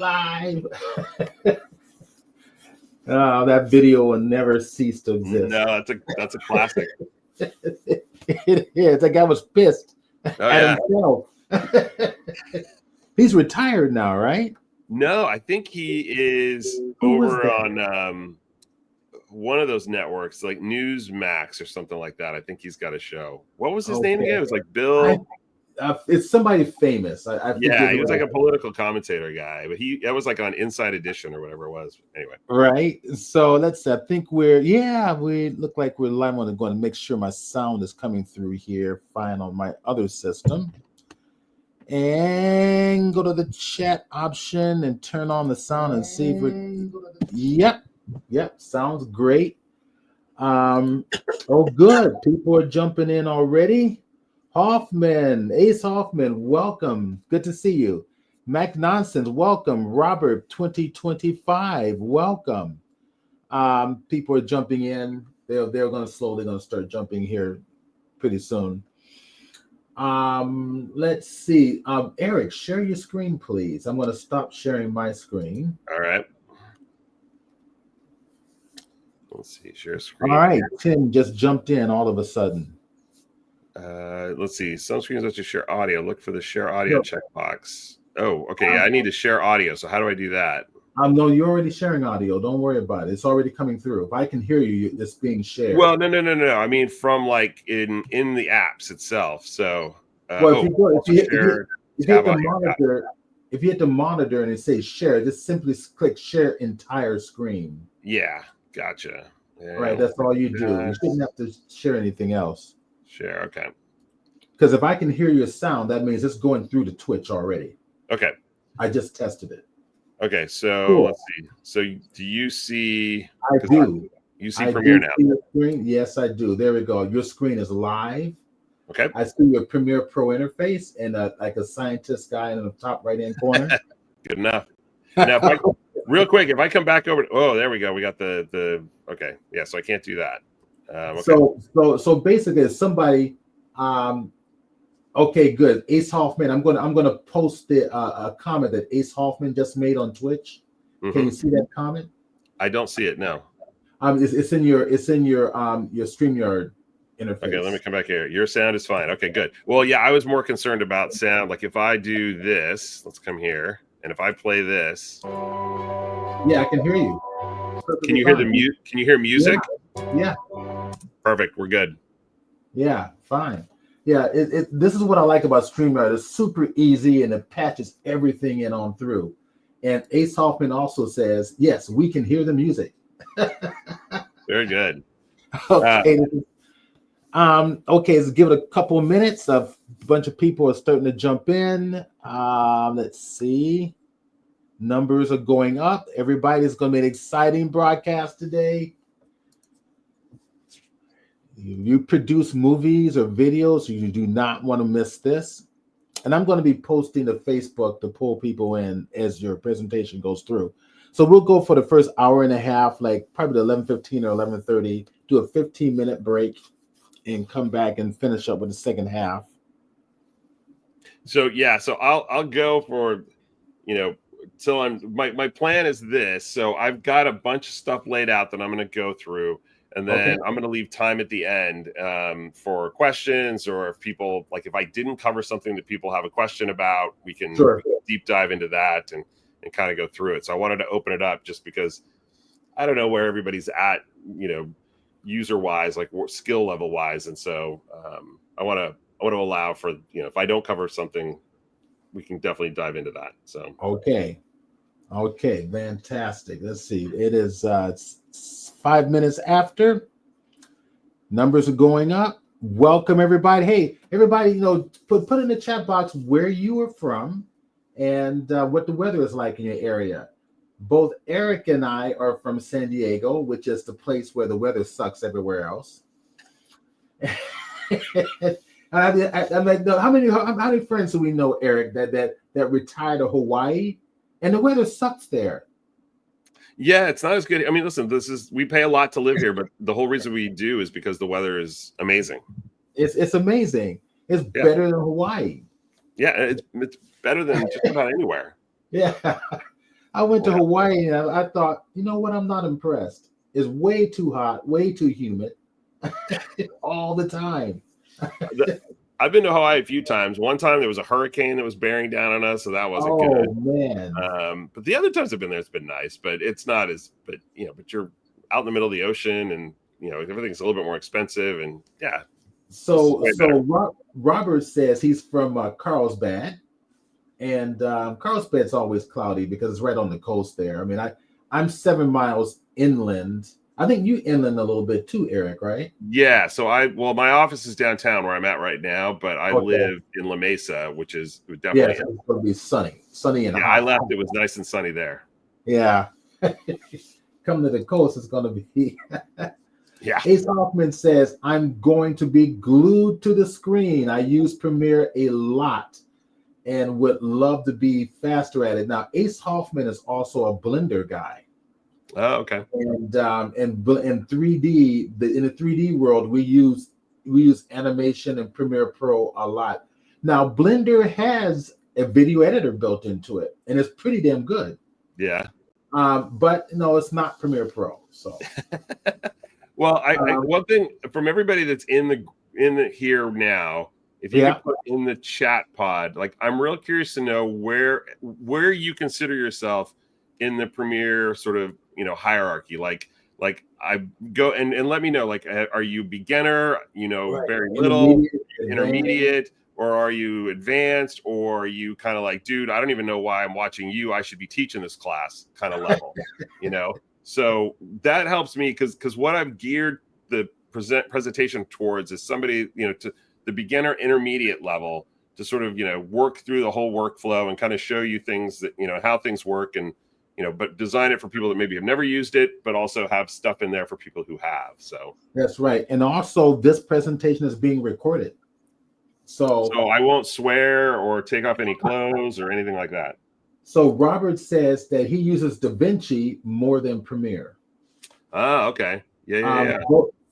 Live. Oh, that video will never cease to exist. No, that's a classic. It is. That guy was pissed Oh at yeah. himself. He's retired now, right? No, I think he is Who was over that? on one of those networks, like Newsmax or something like that. I think he's got a show. What was his name Okay. again? It was like I, Bill. it's somebody famous. I Yeah, forget he who. was like a political commentator guy, but that was like on Inside Edition or whatever it was. Anyway. Right. So let's see. I think we look like we're live. I'm going to make sure my sound is coming through here. Fine on my other system. And go to the chat option and turn on the sound and see if we. Yep. Sounds great. Oh, good. People are jumping in already. Ace Hoffman, welcome. Good to see you. Mac Nonsense, welcome. Robert 2025, welcome. People are jumping in. They're going to start jumping here pretty soon. Let's see. Eric, share your screen, please. I'm going to stop sharing my screen. All right. Let's see. Share screen. All right. Tim just jumped in all of a sudden. Let's see. Some screens let you share audio. Look for the share audio checkbox. Oh, okay. Yeah, I need to share audio. So how do I do that? No, you're already sharing audio. Don't worry about it. It's already coming through. If I can hear you, it's being shared. Well, no. I mean, from like in the apps itself. So, if you hit the monitor and it says share, just simply click share entire screen. Yeah, gotcha. Yeah, right, that's all you do. You shouldn't have to share anything else. Share, okay. Because if I can hear your sound, that means it's going through to Twitch already. Okay. I just tested it. Okay, so Let's see. So do you see? I do. You see Premiere now? See your screen? Yes, I do. There we go. Your screen is live. Okay. I see your Premiere Pro interface and like a scientist guy in the top right-hand corner. Good enough. Now, real quick, if I come back over, there we go. We got the okay. Yeah, so I can't do that. Okay. So basically, it's somebody. Okay, good. Ace Hoffman. I'm gonna post a comment that Ace Hoffman just made on Twitch. Mm-hmm. Can you see that comment? I don't see it. No. It's in your StreamYard interface. Okay, let me come back here. Your sound is fine. Okay, good. Well, yeah, I was more concerned about sound. Like if I do this, let's come here, and if I play this, yeah, I can hear you. Can you hear the mute? Can you hear music? Yeah. Perfect. We're good. Yeah, fine. Yeah, this is what I like about StreamYard. It's super easy and it patches everything in on through. And Ace Hoffman also says, yes, we can hear the music. Very good. Okay. Okay, let's give it a couple of minutes. A bunch of people are starting to jump in. Let's see. Numbers are going up. Everybody's going to be an exciting broadcast today. You produce movies or videos, you do not want to miss this. And I'm going to be posting to Facebook to pull people in as your presentation goes through. So we'll go for the first hour and a half, like probably 11:15 or 11:30, do a 15-minute break and come back and finish up with the second half. So I'll go for, till my plan is this. So I've got a bunch of stuff laid out that I'm going to go through. And then I'm going to leave time at the end for questions, or if people, like if I didn't cover something that people have a question about, we can deep dive into that and kind of go through it. So I wanted to open it up just because I don't know where everybody's at, user wise, like skill level wise. And so I want to allow for, if I don't cover something, we can definitely dive into that. So, Okay. Fantastic. Let's see. It is 5 minutes after. Numbers are going up. Welcome everybody. Hey, everybody, put in the chat box where you are from and what the weather is like in your area. Both Eric and I are from San Diego, which is the place where the weather sucks everywhere else. I'm like, how many friends do we know, Eric, that retired to Hawaii, and the weather sucks there? Yeah, it's not as good. I mean, listen, we pay a lot to live here, but the whole reason we do is because the weather is amazing. It's amazing. It's better than Hawaii. Yeah, it's better than just about anywhere. Yeah. I went to Yeah. Hawaii and I thought, you know what? I'm not impressed. It's way too hot, way too humid all the time. I've been to Hawaii a few times. One time there was a hurricane that was bearing down on us, so that wasn't good. Oh man. But the other times I've been there, it's been nice. But it's not as, but but you're out in the middle of the ocean, and everything's a little bit more expensive, and yeah. So way better. Robert says he's from Carlsbad, and Carlsbad's always cloudy because it's right on the coast there. I mean, I'm 7 miles inland. I think you inland a little bit too, Eric, right? Yeah. So my office is downtown where I'm at right now, but I Okay. live in La Mesa, which is Yeah, definitely. it's going to be sunny and Yeah, hot. I left. It was nice and sunny there. Yeah. Come to the coast, it's going to be. Yeah. Ace Hoffman says, I'm going to be glued to the screen. I use Premiere a lot and would love to be faster at it. Now, Ace Hoffman is also a Blender guy. Oh, okay. And in 3D, in the 3D world, we use animation and Premiere Pro a lot. Now, Blender has a video editor built into it, and it's pretty damn good. Yeah. But no, it's not Premiere Pro. So, well, one thing from everybody that's in the here now, if you could put in the chat pod, like I'm real curious to know where you consider yourself in the Premiere sort of hierarchy. Like I go and let me know. Like, are you beginner? Very little, intermediate, or are you advanced, or are you kind of like, dude, I don't even know why I'm watching you. I should be teaching this class kind of level. So that helps me because what I've geared the presentation towards is somebody to the beginner intermediate level to sort of work through the whole workflow and kind of show you things that how things work and but design it for people that maybe have never used it, but also have stuff in there for people who have. So that's right. And also this presentation is being recorded. So I won't swear or take off any clothes or anything like that. So Robert says that he uses DaVinci more than Premiere. Ah, okay. Yeah.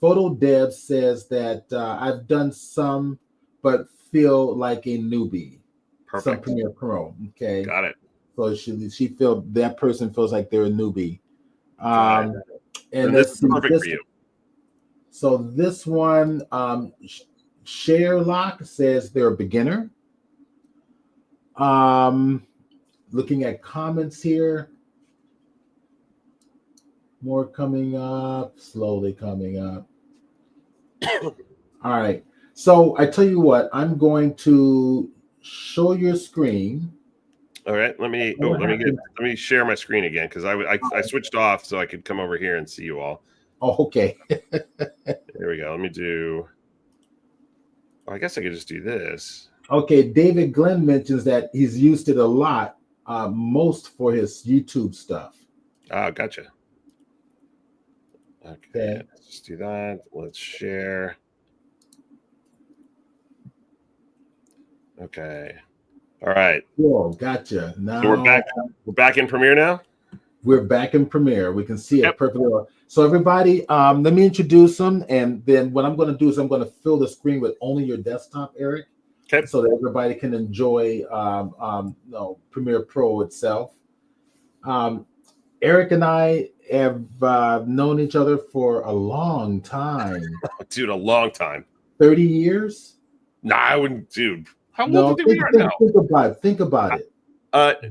Photo Dev says that I've done some, but feel like a newbie. Perfect. Some Premiere Pro. Okay. Got it. So that person feels like they're a newbie. And this is perfect for you. So this one, Sherlock says they're a beginner. Looking at comments here. More coming up, slowly coming up. All right. So I tell you what, I'm going to show your screen. All right. Let me share my screen again because I switched off so I could come over here and see you all. Oh, okay. There we go. Let me do. I guess I could just do this. Okay. David Glenn mentions that he's used it a lot, most for his YouTube stuff. Oh, gotcha. Okay. Let's just do that. Let's share. Okay. All right. Whoa, gotcha. Now so we're back in Premiere now. We're back in Premiere. We can see it perfectly well. So everybody, let me introduce them, and then what I'm going to do is I'm going to fill the screen with only your desktop, Eric, so that everybody can enjoy Premiere Pro itself. Eric and I have known each other for a long time. Dude, a long time. 30 years? Nah, I wouldn't, dude. How old did we are now? Think about it.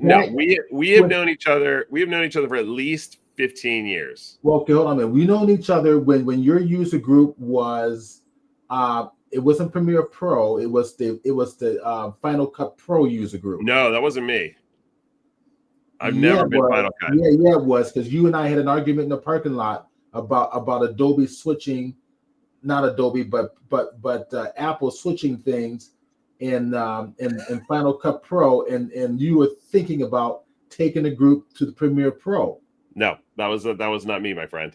No, we have known each other. We have known each other for at least 15 years. Well, okay, hold on a minute. We've known each other when your user group was it wasn't Premiere Pro, it was the Final Cut Pro user group. No, that wasn't me. I've never been Final Cut. Yeah, it was because you and I had an argument in the parking lot about Adobe switching, not Adobe, but Apple switching things in Final Cut Pro, and you were thinking about taking the group to the Premiere Pro. No, that was not me, my friend.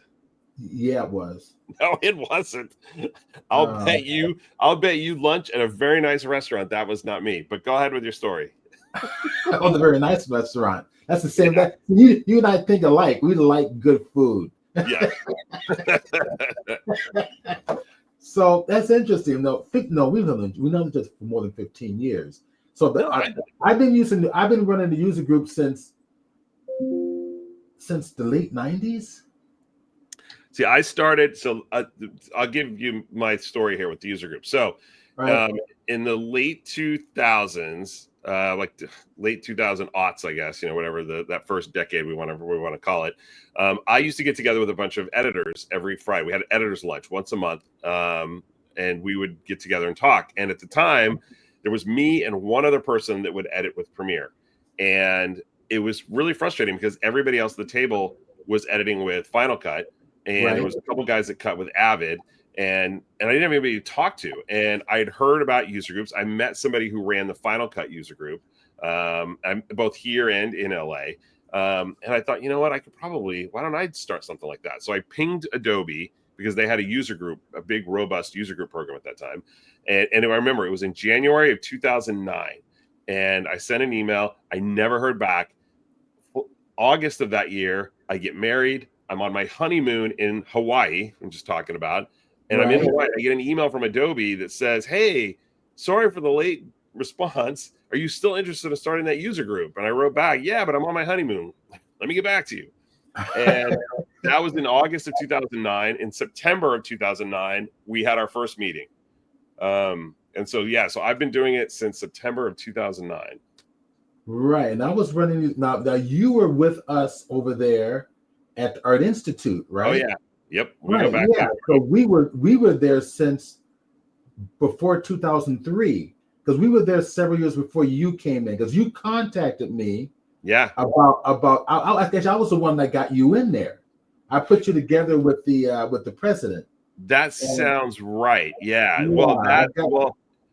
Yeah, it was. No, it wasn't. I'll bet you lunch at a very nice restaurant. That was not me. But go ahead with your story. On a very nice restaurant. That's the same. Yeah. You and I think alike. We like good food. Yeah. So that's interesting. No, we've known each other for more than 15 years. So I've been running the user group since since the late 90s. See, I started. So I'll give you my story here with the user group. So Right. in the late 2000s, late 2000 aughts, I guess, whatever that first decade we want to call it. I used to get together with a bunch of editors every Friday. We had editors lunch once a month, and we would get together and talk. And at the time, there was me and one other person that would edit with Premiere, and it was really frustrating because everybody else at the table was editing with Final Cut, and Right. there was a couple guys that cut with Avid, and I didn't have anybody to talk to. And I had heard about user groups. I met somebody who ran the Final Cut user group, I'm both here and in LA. And I thought, you know what, why don't I start something like that? So I pinged Adobe because they had a user group, a big, robust user group program at that time. And I remember it was in January of 2009. And I sent an email. I never heard back. August of that year, I get married. I'm on my honeymoon in Hawaii, I'm just talking about. And I'm in Hawaii. I get an email from Adobe that says, hey, sorry for the late response. Are you still interested in starting that user group? And I wrote back, yeah, but I'm on my honeymoon. Let me get back to you. And that was in August of 2009. In September of 2009, we had our first meeting. And so, yeah, so I've been doing it since September of 2009. Right. And I was running now you were with us over there at the Art Institute, right? Oh, yeah. Yep. We go back. Yeah. So we were there since before 2003, because we were there several years before you came in, because you contacted me. Yeah. About I guess I was the one that got you in there. I put you together with the president. That sounds right. Yeah.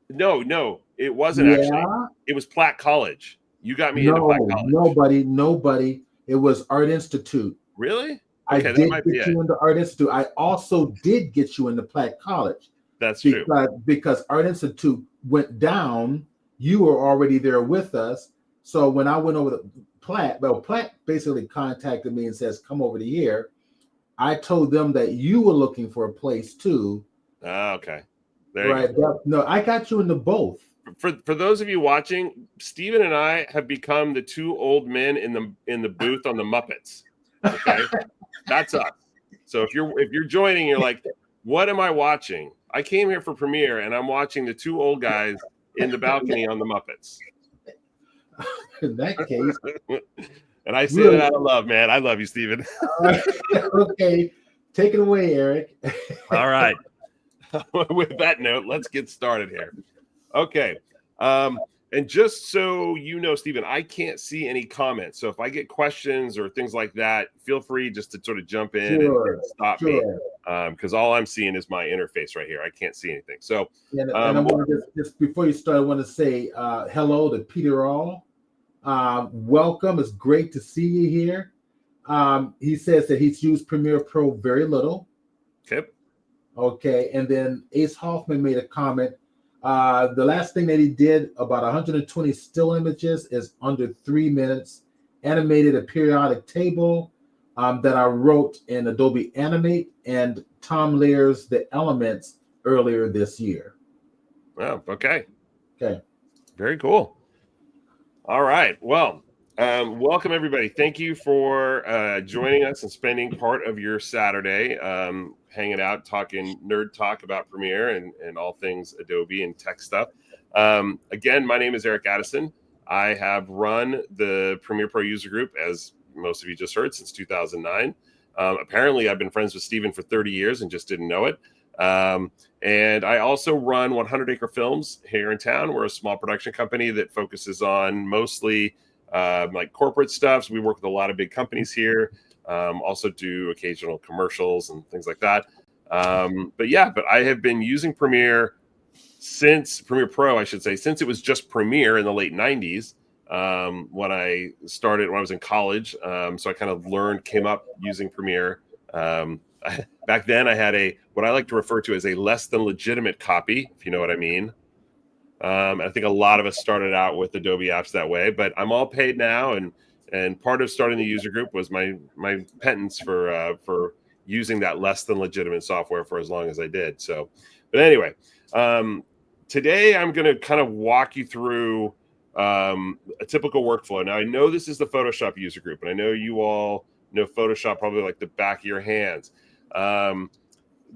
No, it wasn't actually. It was Platt College. You got me into Platt College. Nobody. It was Art Institute. Really? Okay, I did get you into Art Institute. I also did get you into Platt College. That's true. Because Art Institute went down, you were already there with us. So when I went over to Platt, Platt basically contacted me and says, come over to here. I told them that you were looking for a place too. Okay. There you go. No, I got you into both. For those of you watching, Steven and I have become the two old men in the booth on the Muppets. Okay. That's us. So if you're joining, you're like, what am I watching? I came here for Premiere and I'm watching the two old guys in the balcony on the Muppets. In that case. And I say that out of love, man. I love you, Steven. Okay. Take it away, Eric. All right. With that note, let's get started here. Okay. And just so you know, Steven, I can't see any comments. So if I get questions or things like that, feel free just to sort of jump in and stop me. Because all I'm seeing is my interface right here. I can't see anything. So and I want to just before you start, I want to say hello to Peter All. Welcome. It's great to see you here. He says that he's used Premiere Pro very little. Okay. And then Ace Hoffman made a comment. The last thing that he did, about 120 still images, is under 3 minutes. Animated a periodic table that I wrote in Adobe Animate, and Tom layers the elements earlier this year. Oh, okay. Okay. Very cool. All right. Well, welcome everybody. Thank you for joining us and spending part of your Saturday hanging out, talking nerd talk about Premiere and all things Adobe and tech stuff. Again, my name is Eric Addison. I have run the Premiere Pro user group, as most of you just heard, since 2009. Apparently, I've been friends with Steven for 30 years and just didn't know it. And I also run 100 Acre Films here in town. We're a small production company that focuses on mostly like corporate stuff. So we work with a lot of big companies here. Also do occasional commercials and things like that. But I have been using Premiere Pro, I should say, since it was just Premiere in the late 90s. When I was in college. So I kind of came up using Premiere. Back then I had what I like to refer to as a less than legitimate copy, if you know what I mean. I think a lot of us started out with Adobe apps that way, but I'm all paid now. And part of starting the user group was my penance for using that less than legitimate software for as long as I did. So, but anyway, today I'm going to kind of walk you through a typical workflow. Now, I know this is the Photoshop user group, and I know you all know Photoshop probably like the back of your hands.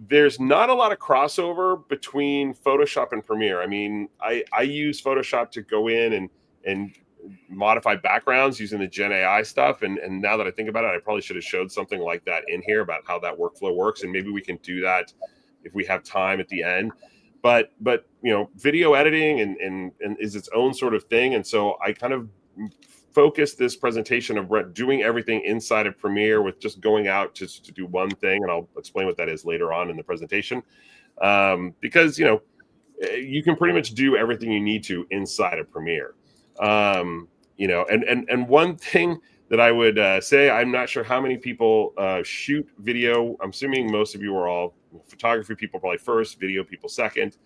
There's not a lot of crossover between Photoshop and Premiere. I mean, I use Photoshop to go in and modify backgrounds using the Gen AI stuff. And now that I think about it, I probably should have showed something like that in here about how that workflow works. And maybe we can do that if we have time at the end. But you know, video editing and is its own sort of thing. And so I kind of focus this presentation of doing everything inside of Premiere with just going out to do one thing. And I'll explain what that is later on in the presentation. Because, you know, you can pretty much do everything you need to inside of Premiere. You know, and one thing that I would say, I'm not sure how many people shoot video. I'm assuming most of you are all photography people probably first, video people second.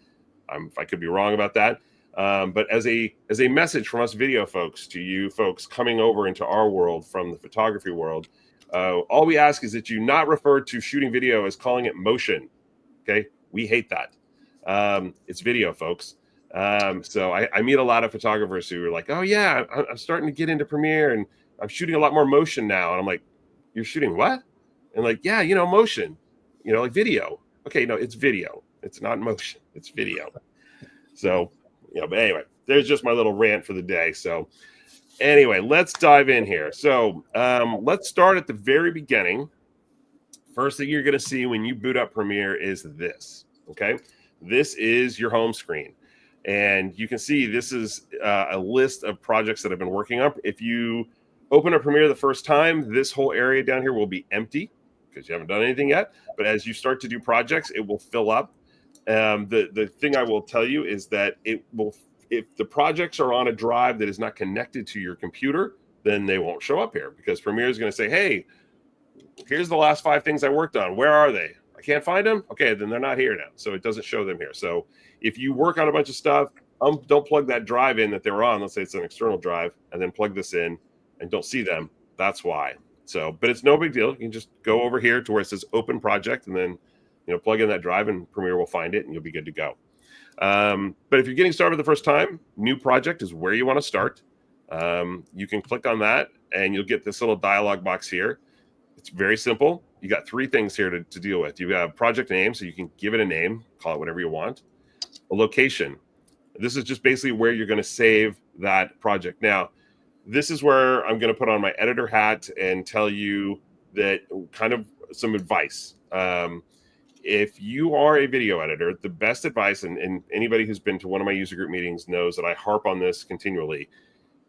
I could be wrong about that. But as a message from us video folks to you folks coming over into our world from the photography world, all we ask is that you not refer to shooting video as calling it motion. Okay, we hate that. It's video, folks. So I meet a lot of photographers who are like, oh yeah, I'm starting to get into Premiere and I'm shooting a lot more motion now. And I'm like, you're shooting what? And like, yeah, you know, motion, you know, like video. Okay, no, it's video. It's not motion. It's video. So, you know, but anyway, there's just my little rant for the day. So anyway, let's dive in here. So let's start at the very beginning. First thing you're going to see when you boot up Premiere is this. Okay, this is your home screen. And you can see this is a list of projects that I've been working on. If you open up Premiere the first time, this whole area down here will be empty because you haven't done anything yet. But as you start to do projects, it will fill up. The thing I will tell you is that it will, if the projects are on a drive that is not connected to your computer, then they won't show up here because Premiere is going to say, hey, here's the last 5 things I worked on. Where are they? I can't find them. Okay, then they're not here now. So it doesn't show them here. So if you work on a bunch of stuff, don't plug that drive in that they were on. Let's say it's an external drive and then plug this in and don't see them. That's why. So, but it's no big deal. You can just go over here to where it says open project and then, you know, plug in that drive and Premiere will find it and you'll be good to go. But if you're getting started the first time, new project is where you want to start. You can click on that and you'll get this little dialog box here. It's very simple. You got 3 things here to deal with. You have project name, so you can give it a name, call it whatever you want. A location. This is just basically where you're going to save that project. Now, this is where I'm going to put on my editor hat and tell you that kind of some advice. If you are a video editor, the best advice, and anybody who's been to one of my user group meetings knows that I harp on this continually,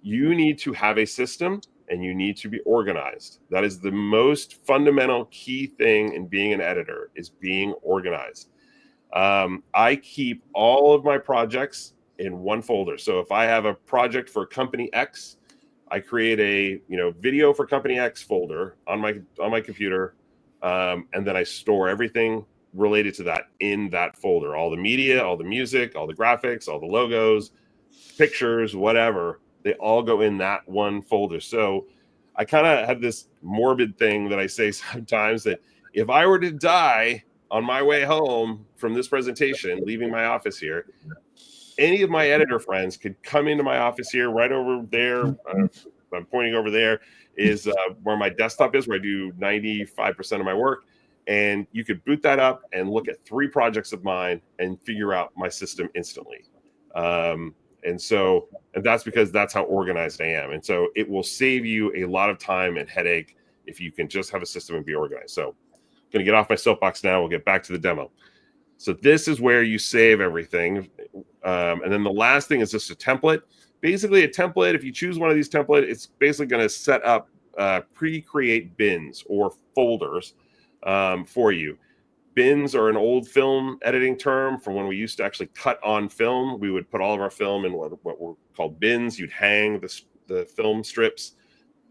you need to have a system and you need to be organized. That is the most fundamental key thing in being an editor, is being organized. I keep all of my projects in one folder. So if I have a project for company X, I create a video for company X folder on my computer, and then I store everything related to that in that folder. All the media, all the music, all the graphics, all the logos, pictures, whatever. They all go in that one folder. So I kind of have this morbid thing that I say sometimes that if I were to die on my way home from this presentation, leaving my office here, any of my editor friends could come into my office here, right over there. I'm pointing over there is where my desktop is, where I do 95% of my work. And you could boot that up and look at 3 projects of mine and figure out my system instantly. And that's because that's how organized I am. And so it will save you a lot of time and headache if you can just have a system and be organized. So I'm going to get off my soapbox now. We'll get back to the demo. So this is where you save everything. And then the last thing is just a template. Basically a template, if you choose one of these templates, it's basically going to set up pre-create bins or folders for you. Bins are an old film editing term from when we used to actually cut on film. We would put all of our film in what were called bins. You'd hang the film strips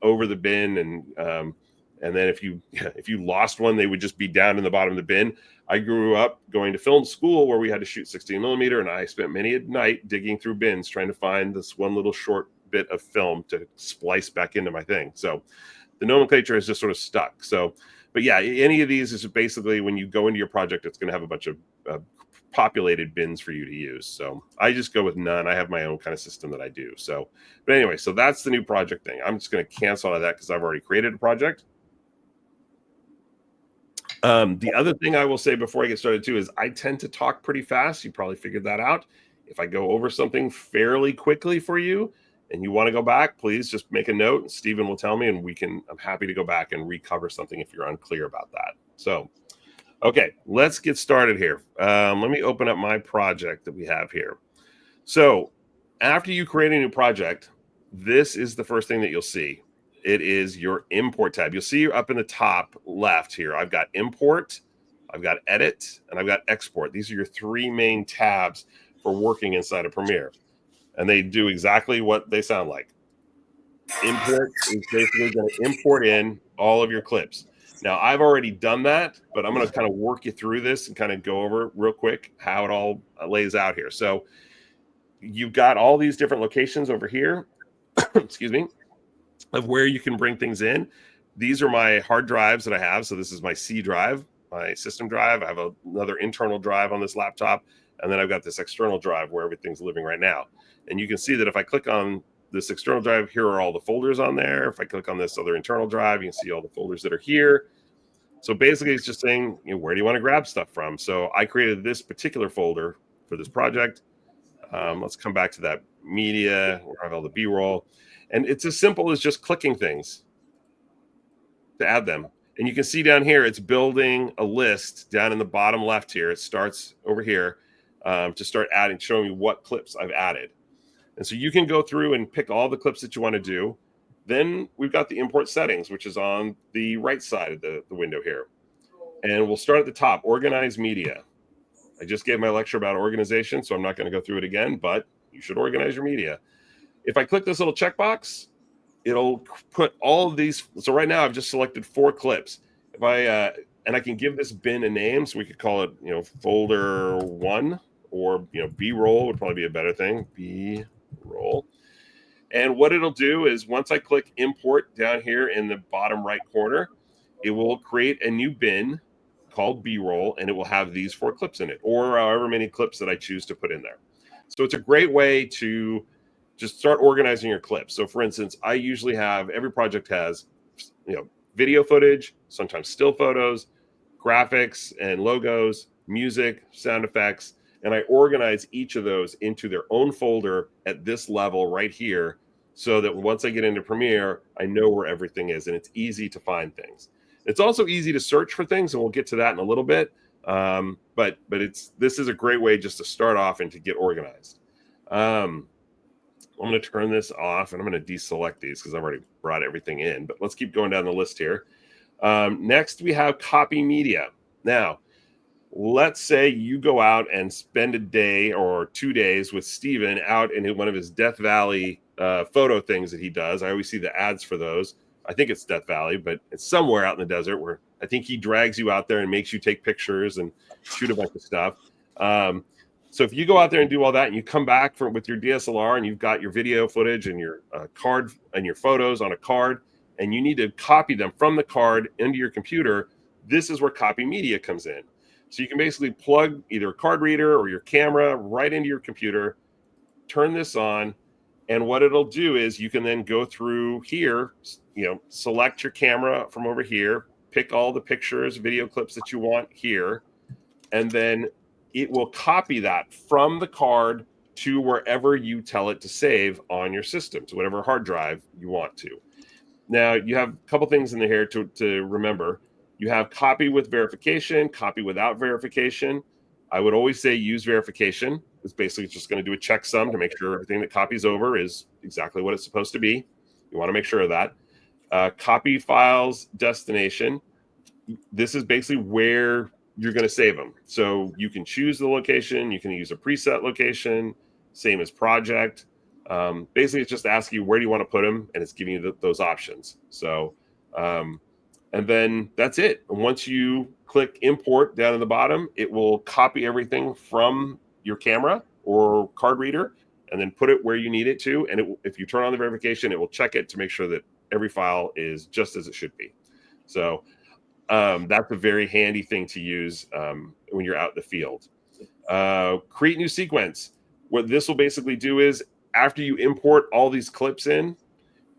over the bin, and then if you lost one, they would just be down in the bottom of the bin. I grew up going to film school where we had to shoot 16 millimeter, and I spent many a night digging through bins trying to find this one little short bit of film to splice back into my thing. So the nomenclature is just sort of stuck. So. But yeah, any of these is basically when you go into your project, it's going to have a bunch of populated bins for you to use. So I just go with none. I have my own kind of system that I do. So, but anyway, so that's the new project thing. I'm just going to cancel out of that because I've already created a project. The other thing I will say before I get started too is I tend to talk pretty fast. You probably figured that out. If I go over something fairly quickly for you and you want to go back, please just make a note and Stephen will tell me and I'm happy to go back and recover something if you're unclear about that. So, okay, let's get started here. Let me open up my project that we have here. So after you create a new project, this is the first thing that you'll see. It is your import tab. You'll see up in the top left here, I've got import, I've got edit, and I've got export. These are your three main tabs for working inside of Premiere. And they do exactly what they sound like. Import is basically going to import in all of your clips. Now, I've already done that, but I'm going to kind of work you through this and kind of go over real quick how it all lays out here. So you've got all these different locations over here, excuse me, of where you can bring things in. These are my hard drives that I have. So this is my C drive, my system drive. I have another internal drive on this laptop. And then I've got this external drive where everything's living right now. And you can see that if I click on this external drive, here are all the folders on there. If I click on this other internal drive, you can see all the folders that are here. So basically it's just saying, where do you want to grab stuff from? So I created this particular folder for this project. Let's come back to that media where I have all the B-roll. And it's as simple as just clicking things to add them. And you can see down here, it's building a list down in the bottom left here. It starts over here to start showing me what clips I've added. And so you can go through and pick all the clips that you want to do. Then we've got the import settings, which is on the right side of the window here. And we'll start at the top, organize media. I just gave my lecture about organization, so I'm not going to go through it again, but you should organize your media. If I click this little checkbox, it'll put all of these. So right now I've just selected 4 clips. If and I can give this bin a name, so we could call it, folder 1, or B-roll would probably be a better thing, B-roll. And what it'll do is once I click import down here in the bottom right corner, it will create a new bin called B-roll, and it will have these 4 clips in it, or however many clips that I choose to put in there. So it's a great way to just start organizing your clips. So for instance, I usually have, every project has, video footage, sometimes still photos, graphics and logos, music, sound effects, and I organize each of those into their own folder at this level right here, so that once I get into Premiere, I know where everything is, and it's easy to find things. It's also easy to search for things, and we'll get to that in a little bit. But this is a great way just to start off and to get organized. I'm going to turn this off, and I'm going to deselect these because I've already brought everything in. But let's keep going down the list here. Next, we have copy media. Now, let's say you go out and spend a day or 2 days with Steven out in one of his Death Valley photo things that he does. I always see the ads for those. I think it's Death Valley, but it's somewhere out in the desert where I think he drags you out there and makes you take pictures and shoot a bunch of stuff. So if you go out there and do all that and you come back with your DSLR and you've got your video footage and your card and your photos on a card, and you need to copy them from the card into your computer, this is where copy media comes in. So you can basically plug either a card reader or your camera right into your computer, turn this on, and what it'll do is you can then go through here, select your camera from over here, pick all the pictures, video clips that you want here, and then it will copy that from the card to wherever you tell it to save on your system, to whatever hard drive you want to. Now, you have a couple things in here to remember. You have copy with verification, copy without verification. I would always say use verification. It's basically just going to do a checksum to make sure everything that copies over is exactly what it's supposed to be. You want to make sure of that. Copy files destination. This is basically where you're going to save them. So you can choose the location. You can use a preset location, same as project. Basically, it's just asking you where do you want to put them, and it's giving you those options. So, and then that's it. And once you click import down at the bottom, it will copy everything from your camera or card reader and then put it where you need it to. And if you turn on the verification, it will check it to make sure that every file is just as it should be. So that's a very handy thing to use when you're out in the field. Create new sequence. What this will basically do is after you import all these clips in,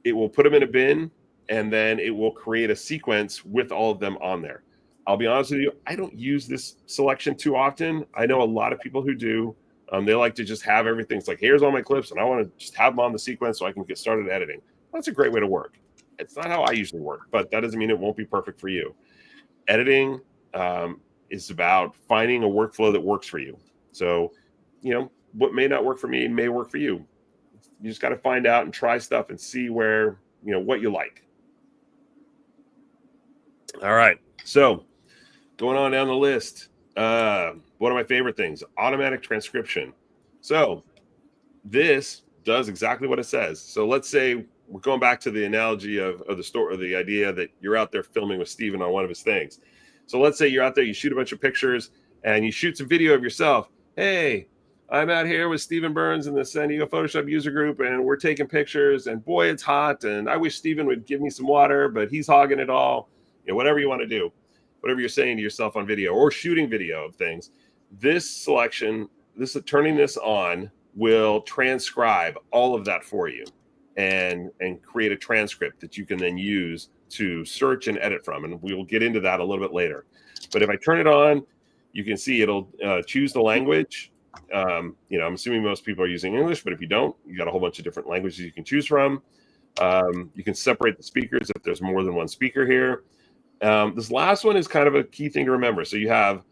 it will put them in a bin, and then it will create a sequence with all of them on there. I'll be honest with you, I don't use this selection too often. I know a lot of people who do. They like to just have everything. It's like, here's all my clips, and I want to just have them on the sequence so I can get started editing. That's a great way to work. It's not how I usually work, but that doesn't mean it won't be perfect for you. Editing is about finding a workflow that works for you. So, what may not work for me may work for you. You just got to find out and try stuff and see where, what you like. All right. So going on down the list, one of my favorite things, automatic transcription. So this does exactly what it says. So let's say we're going back to the analogy of the story, or the idea that you're out there filming with Steven on one of his things. So let's say you're out there, you shoot a bunch of pictures and you shoot some video of yourself. Hey, I'm out here with Steven Burns in the San Diego Photoshop user group, and we're taking pictures, and boy, it's hot. And I wish Steven would give me some water, but he's hogging it all. Whatever you want to do, whatever you're saying to yourself on video or shooting video of things, this selection, turning this on will transcribe all of that for you and create a transcript that you can then use to search and edit from. And we will get into that a little bit later. But if I turn it on, you can see it'll choose the language. I'm assuming most people are using English, but if you don't, you got a whole bunch of different languages you can choose from. You can separate the speakers if there's more than one speaker here. This last one is kind of a key thing to remember. So you have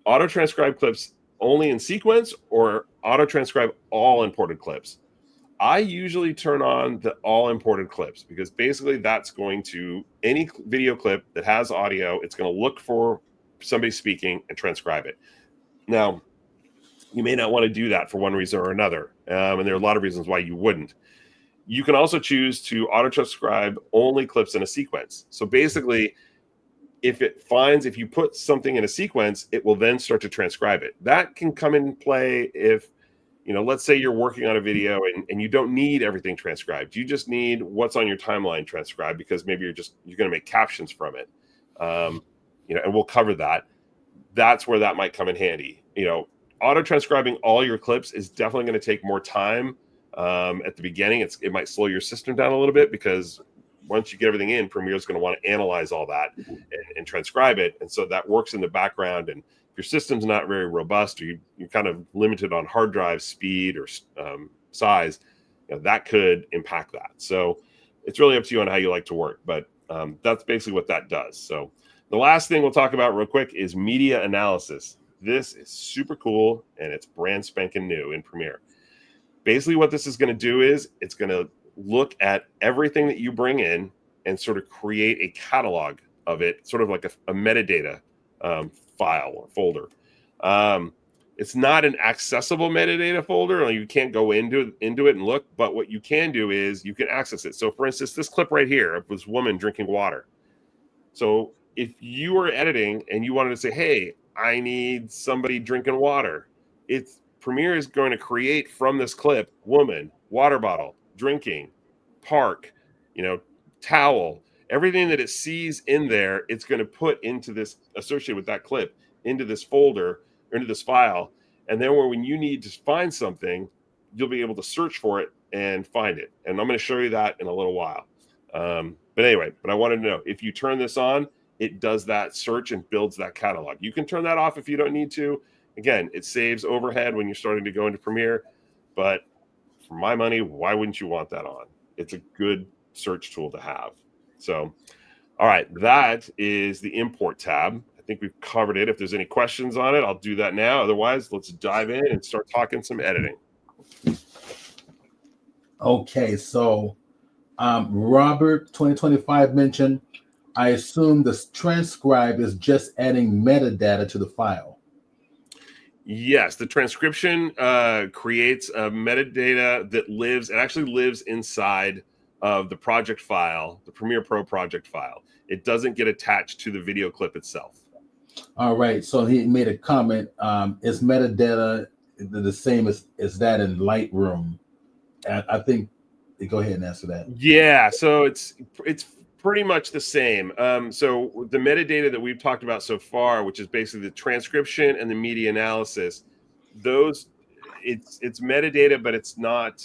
auto transcribe clips only in sequence or auto transcribe all imported clips. I usually turn on the all imported clips because basically that's going to, any video clip that has audio, it's going to look for somebody speaking and transcribe it. Now, you may not want to do that for one reason or another. And there are a lot of reasons why you wouldn't. You can also choose to auto transcribe only clips in a sequence. So basically, if you put something in a sequence, it will then start to transcribe it. That can come in play if, let's say you're working on a video and you don't need everything transcribed. You just need what's on your timeline transcribed because maybe you're going to make captions from it. And we'll cover that. That's where that might come in handy. Auto transcribing all your clips is definitely going to take more time at the beginning. It might slow your system down a little bit because once you get everything in, Premiere is going to want to analyze all that and transcribe it. And so that works in the background. And if your system's not very robust or you're kind of limited on hard drive speed or size, that could impact that. So it's really up to you on how you like to work. But that's basically what that does. So the last thing we'll talk about real quick is media analysis. This is super cool, and it's brand spanking new in Premiere. Basically what this is going to do is it's going to look at everything that you bring in and sort of create a catalog of it, sort of like a metadata file or folder. It's not an accessible metadata folder, or you can't go into it and look, but what you can do is you can access it. So for instance, this clip right here of this woman drinking water. So if you were editing and you wanted to say, hey, I need somebody drinking water, Premiere is going to create from this clip, woman, water bottle, drinking, park, towel, everything that it sees in there, it's going to put into this, associated with that clip, into this folder or into this file. And then when you need to find something, you'll be able to search for it and find it. And I'm going to show you that in a little while. But I wanted to know, if you turn this on, it does that search and builds that catalog. You can turn that off if you don't need to. Again, it saves overhead when you're starting to go into Premiere, but for my money, why wouldn't you want that on? It's a good search tool to have. So, all right, that is the import tab. I think we've covered it. If there's any questions on it, I'll do that now. Otherwise, let's dive in and start talking some editing. Okay, so Robert 2025 mentioned, I assume the transcribe is just adding metadata to the file. Yes, the transcription creates a metadata that actually lives inside of the project file, the Premiere Pro project file. It doesn't get attached to the video clip itself. All right, so he made a comment. Is metadata the same as that in Lightroom? I think, go ahead and answer that. Yeah, so it's pretty much the same. So the metadata that we've talked about so far, which is basically the transcription and the media analysis, those it's metadata, but it's not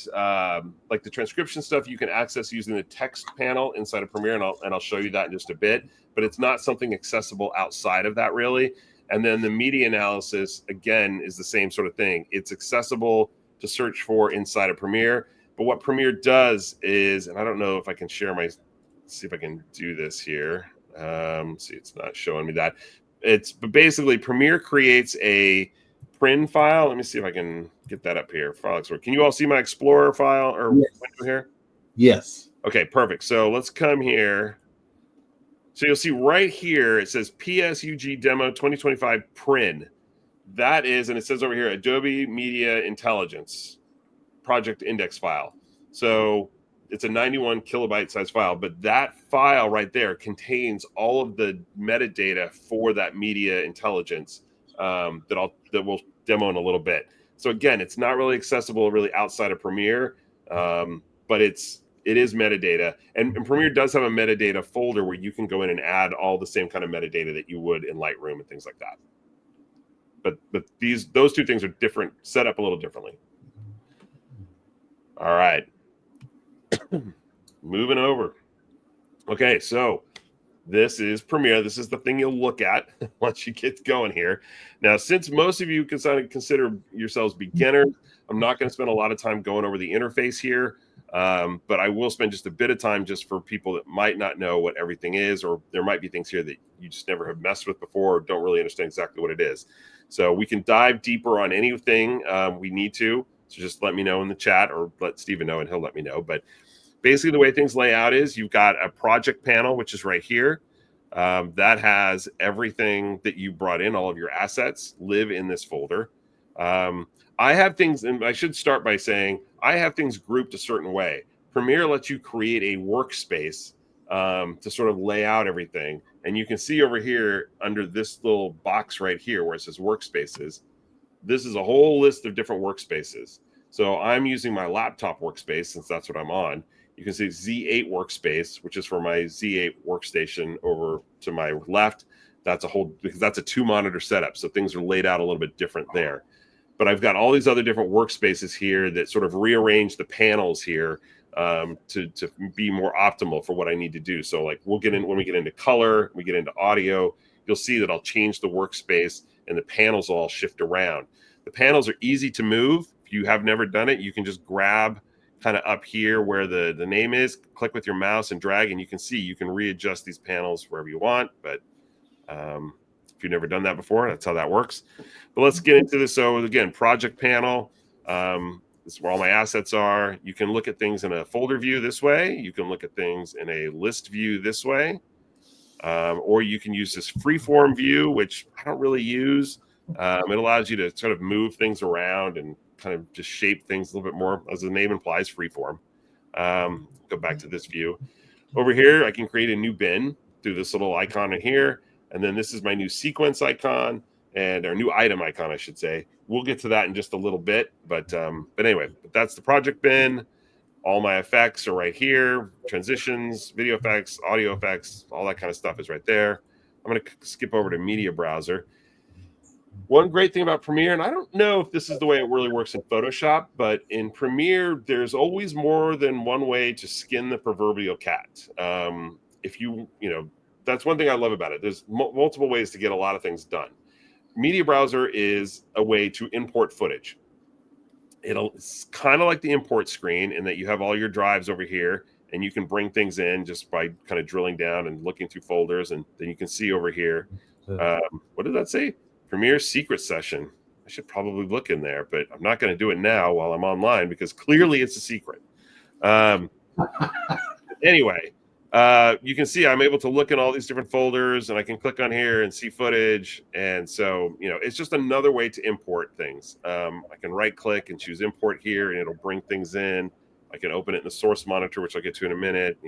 like the transcription stuff you can access using the text panel inside of Premiere, and I'll show you that in just a bit. But it's not something accessible outside of that, really. And then the media analysis, again, is the same sort of thing. It's accessible to search for inside of Premiere. But what Premiere does is, and I don't know if I can share see if I can do this here. See, it's not showing me that. But basically Premiere creates a print file. Let me see if I can get that up here. File Explorer. Can you all see my Explorer file or window here? Yes. Okay, perfect. So let's come here. So you'll see right here, it says PSUG Demo 2025 Print. That is, and it says over here, Adobe Media Intelligence project index file. So it's a 91 kilobyte size file, but that file right there contains all of the metadata for that media intelligence that we'll demo in a little bit. So again, it's not really accessible really outside of Premiere, but it is metadata, and Premiere does have a metadata folder where you can go in and add all the same kind of metadata that you would in Lightroom and things like that. But those two things are different, set up a little differently. All right. Moving over. Okay, so this is Premiere. This is the thing you'll look at once you get going here. Now, since most of you consider yourselves beginners, I'm not going to spend a lot of time going over the interface here, but I will spend just a bit of time just for people that might not know what everything is, or there might be things here that you just never have messed with before or don't really understand exactly what it is. So we can dive deeper on anything we need to. So just let me know in the chat, or let Steven know and he'll let me know. But basically the way things lay out is you've got a project panel, which is right here. That has everything that you brought in, all of your assets live in this folder. I have things, and I should start by saying I have things grouped a certain way. Premiere lets you create a workspace to sort of lay out everything. And you can see over here under this little box right here where it says workspaces, this is a whole list of different workspaces. So I'm using my laptop workspace since that's what I'm on. You can see Z8 workspace, which is for my Z8 workstation over to my left. Because that's a 2-monitor setup. So things are laid out a little bit different there. But I've got all these other different workspaces here that sort of rearrange the panels here to be more optimal for what I need to do. So like when we get into color, we get into audio, you'll see that I'll change the workspace and the panels will all shift around. The panels are easy to move. If you have never done it, you can just grab kind of up here where the name is, click with your mouse and drag, and you can see you can readjust these panels wherever you want. But if you've never done that before, that's how that works. But let's get into this. So again, project panel. This is where all my assets are. You can look at things in a folder view this way. You can look at things in a list view this way. Or you can use this freeform view, which I don't really use. It allows you to sort of move things around and kind of just shape things a little bit more, as the name implies, freeform. Go back to this view. Over here, I can create a new bin through this little icon in here. And then this is my new sequence icon, or new item icon, I should say. We'll get to that in just a little bit. But anyway, that's the project bin. All my effects are right here. Transitions, video effects, audio effects, all that kind of stuff is right there. I'm going to skip over to Media Browser. One great thing about Premiere, and I don't know if this is the way it really works in Photoshop, but in Premiere, there's always more than one way to skin the proverbial cat. That's one thing I love about it. There's multiple ways to get a lot of things done. Media Browser is a way to import footage. It's kind of like the import screen in that you have all your drives over here, and you can bring things in just by kind of drilling down and looking through folders, and then you can see over here. What did that say? Premiere secret session. I should probably look in there, but I'm not going to do it now while I'm online because clearly it's a secret. Anyway, you can see I'm able to look in all these different folders, and I can click on here and see footage. And so, it's just another way to import things. I can right click and choose import here, and it'll bring things in. I can open it in the source monitor, which I'll get to in a minute.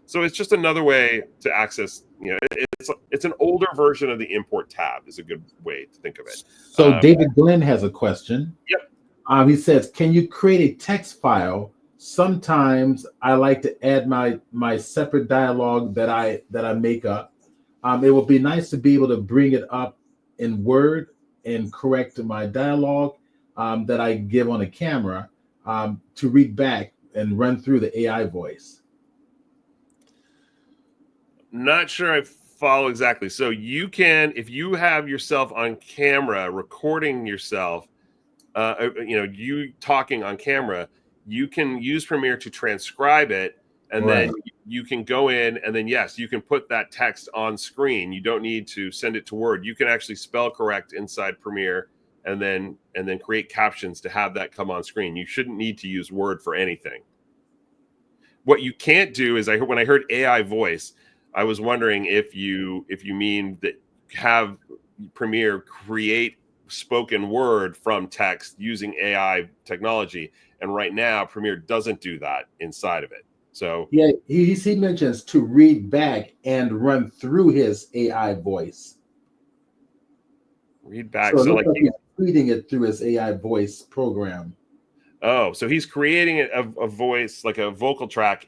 So it's just another way to access. It's an older version of the import tab is a good way to think of it. So David Glenn has a question. Yep. He says, can you create a text file? Sometimes I like to add my separate dialogue that I make up. It would be nice to be able to bring it up in Word and correct my dialogue. that I give on a camera to read back and run through the AI voice. Not sure I follow exactly. So you can, if you have yourself on camera recording yourself, you talking on camera, you can use Premiere to transcribe it, and Right. then you can go in, and then yes, you can put that text on screen. You don't need to send it to Word. You can actually spell correct inside Premiere, and then create captions to have that come on screen. You shouldn't need to use Word for anything. What you can't do is when I heard AI voice, I was wondering if you mean that have Premiere create spoken word from text using AI technology. And right now, Premiere doesn't do that inside of it. So yeah, he mentions to read back and run through his AI voice. read back. So it So looks like like he's reading it through his AI voice program. oh, so he's creating a voice, like a vocal track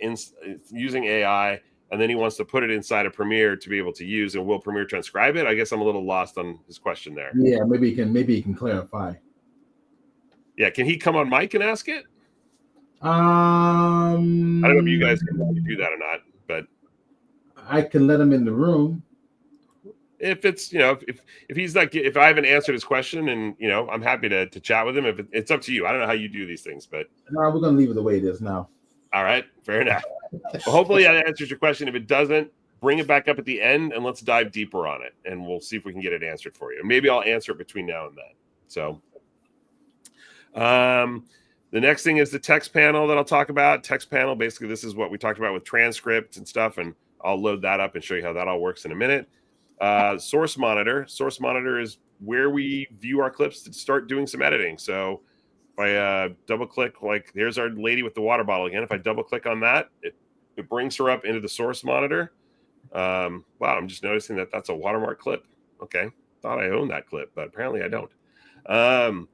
using AI, and then he wants to put it inside of Premiere to be able to use. And will Premiere transcribe it? I guess I'm a little lost on his question there. Yeah, maybe he can clarify. Yeah, can he come on mic and ask it? Um, I don't know if you guys can do that or not, but I can let him in the room. if it's if he's like, if I haven't answered his question, and I'm happy to chat with him. If it's up to you, I don't know how you do these things, but No, we're gonna leave it the way it is now. all right, fair enough. Well, hopefully that answers your question. If it doesn't, bring it back up at the end and let's dive deeper on it, and we'll see if we can get it answered for you. Maybe I'll answer it between now and then. So the next thing is the text panel that I'll talk about. Text panel, basically, this is what we talked about with transcript and stuff, and I'll load that up and show you how that all works in a minute. Source monitor. Source monitor is where we view our clips to start doing some editing. So if I double click, like there's our lady with the water bottle again. If I double click on that, it brings her up into the source monitor. Wow, I'm just noticing that that's a watermark clip. Okay, thought I owned that clip, but apparently I don't.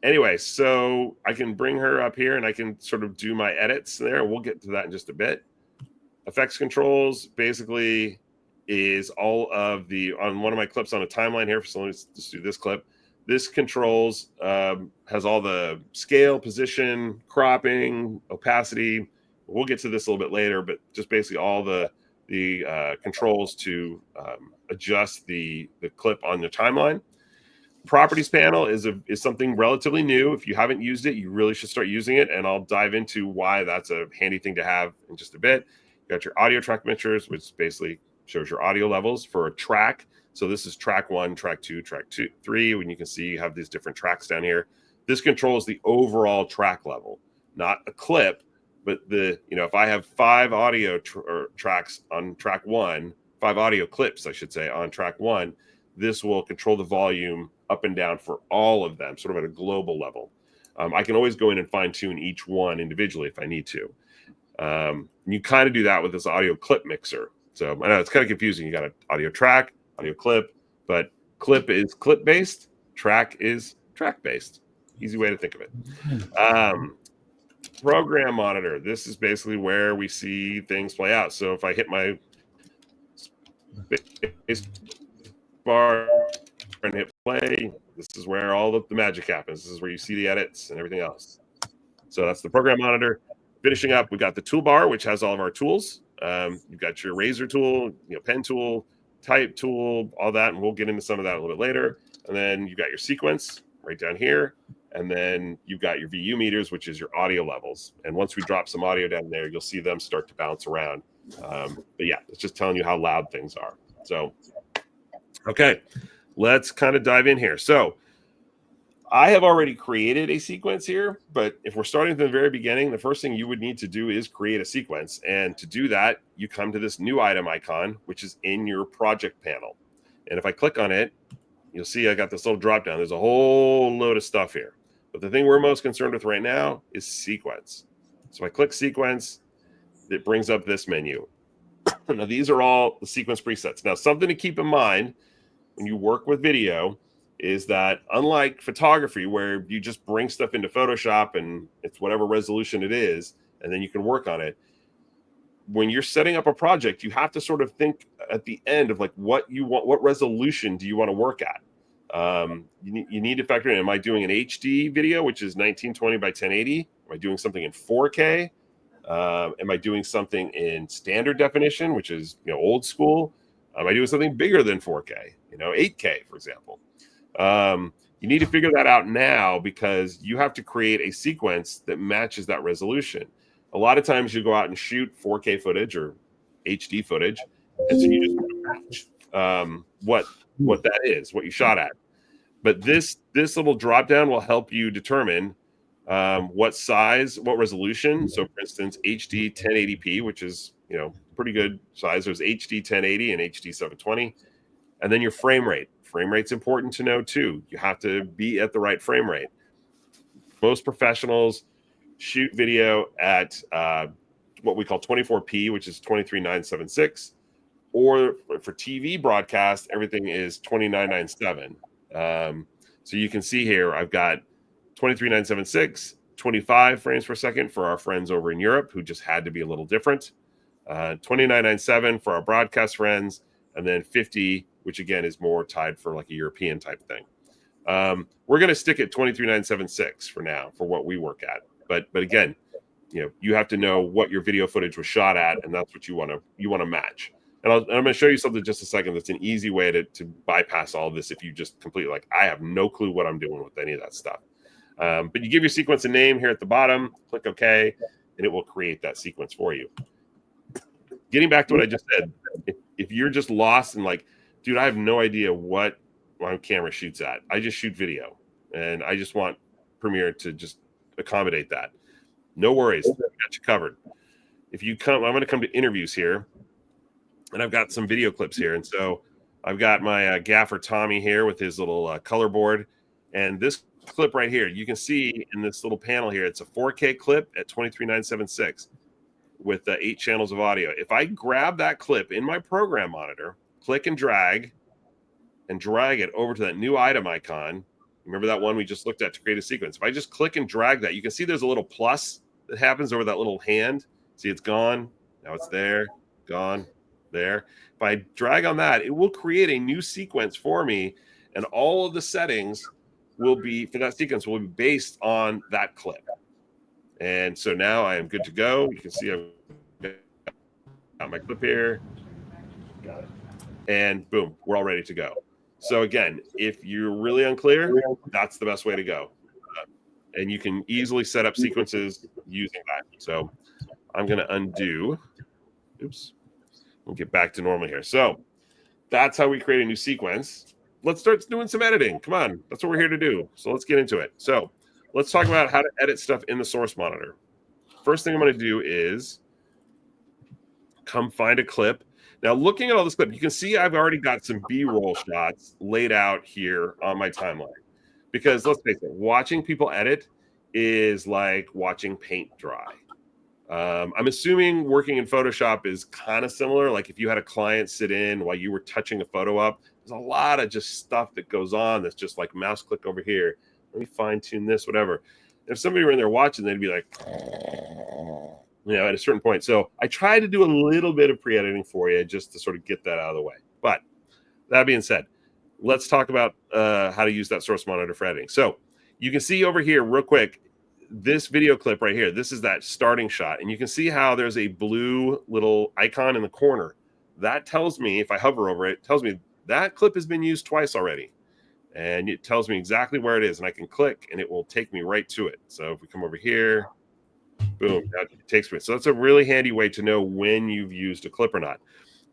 Anyway, so I can bring her up here and I can sort of do my edits there. We'll get to that in just a bit. Effects controls basically is all of the, on one of my clips on a timeline here, so let's just do this clip. This controls has all the scale, position, cropping, opacity. We'll get to this a little bit later, but just basically all the controls to adjust the clip on the timeline. Properties panel is something relatively new. If you haven't used it, you really should start using it, and I'll dive into why that's a handy thing to have in just a bit. You got your audio track mixers, which basically shows your audio levels for a track. So this is track 1, track 2, track 3. When you can see you have these different tracks down here. This controls the overall track level, not a clip, but if I have 5 audio tracks on track 1, 5 audio clips, I should say, on track 1, this will control the volume up and down for all of them, sort of at a global level. I can always go in and fine tune each one individually if I need to. You kind of do that with this audio clip mixer. So I know it's kind of confusing. You got an audio track, audio clip, but clip is clip based, track is track based. Easy way to think of it. Program monitor. This is basically where we see things play out. So if I hit my space bar and hit play, this is where all the magic happens. This is where you see the edits and everything else. So that's the program monitor. Finishing up, we've got the toolbar, which has all of our tools. You've got your razor tool, pen tool, type tool, all that, and we'll get into some of that a little bit later. And then you've got your sequence right down here. And then you've got your VU meters, which is your audio levels. And once we drop some audio down there, you'll see them start to bounce around. But yeah, it's just telling you how loud things are. So, okay, let's kind of dive in here. So I have already created a sequence here, but if we're starting from the very beginning, the first thing you would need to do is create a sequence. And to do that, you come to this new item icon, which is in your project panel. And if I click on it, you'll see I got this little drop down. There's a whole load of stuff here. But the thing we're most concerned with right now is sequence. So if I click sequence, it brings up this menu. Now, these are all the sequence presets. Now, something to keep in mind when you work with video is that unlike photography, where you just bring stuff into Photoshop and it's whatever resolution it is, and then you can work on it, when you're setting up a project, you have to sort of think at the end of like what you want, what resolution do you want to work at? You need to factor in, am I doing an HD video, which is 1920 by 1080? Am I doing something in 4K? Am I doing something in standard definition, which is old school? Am I doing something bigger than 4K? 8K, for example. You need to figure that out now because you have to create a sequence that matches that resolution. A lot of times you go out and shoot 4K footage or HD footage, and so you just match what that is, what you shot at. But this little drop down will help you determine what size, what resolution. So, for instance, HD 1080p, which is pretty good size. There's HD 1080 and HD 720, and then your frame rate. Frame rate's important to know too. You have to be at the right frame rate. Most professionals shoot video at what we call 24p, which is 23976, or for TV broadcast, everything is 2997. So you can see here, I've got 23976, 25 frames per second for our friends over in Europe who just had to be a little different, 2997 for our broadcast friends, and then 50, which again is more tied for like a European type thing. We're going to stick at 23976 for now for what we work at. But again, you have to know what your video footage was shot at, and that's what you want to match. And I'm going to show you something in just a second that's an easy way to bypass all of this if you just completely I have no clue what I'm doing with any of that stuff. But you give your sequence a name here at the bottom, click OK, and it will create that sequence for you. Getting back to what I just said, if you're just lost and like, dude, I have no idea what my camera shoots at. I just shoot video, and I just want Premiere to just accommodate that. No worries. I got you covered. If you come, I'm going to come to interviews here, and I've got some video clips here. And so I've got my gaffer Tommy here with his little color board. And this clip right here, you can see in this little panel here, it's a 4K clip at 23976 with 8 channels of audio. If I grab that clip in my program monitor, click and drag it over to that new item icon. Remember that one we just looked at to create a sequence? If I just click and drag that, you can see there's a little plus that happens over that little hand. See, it's gone. Now it's there, gone, there. If I drag on that, it will create a new sequence for me, and all of the settings will be for that sequence will be based on that clip. And so now I am good to go. You can see I've got my clip here. Got it. And boom, we're all ready to go. So again, if you're really unclear, that's the best way to go. And you can easily set up sequences using that. So I'm going to undo. Oops. We'll get back to normal here. So that's how we create a new sequence. Let's start doing some editing. Come on. That's what we're here to do. So let's get into it. So let's talk about how to edit stuff in the source monitor. First thing I'm going to do is come find a clip. Now, looking at all this clip, you can see I've already got some B-roll shots laid out here on my timeline. Because let's face it, watching people edit is like watching paint dry. I'm assuming working in Photoshop is kind of similar. Like if you had a client sit in while you were touching a photo up, there's a lot of just stuff that goes on that's just like mouse click over here. Let me fine tune this, whatever. If somebody were in there watching, they'd be like, at a certain point. So I try to do a little bit of pre-editing for you just to sort of get that out of the way. But that being said, let's talk about how to use that source monitor for editing. So you can see over here real quick, this video clip right here, this is that starting shot. And you can see how there's a blue little icon in the corner. That tells me, if I hover over it, it tells me that clip has been used twice already. And it tells me exactly where it is. And I can click and it will take me right to it. So if we come over here, boom, it takes me. So that's a really handy way to know when you've used a clip or not.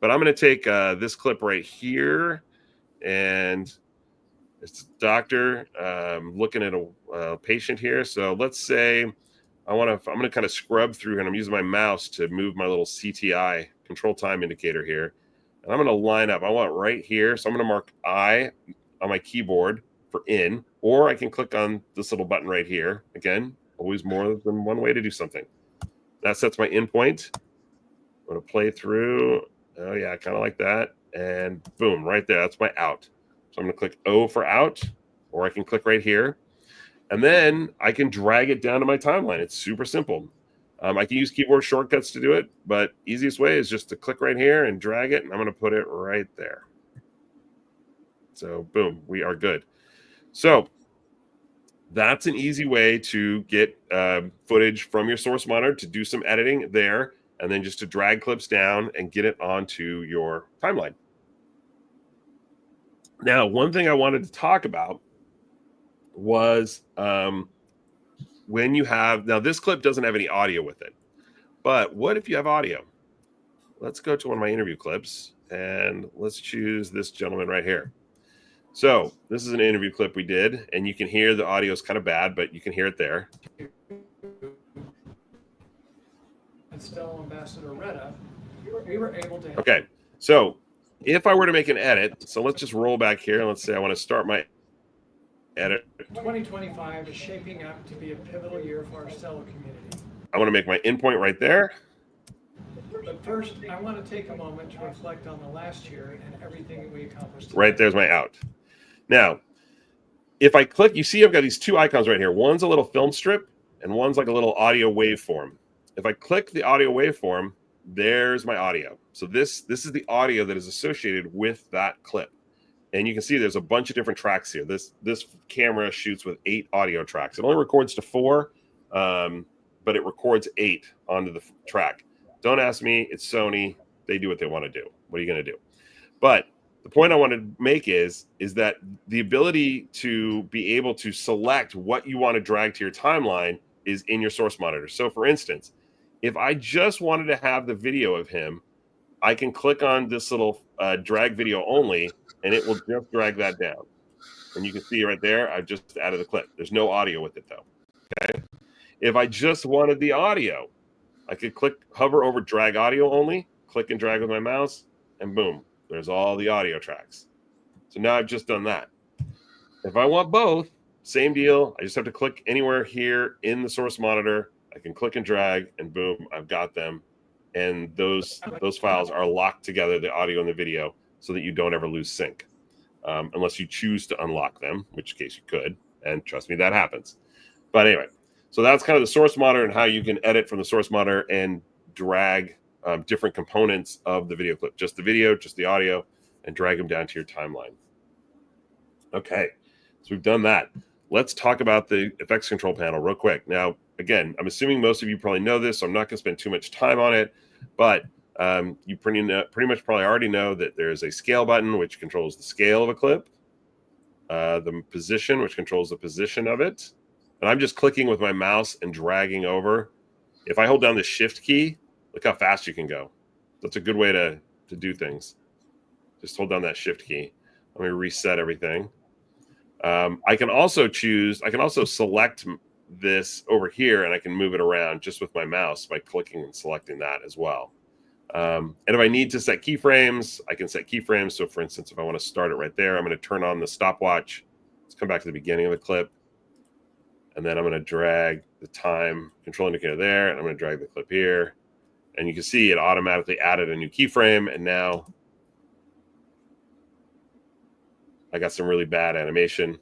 But I'm going to take this clip right here, and it's a doctor looking at a patient here. So let's say I'm going to kind of scrub through here, and I'm using my mouse to move my little CTI control time indicator here. And I'm going to line up. I want right here. So I'm going to mark I on my keyboard for in, or I can click on this little button right here. Again, always more than one way to do something. That sets my in point. I'm going to play through. Oh, yeah, kind of like that. And boom, right there. That's my out. So I'm going to click O for out, or I can click right here. And then I can drag it down to my timeline. It's super simple. I can use keyboard shortcuts to do it, but easiest way is just to click right here and drag it, and I'm going to put it right there. So boom, we are good. So that's an easy way to get footage from your source monitor to do some editing there, and then just to drag clips down and get it onto your timeline. Now, one thing I wanted to talk about was when you have, now this clip doesn't have any audio with it, but what if you have audio? Let's go to one of my interview clips and let's choose this gentleman right here. So this is an interview clip we did, and you can hear the audio is kind of bad, but you can hear it there. And still Ambassador Retta, we were able to. Okay, so if I were to make an edit, so let's just roll back here and let's say I want to start my edit. 2025 is shaping up to be a pivotal year for our Stellar community. I want to make my endpoint right there. But first, I want to take a moment to reflect on the last year and everything that we accomplished. Right there's my out. Now, if I click, you see I've got these two icons right here. One's a little film strip and one's like a little audio waveform. If I click the audio waveform, there's my audio. So this is the audio that is associated with that clip. And you can see there's a bunch of different tracks here. This camera shoots with 8 audio tracks. It only records to 4, but it records 8 onto the track. Don't ask me. It's Sony. They do what they want to do. What are you going to do? But the point I want to make is that the ability to be able to select what you want to drag to your timeline is in your source monitor. So for instance, if I just wanted to have the video of him, I can click on this little drag video only, and it will just drag that down. And you can see right there, I've just added the clip. There's no audio with it though. Okay. If I just wanted the audio, I could hover over drag audio only, click and drag with my mouse, and boom, there's all the audio tracks. So now I've just done that. If I want both, same deal. I just have to click anywhere here in the source monitor. I can click and drag, and boom, I've got them. And those files are locked together, the audio and the video, so that you don't ever lose sync, unless you choose to unlock them, which case you could. And trust me, that happens. But anyway, so that's kind of the source monitor and how you can edit from the source monitor and drag different components of the video clip, just the video, just the audio, and drag them down to your timeline. Okay, so we've done that. Let's talk about the effects control panel real quick. Now, again, I'm assuming most of you probably know this, so I'm not going to spend too much time on it, but you pretty much probably already know that there's a scale button, which controls the scale of a clip, the position, which controls the position of it, and I'm just clicking with my mouse and dragging over. If I hold down the shift key, look how fast you can go. That's a good way to do things. Just hold down that shift key. Let me reset everything. I can also select this over here, and I can move it around just with my mouse by clicking and selecting that as well. And if I need to set keyframes, I can set keyframes. So for instance, if I want to start it right there, I'm going to turn on the stopwatch. Let's come back to the beginning of the clip. And then I'm going to drag the time control indicator there, and I'm going to drag the clip here. And you can see it automatically added a new keyframe, and now I got some really bad animation,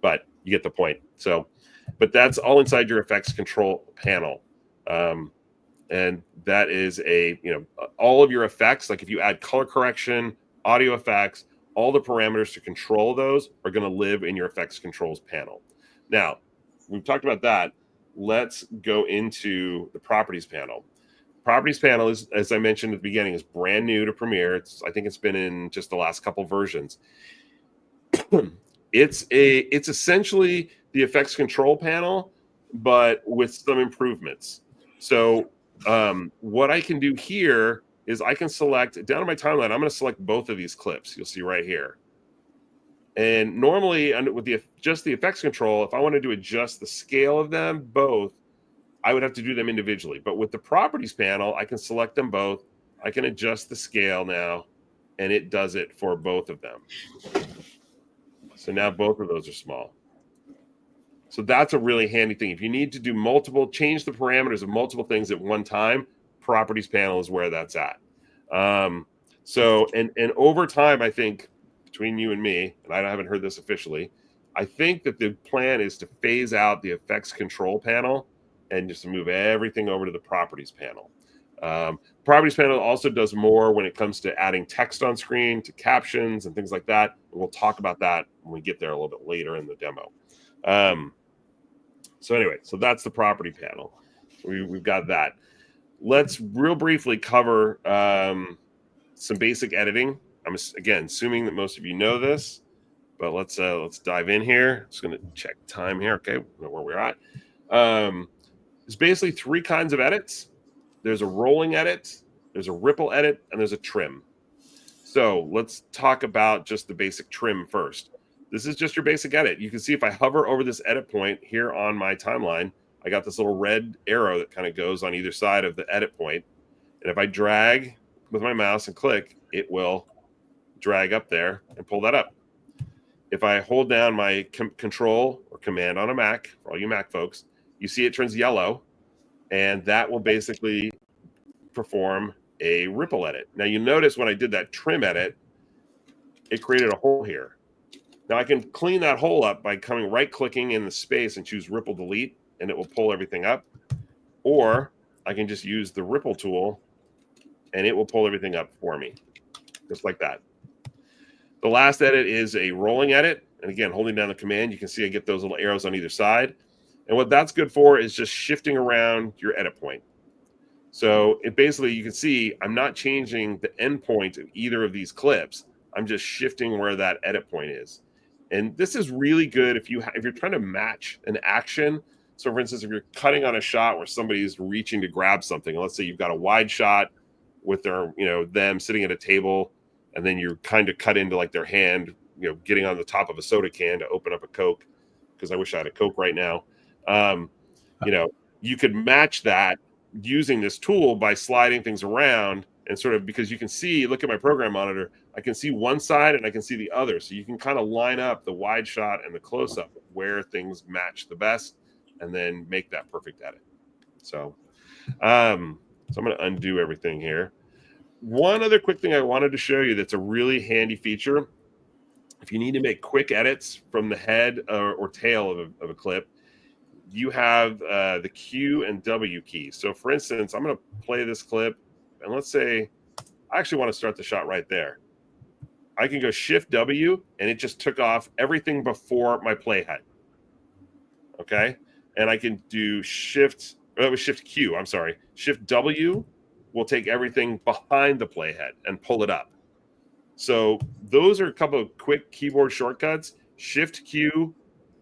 but you get the point. So, but that's all inside your effects control panel. And that is all of your effects, like if you add color correction, audio effects, all the parameters to control those are going to live in your effects controls panel. Now, we've talked about that. Let's go into the properties panel. Properties panel is, as I mentioned at the beginning, is brand new to Premiere. I think it's been in just the last couple versions. It's essentially the effects control panel, but with some improvements. So what I can do here is I can select down on my timeline. I'm going to select both of these clips. You'll see right here. And normally, with just the effects control, if I wanted to adjust the scale of them both, I would have to do them individually. But with the properties panel, I can select them both. I can adjust the scale now, and it does it for both of them. So now both of those are small. So that's a really handy thing. If you need to do change the parameters of multiple things at one time, properties panel is where that's at. So over time, I think between you and me, and I haven't heard this officially, I think that the plan is to phase out the effects control panel and just move everything over to the properties panel. Properties panel also does more when it comes to adding text on screen, to captions and things like that. And we'll talk about that when we get there a little bit later in the demo. So anyway, so that's the property panel. We've got that. Let's real briefly cover some basic editing. I'm again assuming that most of you know this, but let's dive in here. Just going to check time here. Okay, we know where we're at. There's basically three kinds of edits. There's a rolling edit, there's a ripple edit, and there's a trim. So let's talk about just the basic trim first. This is just your basic edit. You can see if I hover over this edit point here on my timeline, I got this little red arrow that kind of goes on either side of the edit point. And if I drag with my mouse and click, it will drag up there and pull that up. If I hold down my control or command on a Mac, for all you Mac folks, you see it turns yellow, and that will basically perform a ripple edit. Now you notice when I did that trim edit, it created a hole here. Now I can clean that hole up by coming right-clicking in the space and choose ripple delete, and it will pull everything up. Or I can just use the ripple tool, and it will pull everything up for me, just like that. The last edit is a rolling edit. And again, holding down the command, you can see I get those little arrows on either side. And what that's good for is just shifting around your edit point. So it basically, you can see I'm not changing the endpoint of either of these clips. I'm just shifting where that edit point is. And this is really good if you're trying to match an action. So for instance, if you're cutting on a shot where somebody's reaching to grab something, let's say you've got a wide shot with their, them sitting at a table, and then you kind of cut into like their hand, getting on the top of a soda can to open up a Coke, because I wish I had a Coke right now. You could match that using this tool by sliding things around and sort of, because you can see, look at my program monitor, I can see one side and I can see the other. So you can kind of line up the wide shot and the close up where things match the best and then make that perfect edit. So I'm going to undo everything here. One other quick thing I wanted to show you that's a really handy feature. If you need to make quick edits from the head or tail of a clip, you have the Q and W keys. So for instance, I'm going to play this clip, and let's say I actually want to start the shot right there. I can go Shift W, and it just took off everything before my playhead. Okay, and I can do Shift Q. I'm sorry, Shift W will take everything behind the playhead and pull it up. So those are a couple of quick keyboard shortcuts. Shift Q,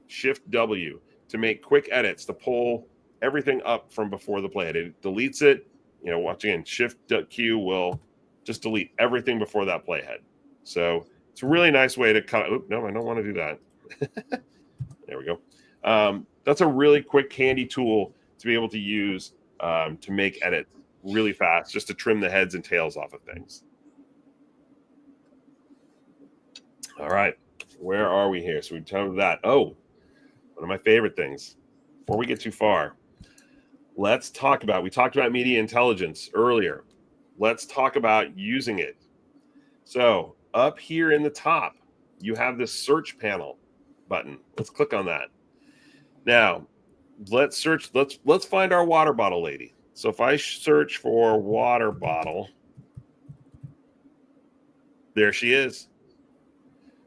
Shift W to make quick edits, to pull everything up from before the playhead. It deletes it. Once again, Shift Q will just delete everything before that playhead. So it's a really nice way to cut. Oh, no, I don't want to do that. There we go. That's a really quick, handy tool to be able to use to make edits really fast, just to trim the heads and tails off of things. All right, where are we here? So we've covered that. Oh, one of my favorite things. Before we get too far, we talked about media intelligence earlier. Let's talk about using it. So up here in the top, you have this search panel button. Let's click on that. Now, let's find our water bottle lady. So if I search for water bottle, there she is.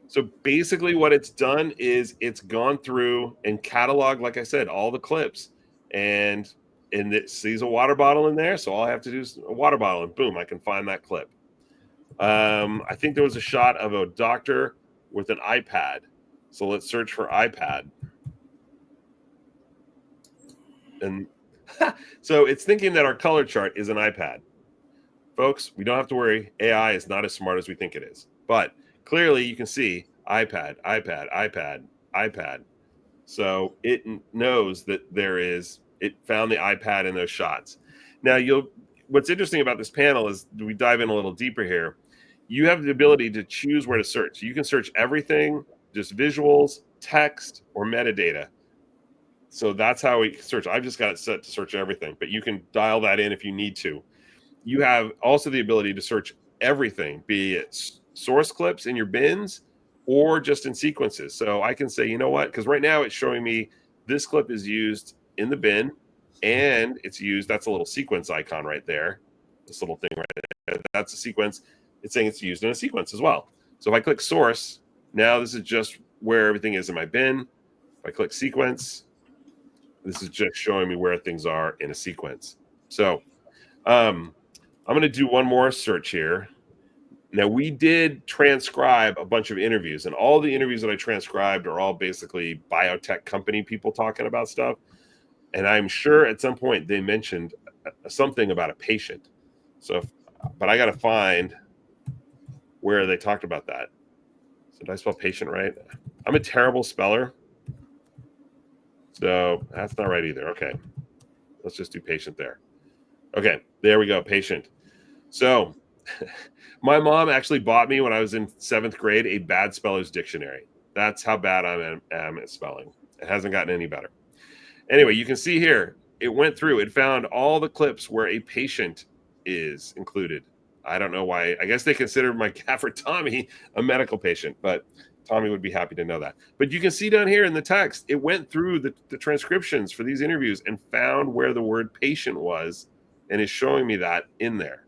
So basically what it's done is it's gone through and cataloged, like I said, all the clips, and it sees a water bottle in there. So all I have to do is a water bottle, and boom, I can find that clip. I think there was a shot of a doctor with an iPad. So let's search for iPad. And so it's thinking that our color chart is an iPad. Folks, we don't have to worry. AI is not as smart as we think it is. But clearly you can see iPad, iPad, iPad, iPad. So it knows that it found the iPad in those shots. Now, what's interesting about this panel is we dive in a little deeper here. You have the ability to choose where to search. You can search everything, just visuals, text, or metadata. So that's how we search. I've just got it set to search everything, but you can dial that in if you need to. You have also the ability to search everything, be it source clips in your bins or just in sequences. So I can say, you know what? Because right now it's showing me this clip is used in the bin, and it's used, that's a little sequence icon right there. this little thing right there. That's a sequence. It's saying it's used in a sequence as well. So if I click source, now this is just where everything is in my bin. If I click sequence, this is just showing me where things are in a sequence. So I'm going to do one more search here. Now, we did transcribe a bunch of interviews, and all the interviews that I transcribed are all basically biotech company people talking about stuff. And I'm sure at some point they mentioned something about a patient. But I got to find where they talked about that. So did I spell patient right? I'm a terrible speller. So that's not right either. Okay. Let's just do patient there. Okay. There we go. Patient. So my mom actually bought me when I was in 7th grade a bad speller's dictionary. That's how bad I am at spelling. It hasn't gotten any better. Anyway, you can see here, it went through. It found all the clips where a patient is included. I don't know why. I guess they consider my gaffer Tommy a medical patient, but Tommy would be happy to know that. But you can see down here in the text, it went through the transcriptions for these interviews and found where the word patient was and is showing me that in there.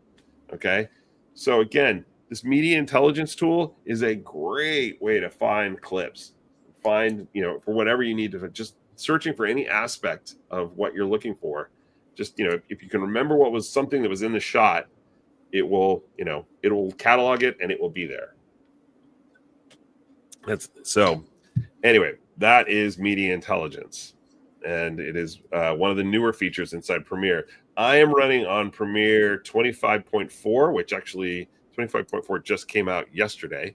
Okay. So again, this media intelligence tool is a great way to find clips, find, for whatever you need to, just searching for any aspect of what you're looking for. Just, if you can remember what was something that was in the shot, it will catalog it and it will be there. Anyway, that is media intelligence. And it is one of the newer features inside Premiere. I am running on Premiere 25.4, which actually 25.4 just came out yesterday.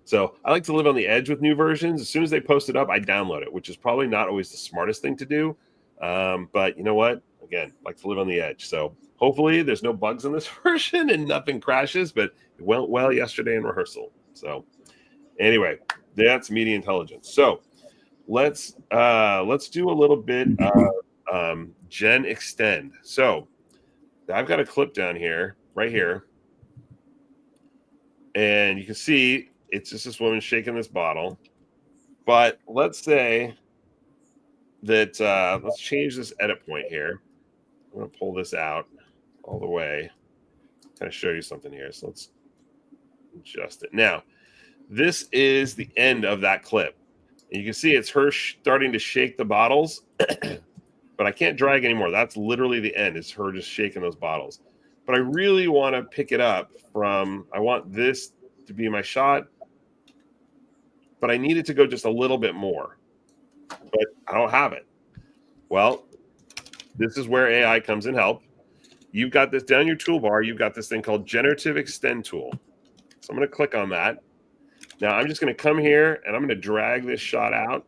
So I like to live on the edge with new versions. As soon as they post it up, I download it, which is probably not always the smartest thing to do. But you know what? Again, like to live on the edge. So hopefully there's no bugs in this version and nothing crashes, but it went well yesterday in rehearsal. So anyway, that's media intelligence. So let's do a little bit of Gen Extend. So I've got a clip down here, right here, and you can see it's just this woman shaking this bottle. But let's say that let's change this edit point here. I'm going to pull this out all the way, kind of show you something here. So let's adjust it. Now, this is the end of that clip. And you can see it's her starting to shake the bottles, but I can't drag anymore. That's literally the end. It's her just shaking those bottles. But I really want to pick it up from, I want this to be my shot, but I need it to go just a little bit more. But I don't have it. Well, this is where AI comes in help. You've got this down your toolbar. You've got this thing called Generative Extend Tool. So I'm going to click on that. Now I'm just going to come here and I'm going to drag this shot out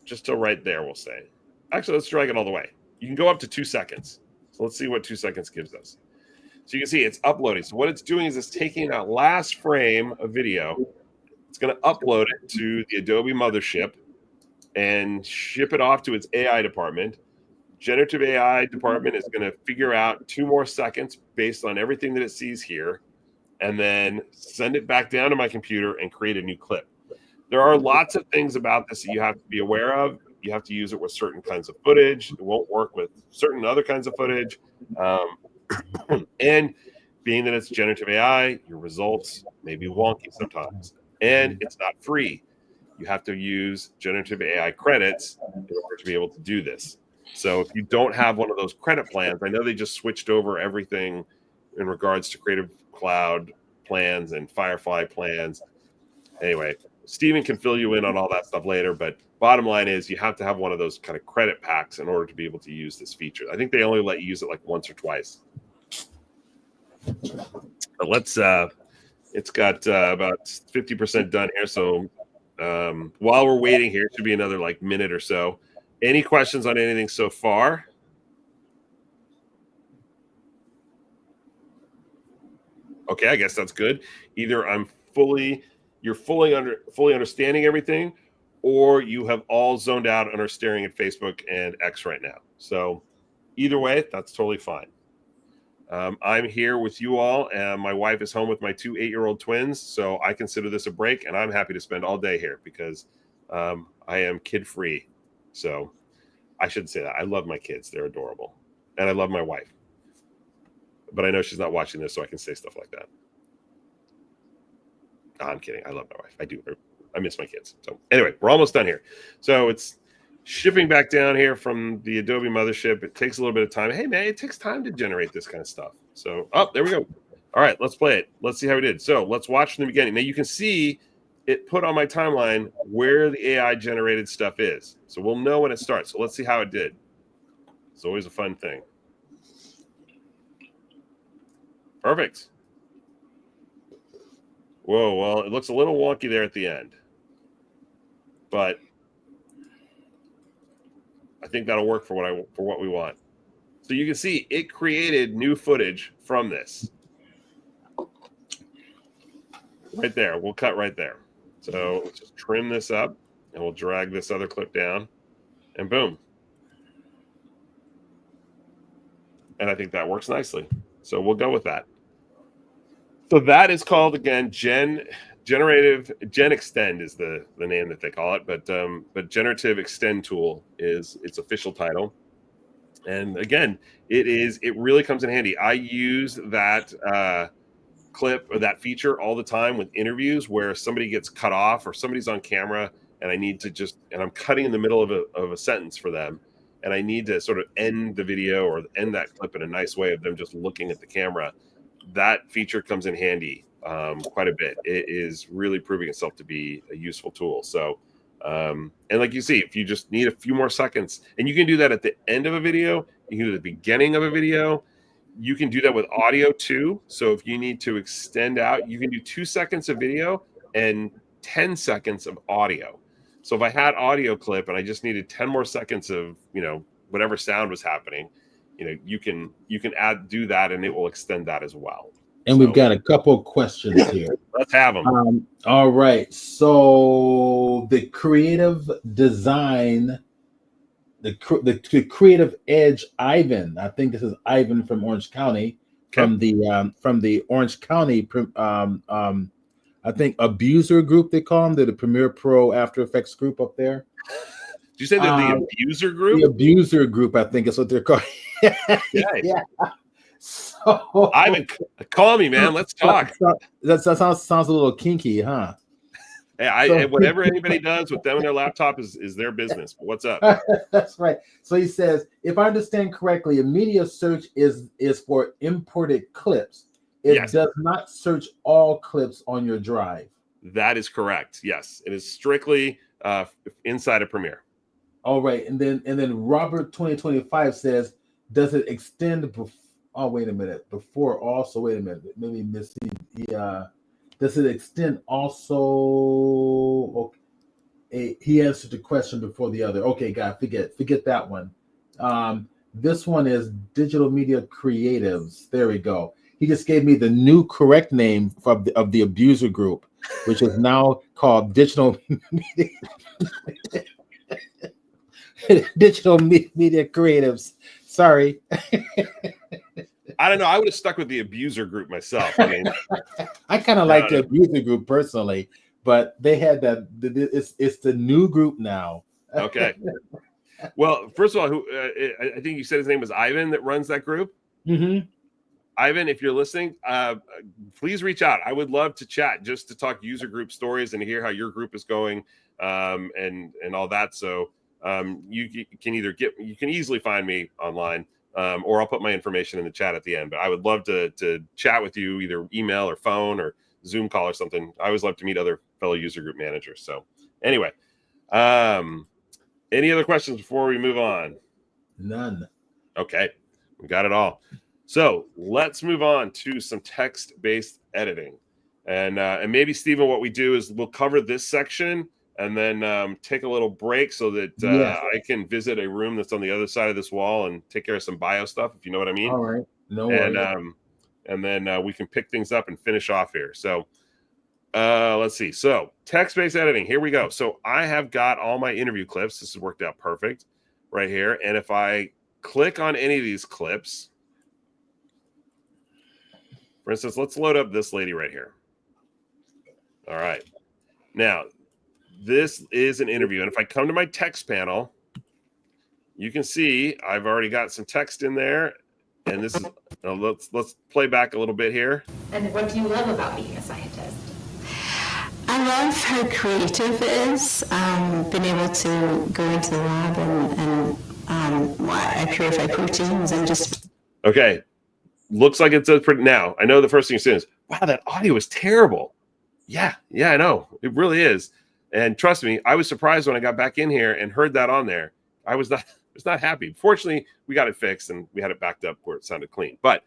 just to right there, we'll say. Actually, let's drag it all the way. You can go up to 2 seconds. So let's see what 2 seconds gives us. So you can see it's uploading. So what it's doing is it's taking that last frame of video. It's going to upload it to the Adobe mothership and ship it off to its AI department. Generative AI department is going to figure out 2 more seconds based on everything that it sees here, and then send it back down to my computer and create a new clip. There are lots of things about this that you have to be aware of. You have to use it with certain kinds of footage. It won't work with certain other kinds of footage. And being that it's generative AI, your results may be wonky sometimes. And it's not free. You have to use generative AI credits in order to be able to do this. So if you don't have one of those credit plans, I know they just switched over everything in regards to Creative Cloud plans and Firefly plans. Anyway, Steven can fill you in on all that stuff later, but bottom line is you have to have one of those kind of credit packs in order to be able to use this feature. I think they only let you use it like once or twice. But let's it's got about 50% done here. So while we're waiting here, it should be another like minute or so. Any questions on anything so far? Okay, I guess that's good. Either you're fully understanding everything, or you have all zoned out and are staring at Facebook and X right now. So either way, that's totally fine. I'm here with you all, and my wife is home with my 2 8-year-old twins. So I consider this a break, and I'm happy to spend all day here because I am kid-free. So I shouldn't say that. I love my kids. They're adorable. And I love my wife. but I know she's not watching this, so I can say stuff like that. No, I'm kidding. I love my wife. I do. I miss my kids. So anyway, we're almost done here. So it's shipping back down here from the Adobe mothership. It takes a little bit of time. Hey, man, it takes time to generate this kind of stuff. So, there we go. All right, let's play it. Let's see how we did. So let's watch from the beginning. Now you can see it put on my timeline where the AI generated stuff is. So we'll know when it starts. So let's see how it did. It's always a fun thing. Perfect. Whoa, well, it looks a little wonky there at the end. But I think that'll work for what we want. So you can see it created new footage from this. Right there. We'll cut right there. So let's just trim this up and we'll drag this other clip down and boom. And I think that works nicely. So we'll go with that. So that is called, again, Generative Gen Extend is the name that they call it, but Generative Extend Tool is its official title. And again, it really comes in handy. I use that clip or that feature all the time with interviews where somebody gets cut off or somebody's on camera and I need to and I'm cutting in the middle of a sentence for them. And I need to sort of end the video or end that clip in a nice way of them just looking at the camera. That feature comes in handy quite a bit. It is really proving itself to be a useful tool. So, and like you see, if you just need a few more seconds, and you can do that at the end of a video, you can do it at the beginning of a video. You can do that with audio too. So if you need to extend out, you can do 2 seconds of video and 10 seconds of audio. So if I had audio clip and I just needed 10 more seconds of, whatever sound was happening, you can do that and it will extend that as well. And we've got a couple questions here. Let's have them. All right. So the creative design, the creative edge, Ivan. I think this is Ivan from Orange County, from the Orange County. I think Abuser Group they call them. They're the Premiere Pro After Effects group up there. Did you say they're the Abuser Group? The Abuser Group, I think is what they're called. Yeah. So Ivan, call me, man. Let's talk. That sounds a little kinky, huh? Hey, whatever anybody does with them and their laptop is their business. But what's up? That's right. So he says, if I understand correctly, a media search is for imported clips. It does not search all clips on your drive. That is correct. Yes, it is strictly inside of Premiere. All right, and then Robert 2025 says, does it extend? Oh, wait a minute. Before also, wait a minute. Maybe missed does it extend also? Okay, he answered the question before the other. Okay, God, forget that one. This one is Digital Media Creatives. There we go. He just gave me the new correct name of the Abuser Group, which is now called Digital Media. Digital Media Creatives. Sorry. I don't know. I would have stuck with the Abuser Group myself. I mean, I kind of like the Abuser Group personally, but they had that. It's the new group now. Okay. Well, first of all, I think you said his name was Ivan that runs that group. Mm-hmm. Ivan, if you're listening, please reach out. I would love to chat just to talk user group stories and hear how your group is going, and all that. So you can easily find me online, or I'll put my information in the chat at the end. But I would love to chat with you, either email or phone or Zoom call or something. I always love to meet other fellow user group managers. So anyway, any other questions before we move on? None. Okay, we got it all. So let's move on to some text-based editing. And maybe, Stephen, what we do is we'll cover this section and then take a little break so that I can visit a room that's on the other side of this wall and take care of some bio stuff, if you know what I mean. All right. No worries. And then we can pick things up and finish off here. So let's see. So text-based editing, here we go. So I have got all my interview clips. This has worked out perfect right here. And if I click on any of these clips, for instance, let's load up this lady right here. All right. Now, this is an interview. And if I come to my text panel, you can see I've already got some text in there. And this is let's play back a little bit here. And what do you love about being a scientist? I love how creative it is, being able to go into the lab and I purify proteins and just... Okay, looks like it says pretty now. I know the first thing you say is, wow, that audio is terrible. Yeah, I know. It really is. And trust me, I was surprised when I got back in here and heard that on there. I was not happy. Fortunately, we got it fixed and we had it backed up where it sounded clean. But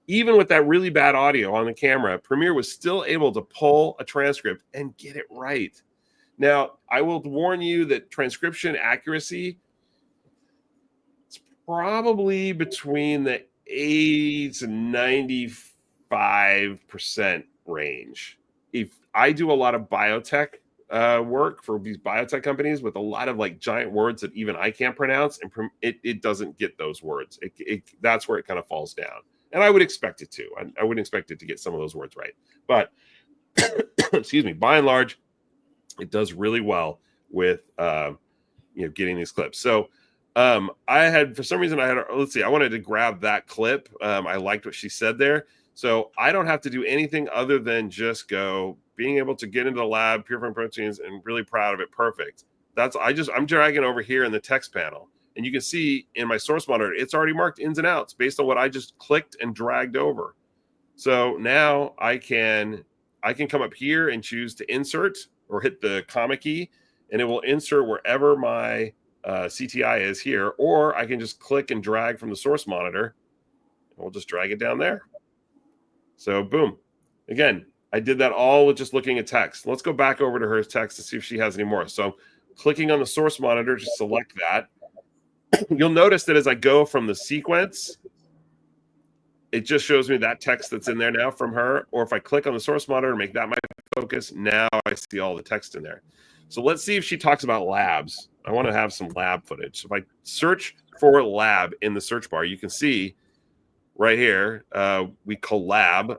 even with that really bad audio on the camera, Premiere was still able to pull a transcript and get it right. Now, I will warn you that transcription accuracy is probably between the 80 to 95% range. If I do a lot of biotech work for these biotech companies with a lot of like giant words that even I can't pronounce, and it doesn't get those words. That's where it kind of falls down. And I would expect it to. I wouldn't expect it to get some of those words right. But, excuse me, by and large, it does really well with, getting these clips. So I had, for some reason, I wanted to grab that clip. I liked what she said there. So I don't have to do anything other than just being able to get into the lab, purifying proteins, and really proud of it. Perfect. I'm dragging over here in the text panel. And you can see in my source monitor, it's already marked ins and outs based on what I just clicked and dragged over. So now I can come up here and choose to insert or hit the comma key, and it will insert wherever my CTI is here. Or I can just click and drag from the source monitor, and we'll just drag it down there. So boom. Again, I did that all with just looking at text. Let's go back over to her text to see if she has any more. So clicking on the source monitor to select that. You'll notice that as I go from the sequence, it just shows me that text that's in there now from her. Or if I click on the source monitor and make that my focus, now I see all the text in there. So let's see if she talks about labs. I want to have some lab footage. So if I search for lab in the search bar, you can see right here, we collab.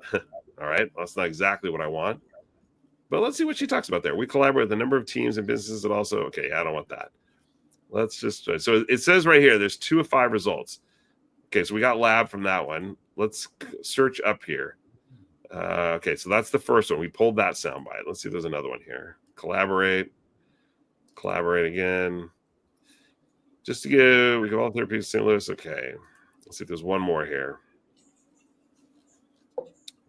All right, well, that's not exactly what I want. But let's see what she talks about there. We collaborate with a number of teams and businesses that also, okay, I don't want that. Let's just, so it says right here, there's 2 of 5 results. Okay, so we got lab from that one. Let's search up here. Okay, so that's the first one. We pulled that soundbite. Let's see if there's another one here. Collaborate again. Just to give, we give all therapy to St. Louis. Okay, let's see if there's one more here.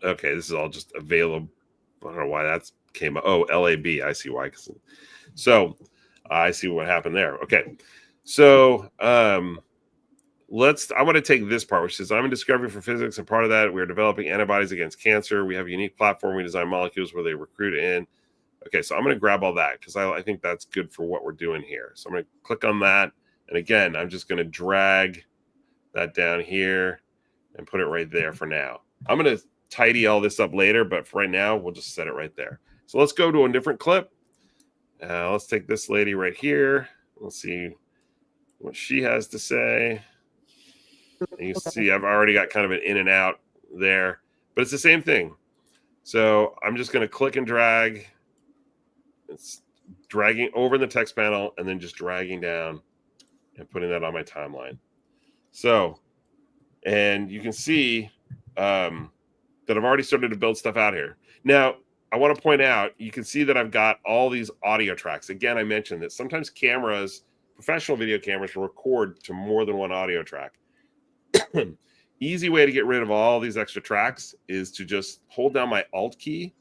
Okay, this is all just available. I don't know why that came up. Oh, LAB, I see why. So I see what happened there. Okay. So I want to take this part, which says I'm in discovery for physics, and part of that, we're developing antibodies against cancer. We have a unique platform. We design molecules where they recruit in. Okay, so I'm going to grab all that because I think that's good for what we're doing here. So I'm going to click on that. And again, I'm just going to drag that down here and put it right there for now. I'm going to tidy all this up later, but for right now, we'll just set it right there. So let's go to a different clip. Let's take this lady right here. Let's see what she has to say. And you see I've already got kind of an in and out there, but it's the same thing. So I'm just going to click and drag. It's dragging over in the text panel and then just dragging down and putting that on my timeline. So, and you can see that I've already started to build stuff out here. Now, I want to point out, you can see that I've got all these audio tracks. Again, I mentioned that sometimes cameras, professional video cameras, will record to more than one audio track. Easy way to get rid of all these extra tracks is to just hold down my Alt key.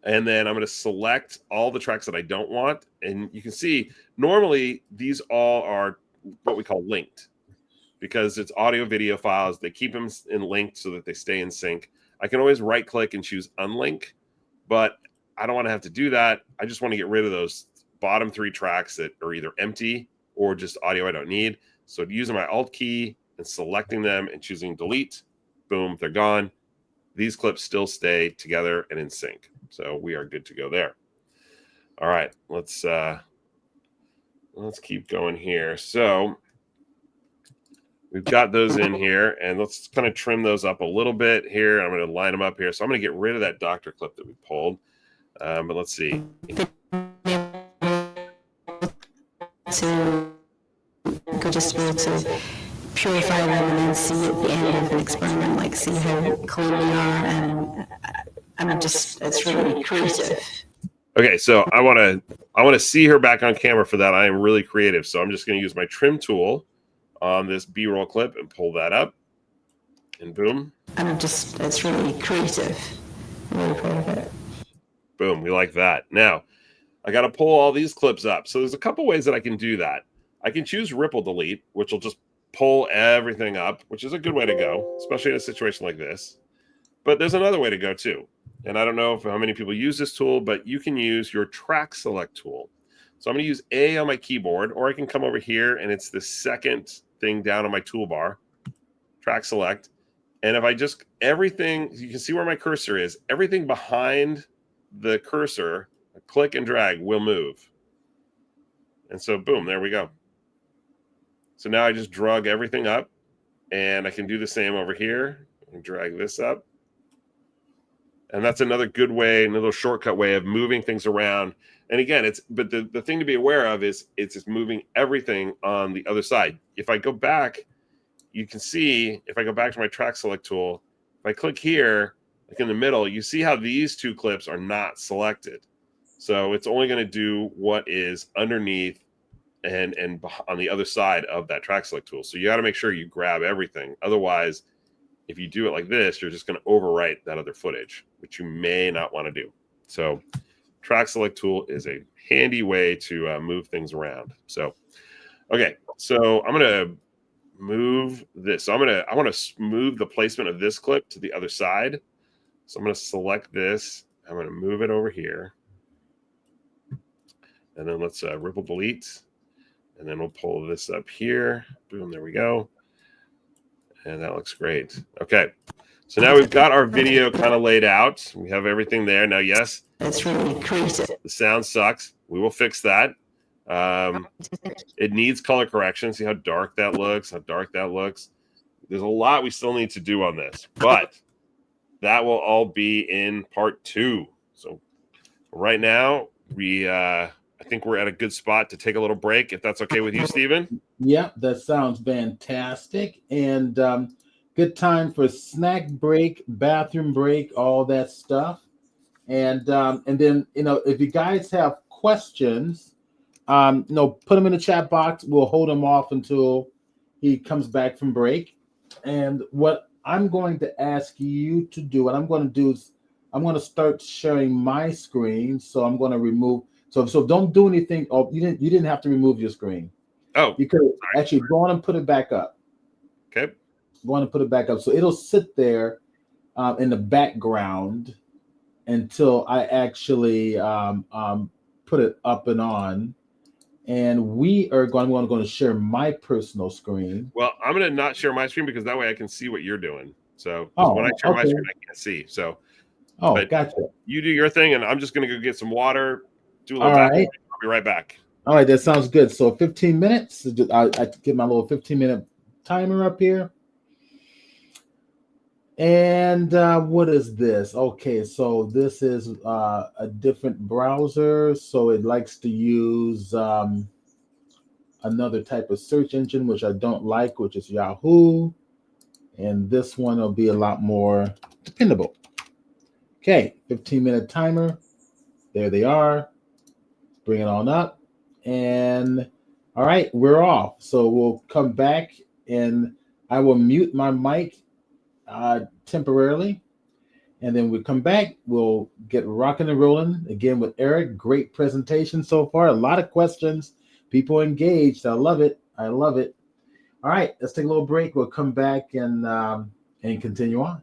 And then I'm going to select all the tracks that I don't want. And you can see, normally, these all are what we call linked because it's audio video files. They keep them in linked so that they stay in sync. I can always right click and choose unlink, but I don't want to have to do that. I just want to get rid of those bottom 3 tracks that are either empty or just audio I don't need. So using my Alt key and selecting them and choosing delete, boom, they're gone. These clips still stay together and in sync. So we are good to go there. All right, let's keep going here. So we've got those in here, and let's kind of trim those up a little bit here. I'm going to line them up here. So I'm going to get rid of that doctor clip that we pulled. But let's see. To go just be able to purify them and then see at the end of an experiment, like see how clean they are, and it's really creative. Okay, so I want to see her back on camera for that. I am really creative, so I'm just going to use my trim tool on this B-roll clip and pull that up, and boom. It's really creative. I'm really proud of it. Boom, we like that. Now, I got to pull all these clips up. So there's a couple ways that I can do that. I can choose ripple delete, which will just pull everything up, which is a good way to go, especially in a situation like this. But there's another way to go too. And I don't know how many people use this tool, but you can use your track select tool. So I'm going to use A on my keyboard, or I can come over here and it's the second thing down on my toolbar, track select. And if I just, everything, you can see where my cursor is, everything behind the cursor, click and drag will move. And so boom, there we go. So now I just drug everything up, and I can do the same over here and drag this up. And that's another good way, another shortcut way of moving things around. And again, but the thing to be aware of is it's just moving everything on the other side. If I go back, you can see, if I go back to my track select tool, if I click here, like in the middle, you see how these two clips are not selected. So it's only going to do what is underneath and on the other side of that track select tool. So you got to make sure you grab everything. Otherwise, if you do it like this, you're just going to overwrite that other footage, which you may not want to do. So track select tool is a handy way to move things around. So, okay, so I'm going to move this. So I want to move the placement of this clip to the other side. So I'm going to select this. I'm going to move it over here. And then let's ripple delete. And then we'll pull this up here. Boom, there we go. And that looks great. Okay. So now we've got our video kind of laid out. We have everything there. Now, yes, It's really creative. the sound sucks. We will fix that. It needs color correction. See how dark that looks, how dark that looks. There's a lot we still need to do on this, but that will all be in part 2. So right now, I think we're at a good spot to take a little break, if that's okay with you, Stephen. Yeah, that sounds fantastic. And good time for snack break, bathroom break, all that stuff. And then, if you guys have questions, put them in the chat box. We'll hold them off until he comes back from break. And what I'm going to ask you to do, what I'm going to do is I'm going to start sharing my screen. So I'm going to remove. So don't do anything. Oh, you didn't have to remove your screen. Oh, you could actually go on and put it back up. Okay. Go on and put it back up. So it'll sit there in the background until I actually put it up and on. And I'm going to share my personal screen. Well, I'm going to not share my screen because that way I can see what you're doing. So when I share my screen, I can't see. So, gotcha. You do your thing, and I'm just going to go get some water. Do a All little right. I'll be right back. All right, that sounds good. So 15 minutes. I get my little 15-minute timer up here. And what is this? Okay, so this is a different browser. So it likes to use another type of search engine, which I don't like, which is Yahoo. And this one will be a lot more dependable. Okay, 15-minute timer. There they are. Bring it on up. And all right, we're off. So we'll come back and I will mute my mic temporarily. And then we come back. We'll get rocking and rolling again with Eric. Great presentation so far. A lot of questions. People engaged. I love it. I love it. All right, let's take a little break. We'll come back and continue on.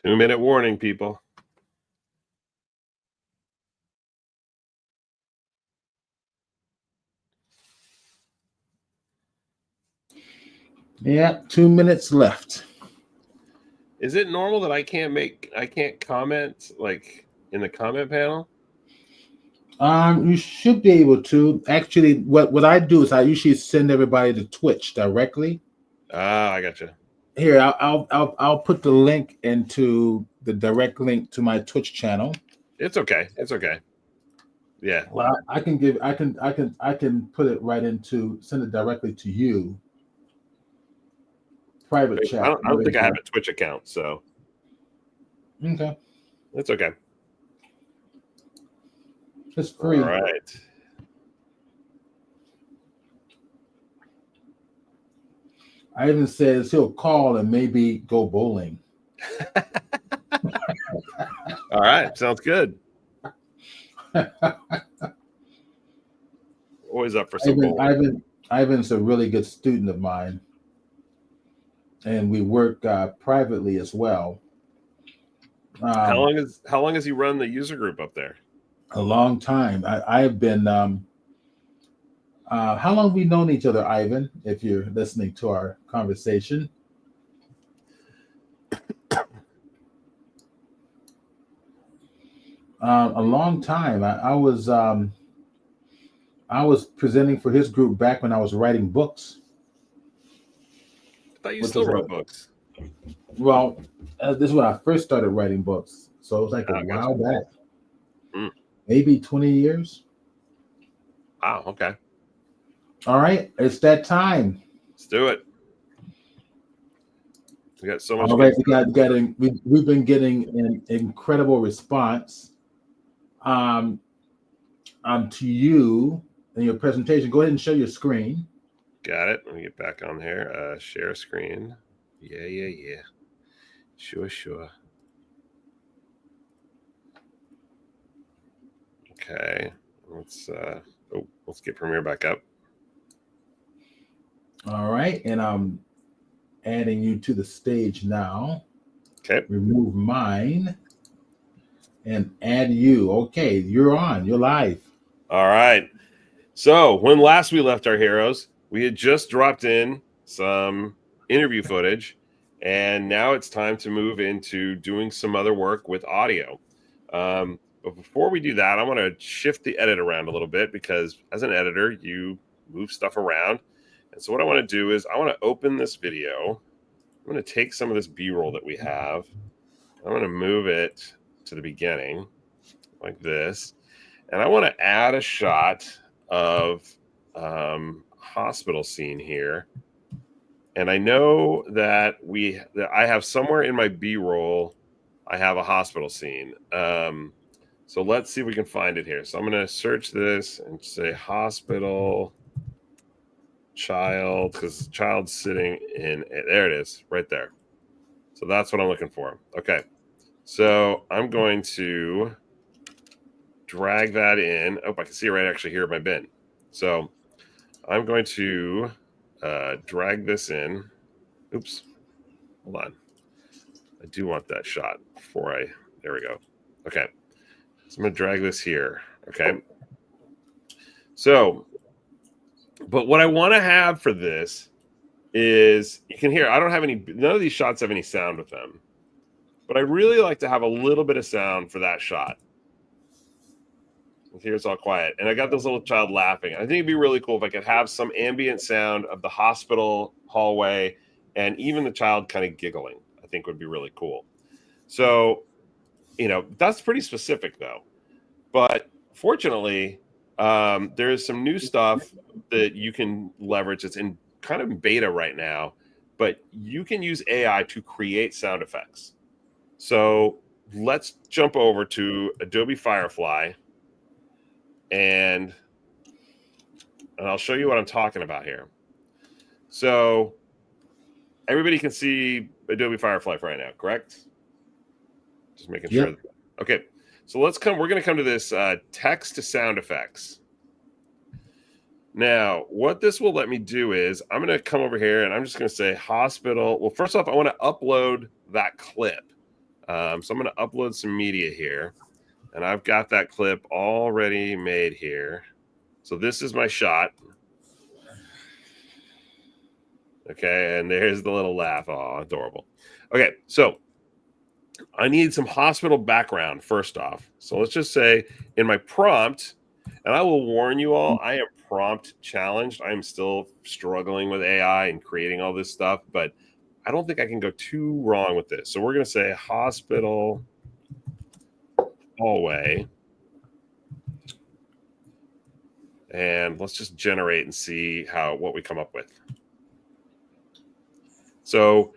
2-minute warning, people. Yeah, 2 minutes left. Is it normal that I can't comment like in the comment panel? You should be able to. Actually, what I do is I usually send everybody to Twitch directly. Ah, I gotcha. Here, I'll put the link into the direct link to my Twitch channel. It's okay. It's okay. Yeah. Well, I can put it right into, send it directly to you. Private chat. I don't think I have a Twitch account, so Okay. it's okay. It's free. All right. Ivan says he'll call and maybe go bowling. All right. Sounds good. Always up for some bowling. Ivan's a really good student of mine, and we work privately as well. How long has he run the user group up there? A long time. I've been. How long have we known each other, Ivan? If you're listening to our conversation. A long time. I was presenting for his group back when I was writing books. I thought you still wrote books. Well, this is when I first started writing books, so it was like a while back, maybe 20 years. Wow. Okay. All right, it's that time. Let's do it. We got so much. All right, we've been getting an incredible response. To you and your presentation. Go ahead and show your screen. Got it. Let me get back on here. Share screen. Yeah. Sure. Okay. Let's get Premiere back up. All right, and I'm adding you to the stage now. Okay. Remove mine and add you. Okay, you're on. You're live. All right. So when last we left our heroes, we had just dropped in some interview footage, and now it's time to move into doing some other work with audio. But before we do that, I want to shift the edit around a little bit, because as an editor, you move stuff around. And so what I want to do is I want to open this video. I'm going to take some of this B-roll that we have. I'm going to move it to the beginning like this. And I want to add a shot of hospital scene here. And I know that I have somewhere in my B-roll, I have a hospital scene. So let's see if we can find it here. So I'm going to search this and say hospital child, because child's sitting in, there it is, right there. So that's what I'm looking for. Okay. So I'm going to drag that in. Oh, I can see it right actually here in my bin. So I'm going to drag this in. Oops. Hold on. I do want that shot before there we go. Okay. So I'm going to drag this here. Okay. So, but what I want to have for this is, you can hear, none of these shots have any sound with them, but I really like to have a little bit of sound for that shot. Here it's all quiet. And I got this little child laughing. I think it'd be really cool if I could have some ambient sound of the hospital hallway and even the child kind of giggling. I think would be really cool. So, that's pretty specific though. But fortunately, there's some new stuff that you can leverage. It's in kind of beta right now, but you can use AI to create sound effects. So let's jump over to Adobe Firefly. And I'll show you what I'm talking about here. So everybody can see Adobe Firefly right now, correct? Just making sure. Yep. Okay. So we're going to come to this text to sound effects. Now, what this will let me do is I'm going to come over here and I'm just going to say hospital. Well, first off, I want to upload that clip. So I'm going to upload some media here. And I've got that clip already made here. So this is my shot. Okay, and there's the little laugh. Oh, adorable. Okay, so I need some hospital background first off. So let's just say in my prompt, and I will warn you all, I am prompt challenged. I am still struggling with AI and creating all this stuff, but I don't think I can go too wrong with this. So we're going to say hospital hallway. And let's just generate and see what we come up with. So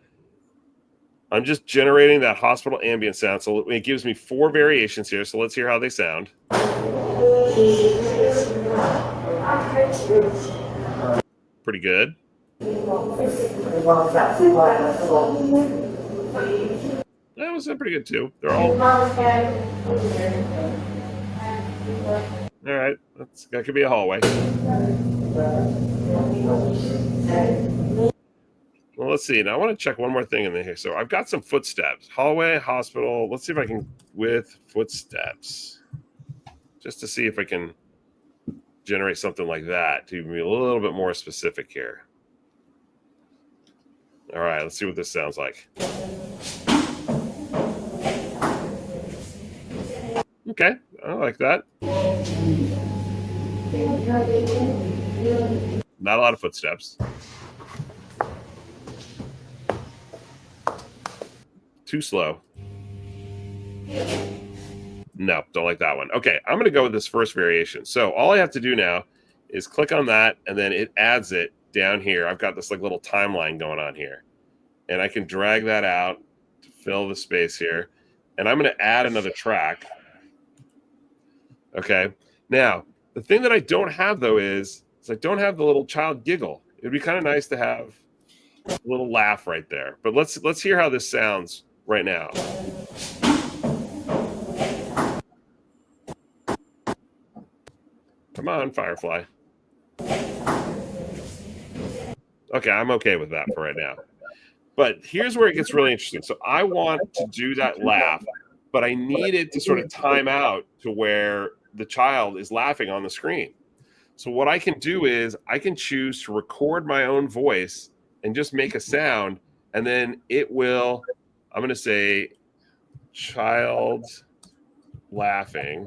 I'm just generating that hospital ambient sound. So it gives me 4 variations here. So let's hear how they sound. Pretty good. That was pretty good too. They're all right. That could be a hallway. Well, let's see. Now I want to check one more thing in here. So I've got some footsteps. Hallway, hospital. Let's see if I can with footsteps. Just to see if I can generate something like that to be a little bit more specific here. All right, let's see what this sounds like. Okay, I like that. Not a lot of footsteps. Too slow. No, don't like that one. Okay, I'm going to go with this first variation. So all I have to do now is click on that, and then it adds it down here. I've got this like little timeline going on here. And I can drag that out to fill the space here. And I'm going to add another track. Okay. Now, the thing that I don't have, though, is I don't have the little child giggle. It would be kind of nice to have a little laugh right there. But let's hear how this sounds right now. Come on, Firefly. Okay, I'm okay with that for right now. But here's where it gets really interesting. So I want to do that laugh, but I need it to sort of time out to where the child is laughing on the screen. So what I can do is I can choose to record my own voice and just make a sound, and then it will, I'm going to say child laughing,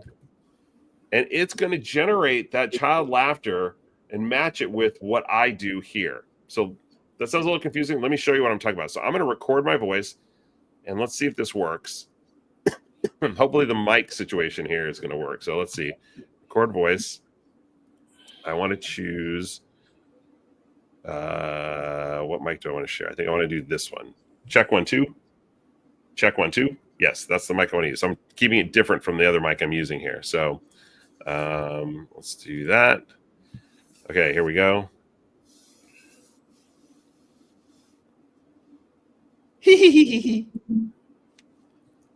and it's going to generate that child laughter and match it with what I do here. So that sounds a little confusing. Let me show you what I'm talking about. So I'm going to record my voice, and let's see if this works. Hopefully the mic situation here is going to work. So let's see. Record voice. I want to choose what mic do I want to share? I think I want to do this one. Check 1 2. Check 1 2. Yes, that's the mic I want to use. So I'm keeping it different from the other mic I'm using here. So let's do that. Okay, here we go.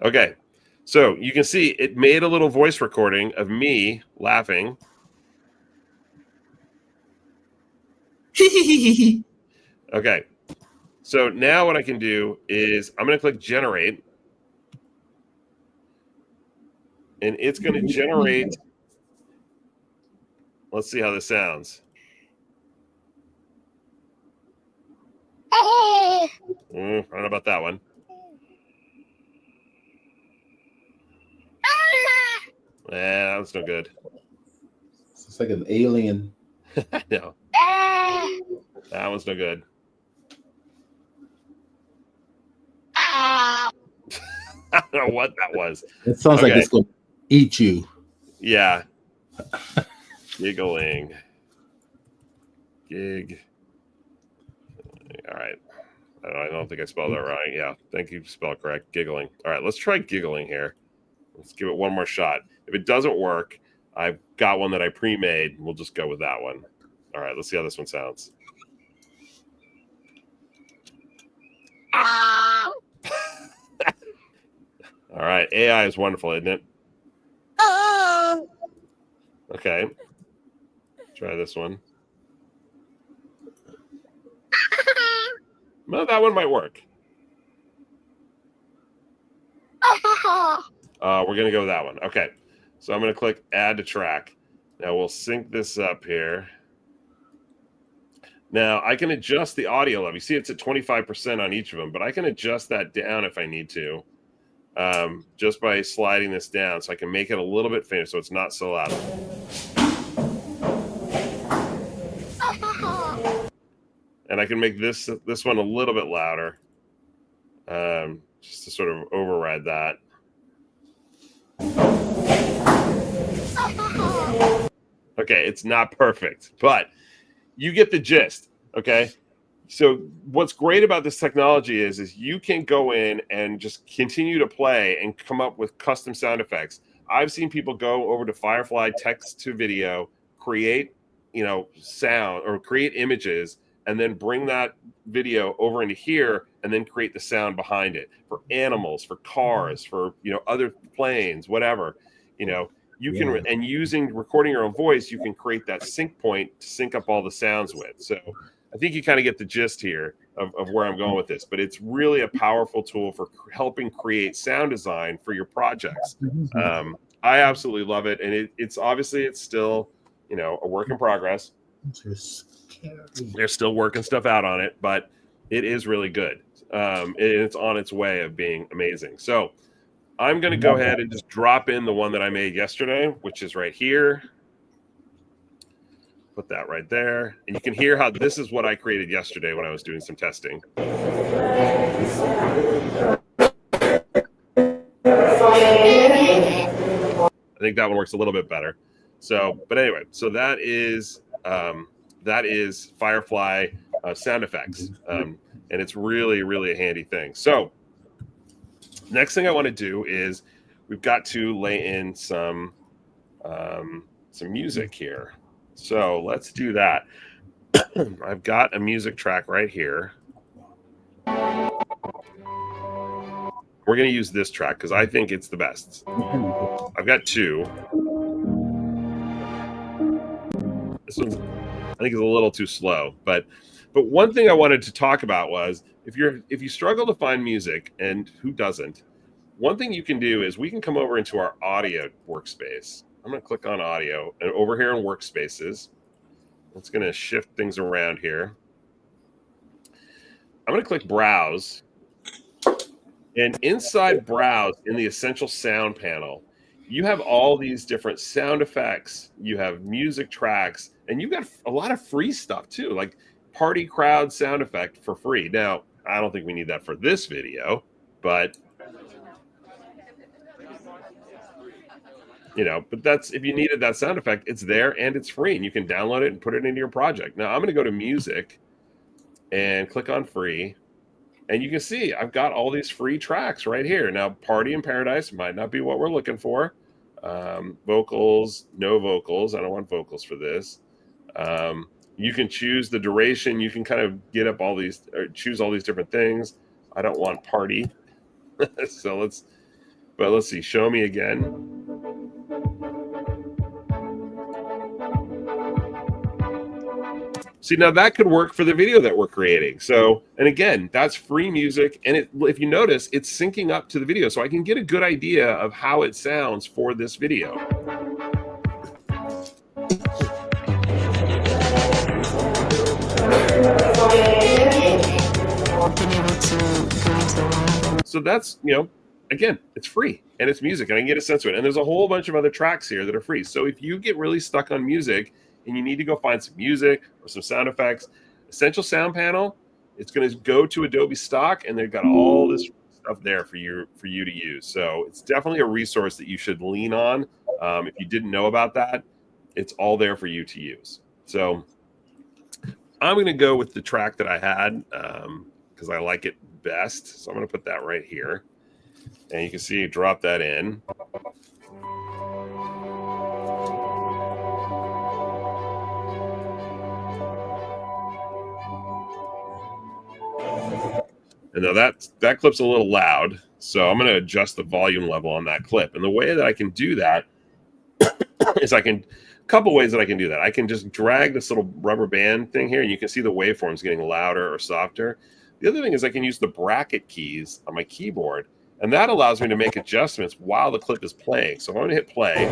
Okay, so you can see it made a little voice recording of me laughing. Okay, so now what I can do is I'm going to click generate, and it's going to generate. Let's see how this sounds. I don't know about that one. That one's no good. It's like an alien. No. That one's no good. I don't know what that was. It sounds like it's going to eat you. Yeah. Giggling. Gig. All right. I don't think I spelled that right. Yeah. Thank you. Spell correct. Giggling. All right. Let's try giggling here. Let's give it one more shot. If it doesn't work, I've got one that I pre-made. We'll just go with that one. All right. Let's see how this one sounds. All right. AI is wonderful, isn't it? Okay. Try this one. Well, that one might work. We're going to go with that one. Okay. So I'm going to click add to track. Now we'll sync this up here. Now I can adjust the audio level. You see it's at 25% on each of them, but I can adjust that down if I need to, just by sliding this down, so I can make it a little bit fainter so it's not so loud. And I can make this one a little bit louder, just to sort of override that. Okay, it's not perfect, but you get the gist, okay? So what's great about this technology is you can go in and just continue to play and come up with custom sound effects. I've seen people go over to Firefly text to video, create, sound or create images, and then bring that video over into here and then create the sound behind it for animals, for cars, for, other planes, whatever, you can, and recording your own voice, you can create that sync point to sync up all the sounds with. So I think you kind of get the gist here of where I'm going with this, but it's really a powerful tool for helping create sound design for your projects. I absolutely love it. And it's obviously still, a work in progress. They're still working stuff out on it, but it is really good. It's on its way of being amazing. So I'm going to go ahead and just drop in the one that I made yesterday, which is right here. Put that right there. And you can hear how this is what I created yesterday when I was doing some testing. I think that one works a little bit better. So, but anyway, so that is Firefly sound effects. And it's really, really a handy thing. So next thing I want to do is we've got to lay in some music here. So let's do that. I've got a music track right here. We're going to use this track because I think it's the best. I've got two. This one's, I think, is a little too slow, but one thing I wanted to talk about was if you struggle to find music, and who doesn't, one thing you can do is we can come over into our audio workspace. I'm going to click on audio, and over here in workspaces, it's going to shift things around here. I'm going to click browse, and inside browse in the essential sound panel, you have all these different sound effects. You have music tracks, and you've got a lot of free stuff too, like party crowd sound effect for free. Now, I don't think we need that for this video, but but that's, if you needed that sound effect, it's there and it's free, and you can download it and put it into your project. Now I'm going to go to music and click on free, and you can see I've got all these free tracks right here. Now, Party in Paradise might not be what we're looking for. Vocals, no vocals. I don't want vocals for this. You can choose the duration. You can kind of get up all these, or choose all these different things. I don't want party. So let's see. Show me again. See, now that could work for the video that we're creating. So, and again, that's free music. And if you notice, it's syncing up to the video. So I can get a good idea of how it sounds for this video. So that's, again, it's free and it's music, and I can get a sense of it. And there's a whole bunch of other tracks here that are free. So if you get really stuck on music and you need to go find some music or some sound effects, Essential Sound Panel, it's going to go to Adobe Stock, and they've got all this stuff there for you to use. So it's definitely a resource that you should lean on. If you didn't know about that, it's all there for you to use. So I'm going to go with the track that I had because I like it best. So I'm going to put that right here. And you can see, drop that in. And now that clip's a little loud, so I'm going to adjust the volume level on that clip. And the way that I can do that is a couple ways that I can do that. I can just drag this little rubber band thing here, and you can see the waveforms getting louder or softer. The other thing is I can use the bracket keys on my keyboard, And that allows me to make adjustments while the clip is playing. So I'm going to hit play.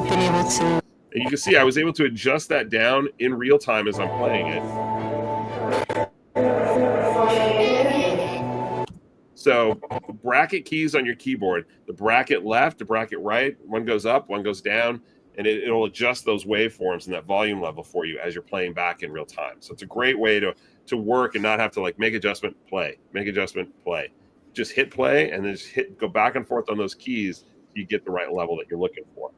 Been able to. And you can see I was able to adjust that down in real time as I'm playing it. So bracket keys on your keyboard, the bracket left, the bracket right, one goes up, one goes down, and it'll adjust those waveforms and that volume level for you as you're playing back in real time. So it's a great way to work and not have to like make adjustment, play, make adjustment, play. Just hit play and then just go back and forth on those keys so you get the right level that you're looking for.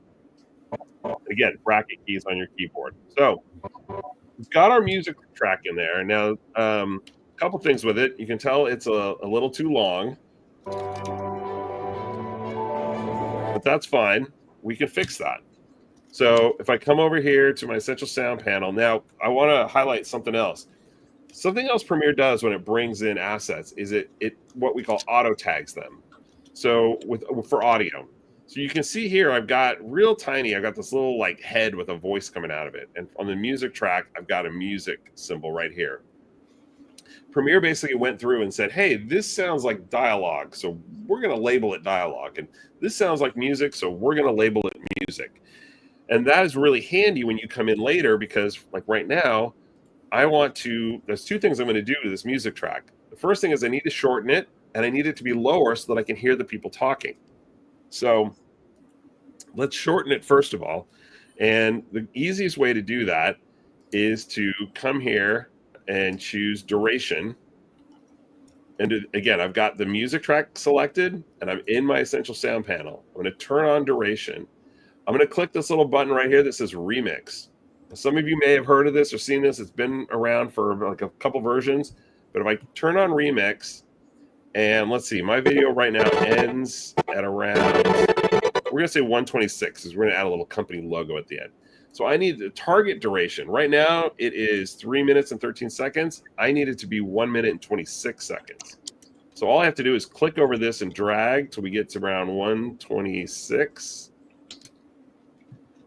Again, bracket keys on your keyboard. So we've got our music track in there. Now, a couple things with it. You can tell it's a little too long, but that's fine. We can fix that. So if I come over here to my Essential Sound panel, now I want to highlight something else. Something else Premiere does when it brings in assets is it what we call auto tags them. So for audio. So you can see here, I've got real tiny, I've got this little like head with a voice coming out of it. And on the music track, I've got a music symbol right here. Premiere basically went through and said, hey, this sounds like dialogue, so we're going to label it dialogue. And this sounds like music, so we're going to label it music. And that is really handy when you come in later because like right now, there's two things I'm going to do to this music track. The first thing is I need to shorten it and I need it to be lower so that I can hear the people talking. So let's shorten it first of all. And the easiest way to do that is to come here and choose duration. And again, I've got the music track selected and I'm in my Essential Sound panel. I'm going to turn on duration. I'm going to click this little button right here that says remix. Some of you may have heard of this or seen this. It's been around for like a couple versions. But if I turn on remix, and let's see, my video right now ends at around, we're going to say 126 because we're going to add a little company logo at the end. So I need the target duration. Right now, it is 3 minutes and 13 seconds. I need it to be 1 minute and 26 seconds. So all I have to do is click over this and drag till we get to around 126.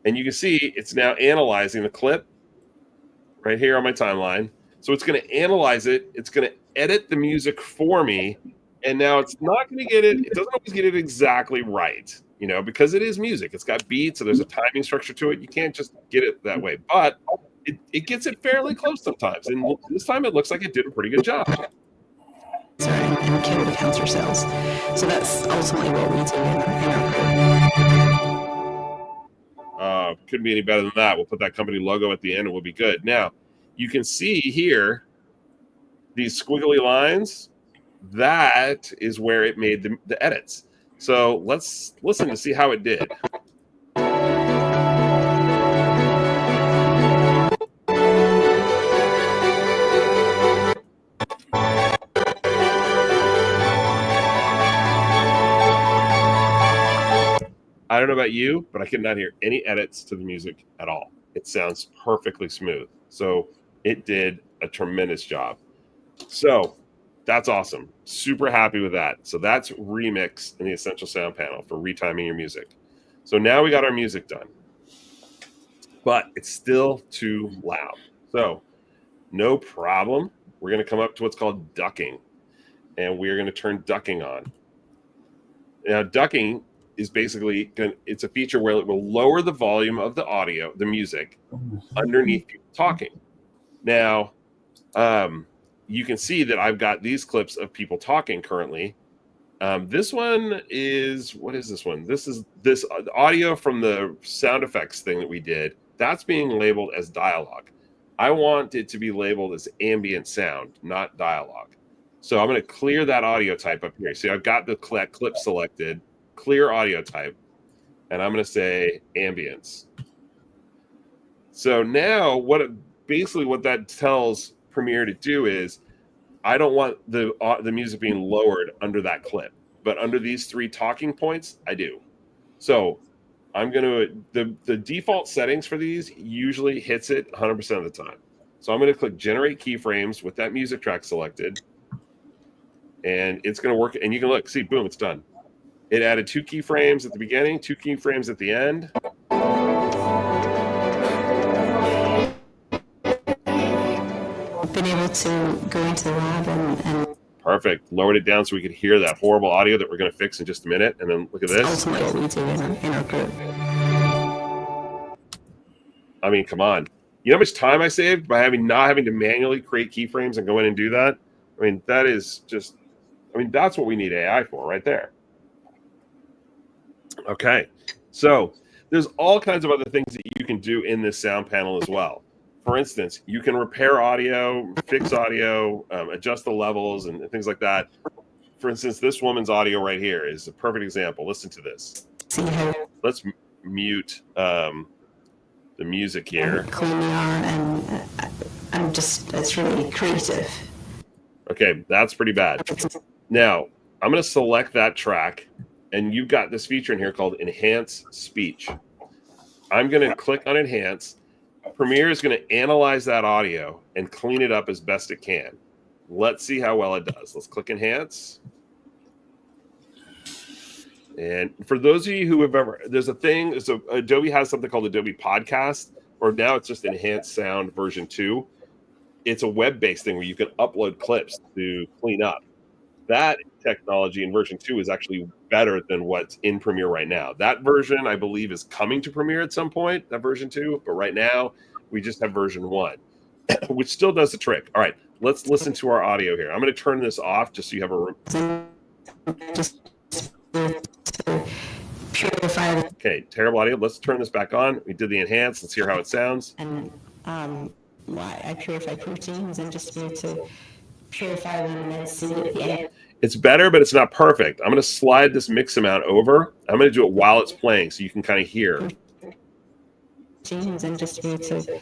And you can see it's now analyzing the clip right here on my timeline. So it's going to analyze it. It's going to edit the music for me. And now it's not going to get it. It doesn't always get it exactly right, you know, because it is music. It's got beats, so there's a timing structure to it. You can't just get it that way. But it gets it fairly close sometimes. And this time it looks like it did a pretty good job. Sorry, and kill the counter cells. So that's ultimately what we do in our group. Couldn't be any better than that. We'll put that company logo at the end and we'll be good. Now, you can see here these squiggly lines. That is where it made the edits. So let's listen to see how it did. I don't know about you, but I could not hear any edits to the music at all. It sounds perfectly smooth. So it did a tremendous job. So that's awesome. Super happy with that. So that's Remix in the Essential Sound panel for retiming your music. So now we got our music done, but it's still too loud. So no problem. We're going to come up to what's called ducking, and we're going to turn ducking on. Now, ducking is basically, it's a feature where it will lower the volume of the audio, the music, underneath people talking. Now, you can see that I've got these clips of people talking currently. This one is, what is this one? This is this audio from the sound effects thing that we did. That's being labeled as dialogue. I want it to be labeled as ambient sound, not dialogue. So I'm going to clear that audio type up here. See, I've got the clip selected, clear audio type, and I'm going to say ambience. So now basically what that tells Premiere to do is I don't want the music being lowered under that clip, but under these three talking points, I do. So I'm going to, the default settings for these usually hits it 100% of the time. So I'm going to click generate keyframes with that music track selected, and it's going to work. And you can look, see, boom, it's done. It added 2 keyframes at the beginning, 2 keyframes at the end. Been been able to go into the lab and Perfect. Lowered it down so we could hear that horrible audio that we're going to fix in just a minute. And then look at this. ultimately what we do in our group. I mean, come on. You know how much time I saved by not having to manually create keyframes and go in and do that? I mean, that is just, that's what we need AI for right there. Okay. So there's all kinds of other things that you can do in this sound panel as well. For instance, you can repair audio, fix audio, adjust the levels and things like that. For instance, this woman's audio right here is a perfect example. Listen to this. Let's mute the music here. Clean we are, and it's really creative. Okay, that's pretty bad. Now, I'm going to select that track, and you've got this feature in here called Enhance Speech. I'm going to click on Enhance. Premiere is going to analyze that audio and clean it up as best it can. Let's see how well it does. Let's click Enhance. And for those of you who have ever, there's a thing, so Adobe has something called Adobe Podcast, or now it's just Enhanced Sound version 2. It's a web-based thing where you can upload clips to clean up. That technology in version 2 is actually better than what's in Premiere right now. That version, I believe, is coming to Premiere at some point, that version 2, but right now we just have version 1, which still does the trick. All right, let's listen to our audio here. I'm going to turn this off just so you have To purify. Okay, terrible audio. Let's turn this back on. We did the enhance. Let's hear how it sounds. And I purify proteins and just be able to purify them and then see at the end. It's better, but it's not perfect. I'm going to slide this mix amount over. I'm going to do it while it's playing so you can kind of hear. Proteins and just be able to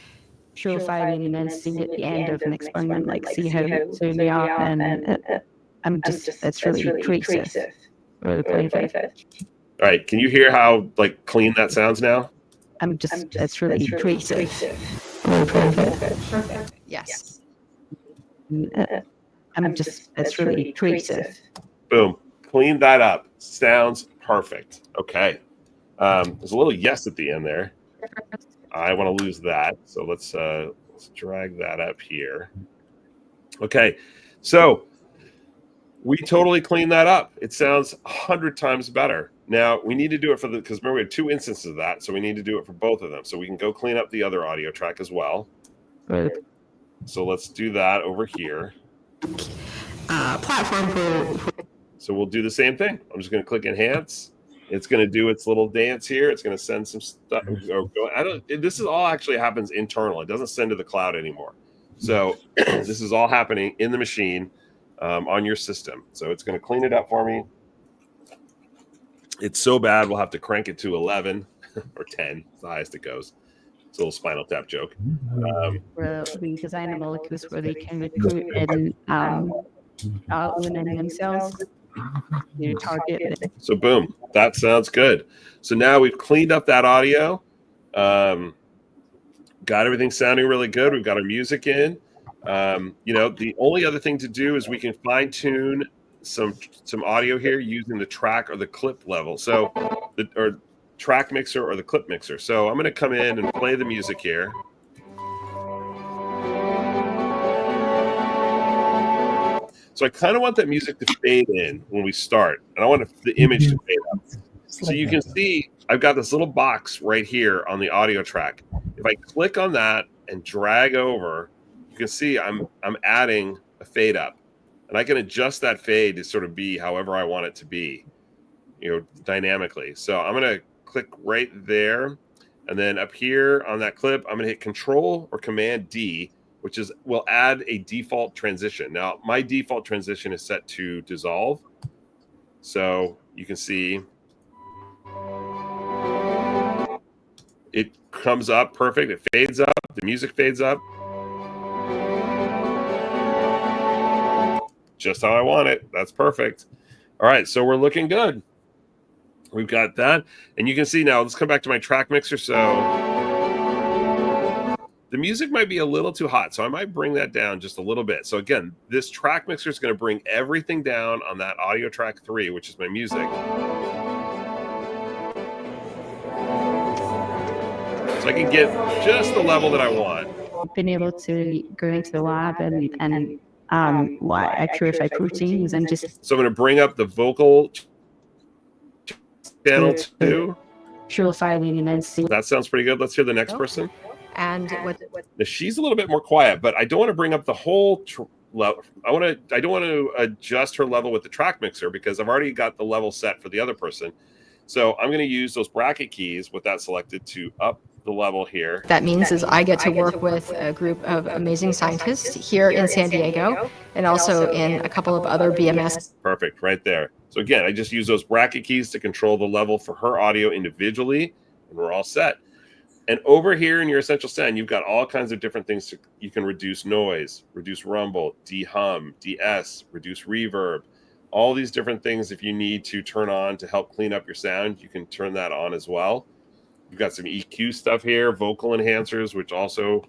purify them and then see at the end of an experiment, like see how soon they are. And it's really creative. Really creative. All right, can you hear how clean that sounds now? It's really creative. Really perfect. Yes. It's really creative. Boom. Clean that up. Sounds perfect. Okay. There's a little yes at the end there. I want to lose that. So let's drag that up here. Okay. So we totally cleaned that up. It sounds 100 times better. Now we need to do it because remember we had 2 instances of that. So we need to do it for both of them. So we can go clean up the other audio track as well. Right. So let's do that over here. Platform. So we'll do the same thing. I'm just going to click Enhance. It's going to do its little dance here. It's going to send some stuff. This is all actually happens internal. It doesn't send to the cloud anymore. So this is all happening in the machine on your system. So it's going to clean it up for me. It's so bad we'll have to crank it to 11 or 10. It's the highest it goes. It's a little Spinal Tap joke. We design molecules where they can recruit and eliminate themselves. You target it. So boom, that sounds good. So now we've cleaned up that audio. Got everything sounding really good. We've got our music in. The only other thing to do is we can fine tune some audio here using the track or the clip level. So or track mixer or the clip mixer. So I'm going to come in and play the music here. So I kind of want that music to fade in when we start, and I want the image to fade up. So you can see I've got this little box right here on the audio track. If I click on that and drag over, you can see I'm adding a fade up, and I can adjust that fade to sort of be however I want it to be, dynamically. So I'm going to click right there, and then up here on that clip, I'm going to hit Control or Command D, which will add a default transition. Now, my default transition is set to dissolve. So you can see it comes up perfect. It fades up. The music fades up. Just how I want it. That's perfect. All right, so we're looking good. We've got that. And you can see now, let's come back to my track mixer. So the music might be a little too hot, so I might bring that down just a little bit. So again, this track mixer is going to bring everything down on that audio track 3, which is my music. So I can get just the level that I want. been able to go into the lab and purify proteins and just So I'm going to bring up the vocal channel too. purify it and then see. That sounds pretty good. Let's hear the next person. And what Now, she's a little bit more quiet, but I don't want to bring up the whole level. I don't want to adjust her level with the track mixer because I've already got the level set for the other person. So I'm going to use those bracket keys with that selected to up the level here. that means is I get to work with a group of amazing scientists here in San Diego and also in a couple of other BMS. Perfect, right there. So again, I just use those bracket keys to control the level for her audio individually, and we're all set. And over here in your Essential Sound, you've got all kinds of different things. You can reduce noise, reduce rumble, de-hum, de-ess, reduce reverb, all these different things. If you need to turn on to help clean up your sound, you can turn that on as well. You've got some EQ stuff here, vocal enhancers, which also,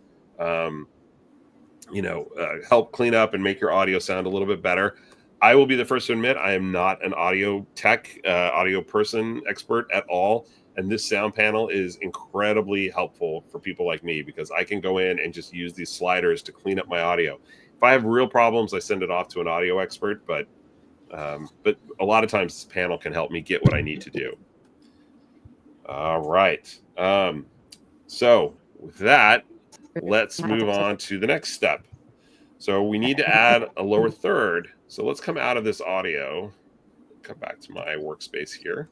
help clean up and make your audio sound a little bit better. I will be the first to admit I am not an audio tech, audio person expert at all. And this sound panel is incredibly helpful for people like me because I can go in and just use these sliders to clean up my audio. If I have real problems, I send it off to an audio expert, but a lot of times this panel can help me get what I need to do. All right. So with that, let's move on to the next step. So we need to add a lower third. So let's come out of this audio, come back to my workspace here.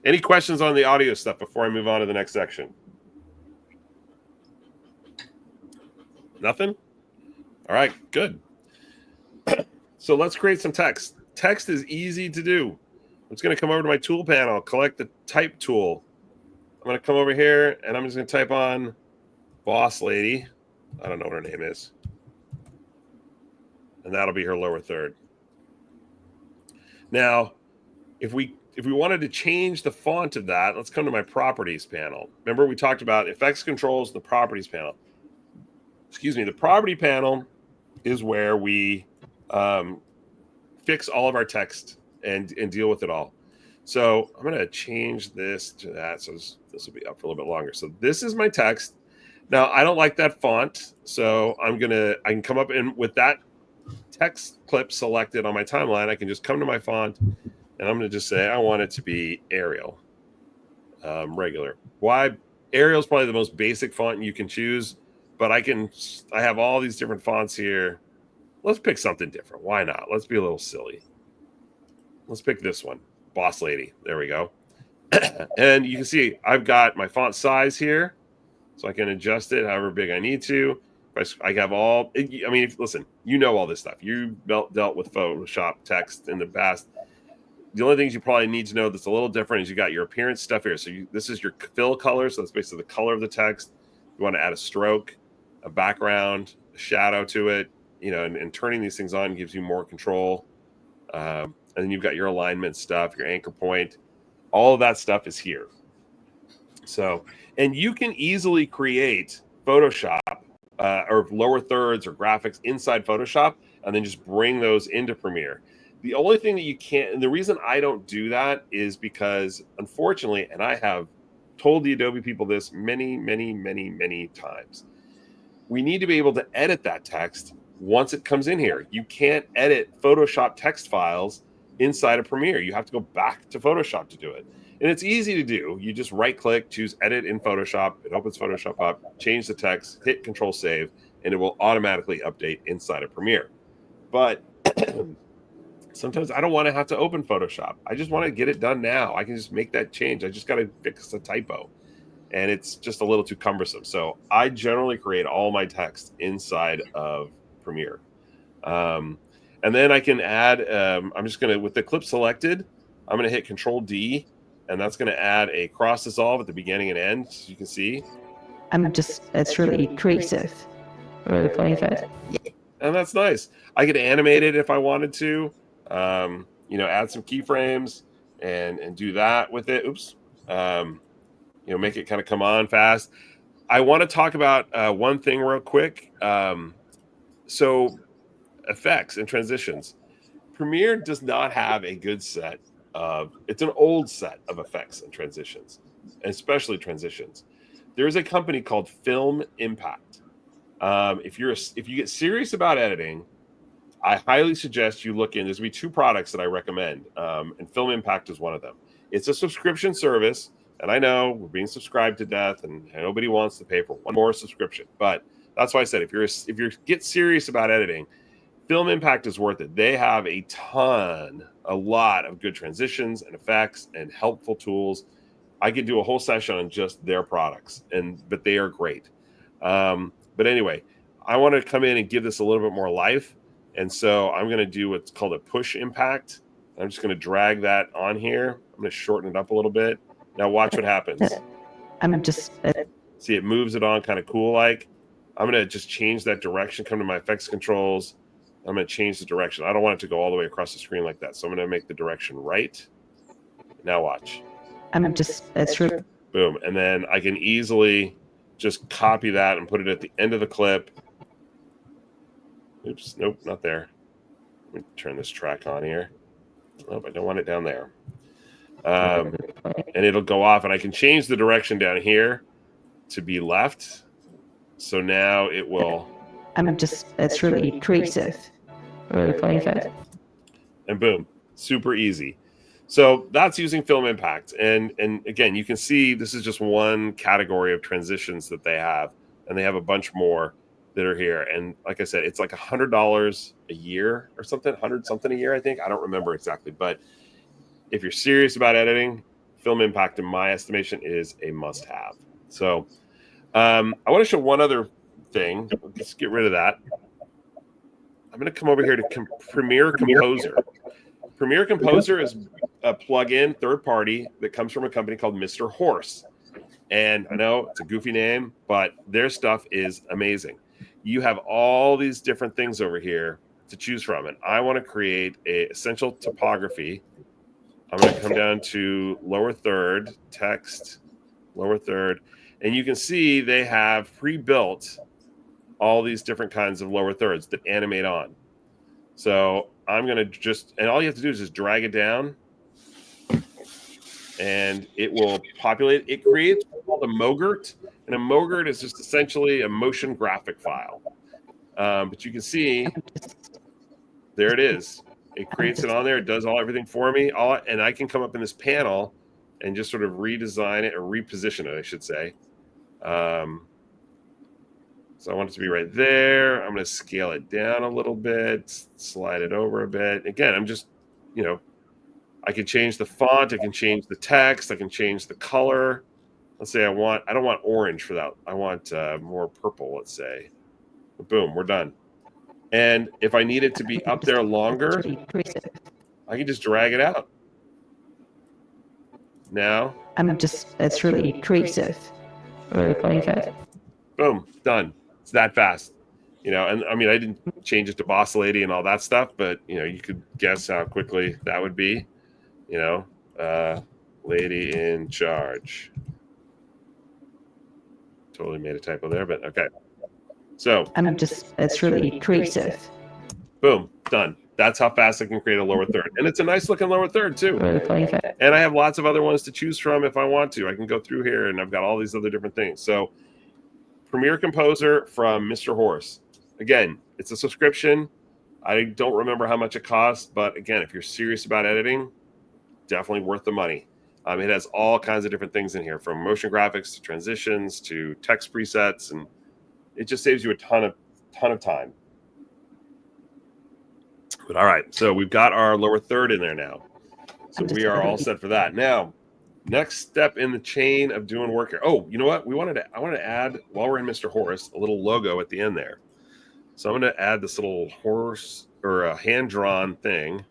Any questions on the audio stuff before I move on to the next section? Nothing? All right, good. So let's create some text. Text is easy to do. I'm just going to come over to my tool panel, collect the type tool. I'm going to come over here and I'm just going to type on Boss Lady. I don't know what her name is. And that'll be her lower third. Now, if we wanted to change the font of that, let's come to my properties panel. Remember we talked about effects controls, the properties panel. Excuse me, the property panel is where we fix all of our text and deal with it all. So I'm going to change this to that. So this will be up for a little bit longer. So this is my text. Now I don't like that font. So I can come up in with that text clip selected on my timeline. I can just come to my font and I'm going to just say, I want it to be Arial, regular. Why? Arial is probably the most basic font you can choose, but I have all these different fonts here. Let's pick something different. Why not? Let's be a little silly. Let's pick this one, Boss Lady. There we go. And you can see I've got my font size here, so I can adjust it however big I need to. I have all, I mean, listen, you know all this stuff. You dealt with Photoshop text in the past. The only things you probably need to know that's a little different is you got your appearance stuff here. So this is your fill color. So that's basically the color of the text. You want to add a stroke, a background, a shadow to it, and turning these things on gives you more control. And then you've got your alignment stuff, your anchor point. All of that stuff is here. So, and you can easily create Photoshop or lower thirds or graphics inside Photoshop and then just bring those into Premiere. The only thing that you can't, and the reason I don't do that is because, unfortunately, and I have told the Adobe people this many, many, many, many times, we need to be able to edit that text once it comes in here. You can't edit Photoshop text files inside of Premiere. You have to go back to Photoshop to do it. And it's easy to do. You just right-click, choose Edit in Photoshop. It opens Photoshop up, change the text, hit Control-Save, and it will automatically update inside of Premiere. But sometimes I don't want to have to open Photoshop. I just want to get it done now. I can just make that change. I just got to fix a typo. And it's just a little too cumbersome. So I generally create all my text inside of Premiere. And then I can add, I'm just going to, with the clip selected, I'm going to hit Control-D, and that's going to add a cross dissolve at the beginning and end, so you can see. It's really creative. Really playing with it. And that's nice. I could animate it if I wanted to, add some keyframes and do that with it. Oops. Make it kind of come on fast. I want to talk about one thing real quick. So effects and transitions. Premiere does not have a good set of, it's an old set of effects and transitions, especially transitions. there's a company called Film Impact. If you get serious about editing, I highly suggest you look in. There's going to be 2 products that I recommend, and Film Impact is one of them. It's a subscription service, and I know we're being subscribed to death, and nobody wants to pay for one more subscription. But that's why I said if you get serious about editing, Film Impact is worth it. They have a lot of good transitions and effects and helpful tools. I could do a whole session on just their products, but they are great. But anyway, I want to come in and give this a little bit more life. And so I'm going to do what's called a push impact. I'm just going to drag that on here. I'm going to shorten it up a little bit. Now watch what happens. I'm just See, it moves it on kind of cool like. I'm going to just change that direction, come to my effects controls. I'm going to change the direction. I don't want it to go all the way across the screen like that. So I'm going to make the direction right. Now watch. that's really Boom. And then I can easily just copy that and put it at the end of the clip. Oops, nope, not there. Let me turn this track on here. Nope, I don't want it down there. And it'll go off, and I can change the direction down here to be left. So now it will. that's really creative. Really playful. And boom, super easy. So that's using Film Impact. And again, you can see this is just one category of transitions that they have, and they have a bunch more that are here. And like I said, it's like $100 a year or something, 100 something a year, I think. I don't remember exactly. But if you're serious about editing, Film Impact, in my estimation, is a must-have. So I want to show one other thing. Let's get rid of that. I'm going to come over here to Premiere Composer. Premiere Composer is a plug-in third-party that comes from a company called Mr. Horse. And I know it's a goofy name, but their stuff is amazing. You have all these different things over here to choose from. And I want to create a essential typography. I'm going to come down to lower third, text, lower third. And you can see they have pre-built all these different kinds of lower thirds that animate on. So I'm going to and all you have to do is just drag it down. And it will populate. It creates what's called a MOGRT. And a MOGRT is just essentially a motion graphic file. But you can see, there it is. It creates it on there. It does everything for me. And I can come up in this panel and just sort of redesign it or reposition it, I should say. So I want it to be right there. I'm going to scale it down a little bit, slide it over a bit. Again, I'm just, I can change the font. I can change the text. I can change the color. Let's say I don't want orange for that. I want more purple, let's say. Boom, we're done. And if I need it to be up there longer, I can just drag it out. Now. That's really creative. Really playful. Boom, done. It's that fast. And I mean, I didn't change it to Boss Lady and all that stuff, but, you could guess how quickly that would be. Lady in charge. Totally made a typo there, but okay. So that's really creative. Boom, done. That's how fast I can create a lower third. And it's a nice looking lower third too. Really playful. And I have lots of other ones to choose from if I want to. I can go through here and I've got all these other different things. So Premiere Composer from Mr. Horse. Again, it's a subscription. I don't remember how much it costs, but again, if you're serious about editing, definitely worth the money. It has all kinds of different things in here, from motion graphics to transitions to text presets, and it just saves you a ton of time. But all right, so we've got our lower third in there now. So we are all set for that. Now, next step in the chain of doing work here. Oh, you know what? I wanted to add, while we're in Mr. Horse, a little logo at the end there. So I'm going to add this little horse or a hand-drawn thing.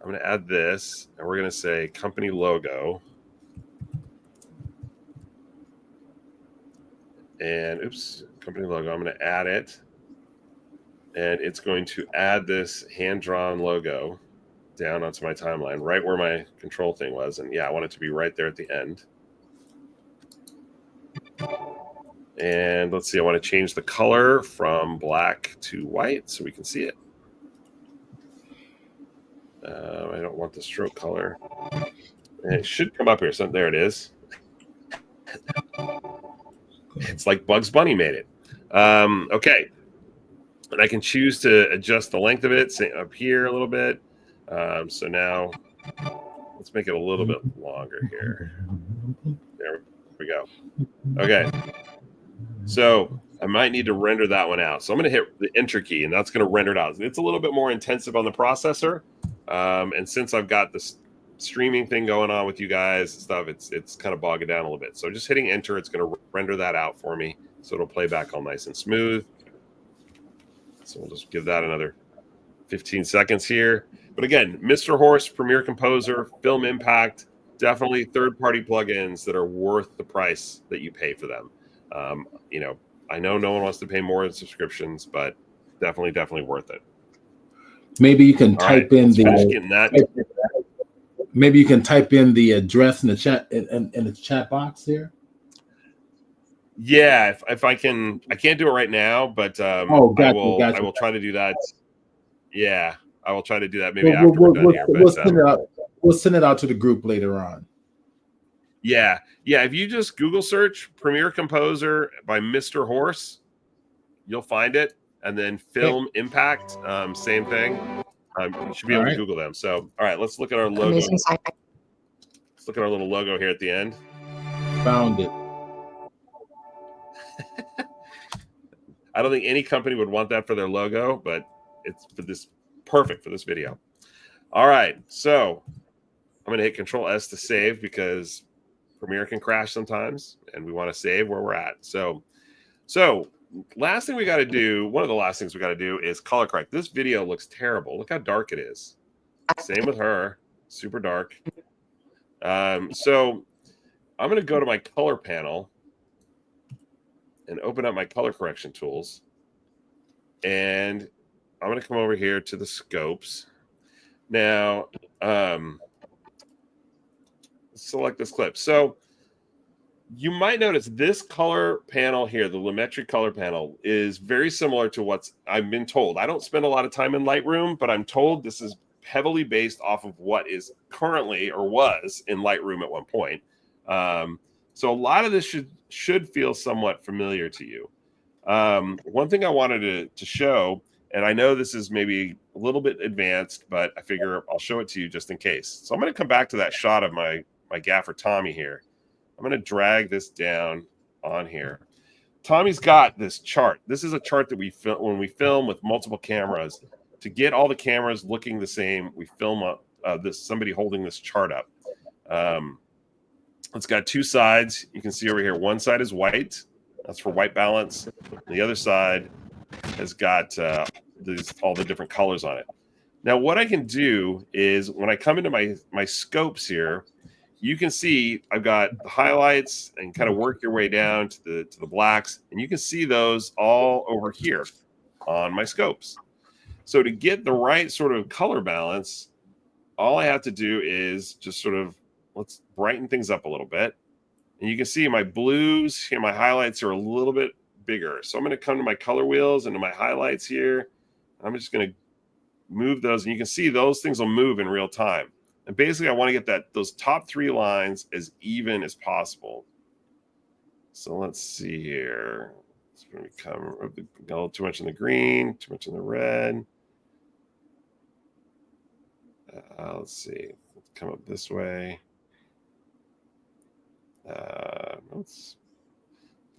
I'm going to add this, and we're going to say company logo. And oops, company logo. I'm going to add it. And it's going to add this hand-drawn logo down onto my timeline, right where my control thing was. And yeah, I want it to be right there at the end. And let's see, I want to change the color from black to white so we can see it. I don't want the stroke color. And it should come up here. So there it is. It's like Bugs Bunny made it. Okay. And I can choose to adjust the length of it, say up here a little bit. So now let's make it a little bit longer here. There we go. Okay. So I might need to render that one out. So I'm going to hit the enter key, and that's going to render it out. It's a little bit more intensive on the processor. And since I've got this streaming thing going on with you guys and stuff, it's kind of bogging down a little bit. So just hitting enter, it's going to render that out for me. So it'll play back all nice and smooth. So we'll just give that another 15 seconds here. But again, Mr. Horse, Premiere Composer, Film Impact, definitely third-party plugins that are worth the price that you pay for them. You know, I know no one wants to pay more in subscriptions, but definitely worth it. Maybe you can All type right, in let's finish the. getting that. Maybe you can type in the address in the chat in the chat box here. Yeah, if I can, I can't do it right now, but Gotcha. I will try to do that. Yeah, I will try to do that maybe after we're done here. But we'll send it out to the group later on. Yeah. If you just Google search Premiere Composer by Mr. Horse, you'll find it. And then Film Impact, same thing. You should be able to Google them. So, all right, let's look at our logo. Amazing sign. Let's look at our little logo here at the end. Found it. I don't think any company would want that for their logo, but it's perfect for this video. All right, so I'm going to hit Control S to save because Premiere can crash sometimes, and we want to save where we're at. So last thing we got to do, one of the last things we got to do is color correct. This video looks terrible. Look how dark it is. Same with her, super dark. So I'm going to go to my color panel and open up my color correction tools. And I'm going to come over here to the scopes. Now, select this clip. So you might notice this color panel here, the Lumetri color panel, is very similar to what's I've been told. I don't spend a lot of time in Lightroom, but I'm told this is heavily based off of what is currently or was in Lightroom at one point. So a lot of this should feel somewhat familiar to you. One thing I wanted to show, and I know this is maybe a little bit advanced, but I figure I'll show it to you just in case. So I'm going to come back to that shot of my gaffer Tommy here. I'm going to drag this down on here. Tommy's got this chart. This is a chart that we film when we film with multiple cameras. To get all the cameras looking the same, we film somebody holding this chart up. It's got two sides. You can see over here, one side is white. That's for white balance. The other side has got all the different colors on it. Now, what I can do is when I come into my scopes here, you can see I've got the highlights and kind of work your way down to the blacks, and you can see those all over here on my scopes. So to get the right sort of color balance, all I have to do is just sort of let's brighten things up a little bit. And you can see my blues here, my highlights are a little bit bigger. So I'm going to come to my color wheels and to my highlights here. I'm just going to move those, and you can see those things will move in real time. And basically, I want to get those top three lines as even as possible. So let's see here. It's going to become got a little too much in the green, too much in the red. Let's see. Let's come up this way. Again,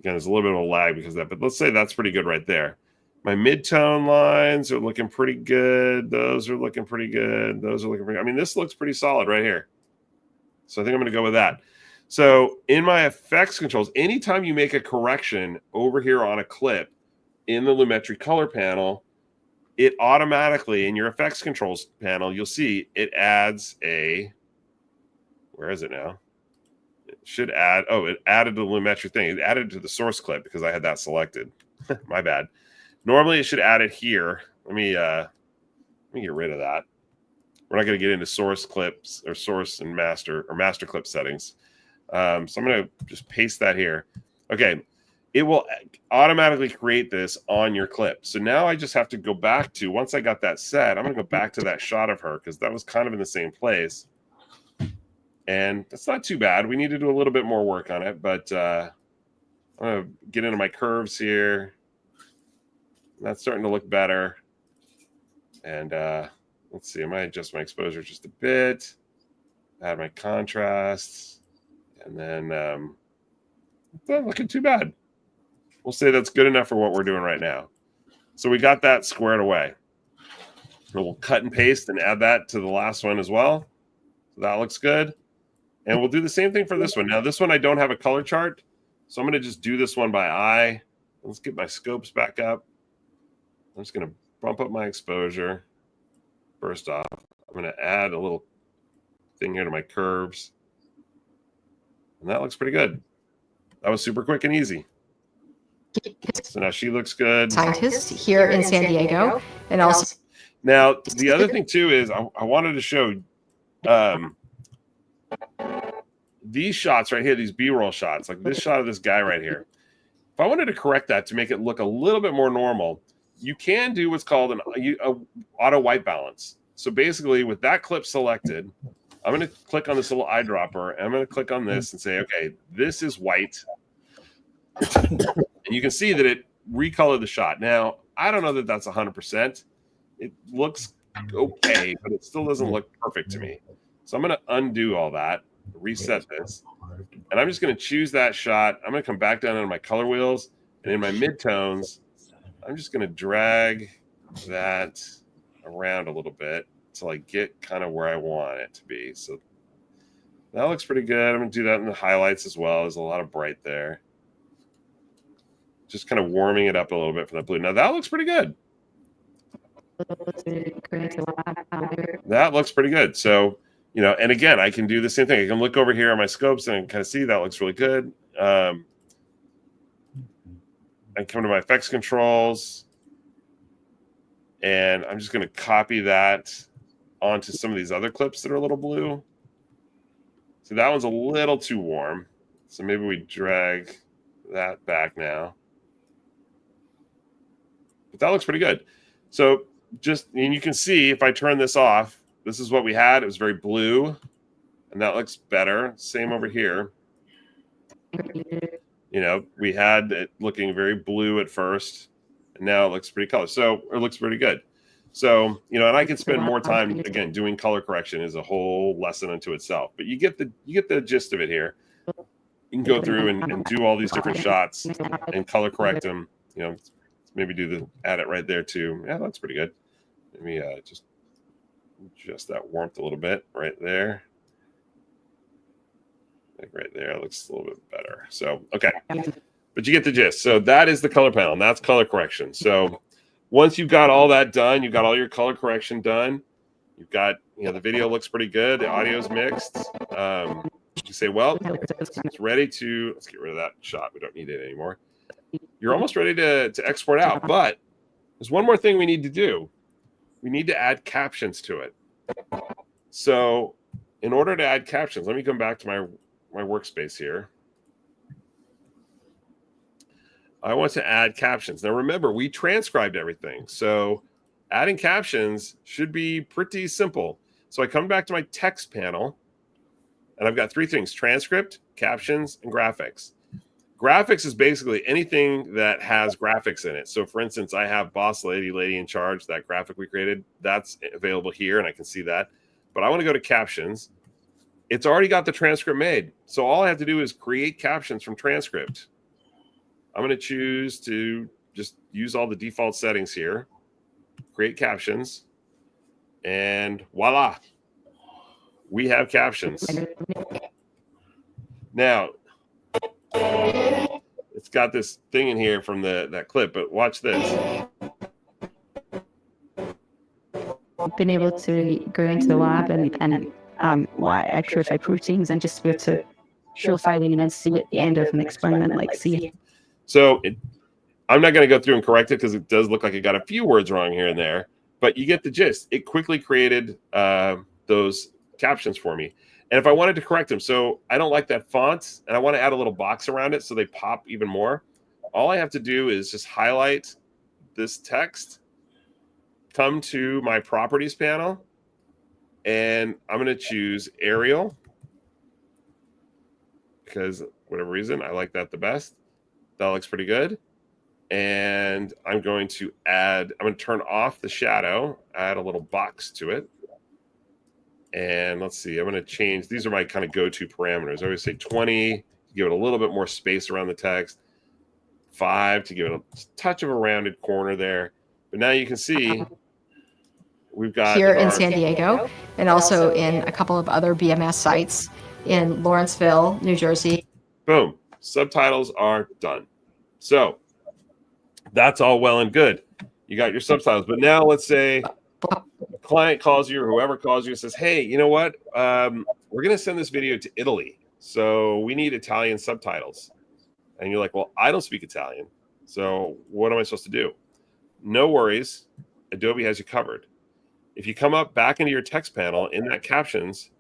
there's a little bit of a lag because of that, but let's say that's pretty good right there. My mid-tone lines are looking pretty good. Those are looking pretty good. Those are looking pretty. I mean, this looks pretty solid right here. So I think I'm going to go with that. So in my effects controls, anytime you make a correction over here on a clip in the Lumetri color panel, it automatically in your effects controls panel, you'll see it adds a. Where is it now? It should add. Oh, it added the Lumetri thing. It added to the source clip because I had that selected. My bad. Normally, it should add it here. Let me get rid of that. We're not going to get into source clips or source and master or master clip settings. So I'm going to just paste that here. Okay, it will automatically create this on your clip. So now I just have to go back to, once I got that set, I'm going to go back to that shot of her because that was kind of in the same place. And that's not too bad. We need to do a little bit more work on it, but I'm gonna get into my curves here. That's starting to look better. And let's see, I might adjust my exposure just a bit, add my contrasts, and then it's not looking too bad. We'll say that's good enough for what we're doing right now. So we got that squared away. And we'll cut and paste and add that to the last one as well. So that looks good. And we'll do the same thing for this one. Now, this one I don't have a color chart, so I'm going to just do this one by eye. Let's get my scopes back up. I'm just going to bump up my exposure. First off, I'm going to add a little thing here to my curves. And that looks pretty good. That was super quick and easy. So now she looks good. Scientist here in San Diego, and also Now, the other thing too is I wanted to show these shots right here, these B-roll shots, like this shot of this guy right here. If I wanted to correct that to make it look a little bit more normal, you can do what's called an auto white balance. So basically with that clip selected, I'm going to click on this little eyedropper, and I'm going to click on this and say, okay, this is white. And you can see that it recolored the shot. Now, I don't know that that's 100%. It looks okay, but it still doesn't look perfect to me. So I'm going to undo all that, reset this, and I'm just going to choose that shot. I'm going to come back down into my color wheels, and in my midtones, I'm just going to drag that around a little bit until I get kind of where I want it to be. So that looks pretty good. I'm going to do that in the highlights as well. There's a lot of bright there. Just kind of warming it up a little bit from the blue. Now that looks pretty good. That looks pretty good. So, you know, and again, I can do the same thing. I can look over here on my scopes and kind of see that looks really good. I come to my effects controls, and I'm just going to copy that onto some of these other clips that are a little blue. So that one's a little too warm. So maybe we drag that back now. But that looks pretty good. So just, and you can see if I turn this off, this is what we had. It was very blue, and that looks better. Same over here. You know, we had it looking very blue at first, and now it looks pretty color. So it looks pretty good. So, you know, and I can spend more time, again, doing color correction is a whole lesson unto itself. But you get the gist of it here. You can go through and do all these different shots and color correct them. You know, maybe add it right there too. Yeah, that's pretty good. Let me just adjust that warmth a little bit right there. Like right there, it looks a little bit better. So, okay. But you get the gist. So that is the color panel, and that's color correction. So once you've got all that done, you've got all your color correction done, you've got, you know, the video looks pretty good, the audio's mixed. You say, well, it's ready to, let's get rid of that shot. We don't need it anymore. You're almost ready to export out, but there's one more thing we need to do. We need to add captions to it. So in order to add captions, let me come back to my workspace here. I want to add captions. Now remember, we transcribed everything. So adding captions should be pretty simple. So I come back to my text panel, and I've got three things: transcript, captions, and graphics. Graphics is basically anything that has graphics in it. So for instance, I have Boss Lady, Lady in Charge, that graphic we created. That's available here, and I can see that. But I want to go to captions. It's already got the transcript made. So all I have to do is create captions from transcript. I'm going to choose to just use all the default settings here, create captions, and voila, we have captions. Now, it's got this thing in here from that clip, but watch this. Been able to go into the lab and purify proteins and just be able to show filing and then see at the end of an experiment, like see. So I'm not going to go through and correct it because it does look like it got a few words wrong here and there, but you get the gist. It quickly created those captions for me. And if I wanted to correct them, so I don't like that font and I want to add a little box around it so they pop even more, all I have to do is just highlight this text, come to my properties panel, and I'm going to choose Arial because whatever reason, I like that the best. That looks pretty good. And I'm going to turn off the shadow, add a little box to it. And let's see, I'm going to change. These are my kind of go-to parameters. I always say 20 to give it a little bit more space around the text. 5 to give it a touch of a rounded corner there. But now you can see we've got here in San Diego and also in a couple of other BMS sites in Lawrenceville, New Jersey. Boom. Subtitles are done. So that's all well and good. You got your subtitles. But now let's say a client calls you or whoever calls you and says, hey, you know what? We're going to send this video to Italy. So we need Italian subtitles. And you're like, well, I don't speak Italian. So what am I supposed to do? No worries. Adobe has you covered. If you come up back into your text panel in that captions,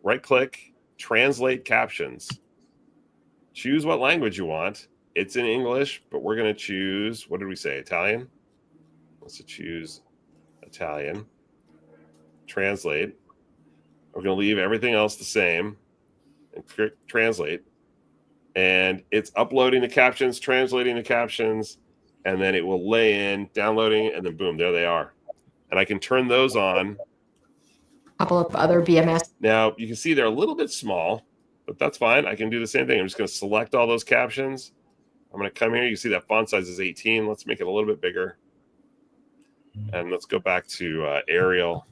right click, translate captions. Choose what language you want. It's in English, but we're going to choose, what did we say? Italian? Let's choose Italian. Translate. We're going to leave everything else the same and click translate. And it's uploading the captions, translating the captions, and then it will lay in, downloading, and then boom, there they are. And I can turn those on. A couple of other BMS. Now, you can see they're a little bit small, but that's fine. I can do the same thing. I'm just going to select all those captions. I'm going to come here. You see that font size is 18. Let's make it a little bit bigger. And let's go back to Arial.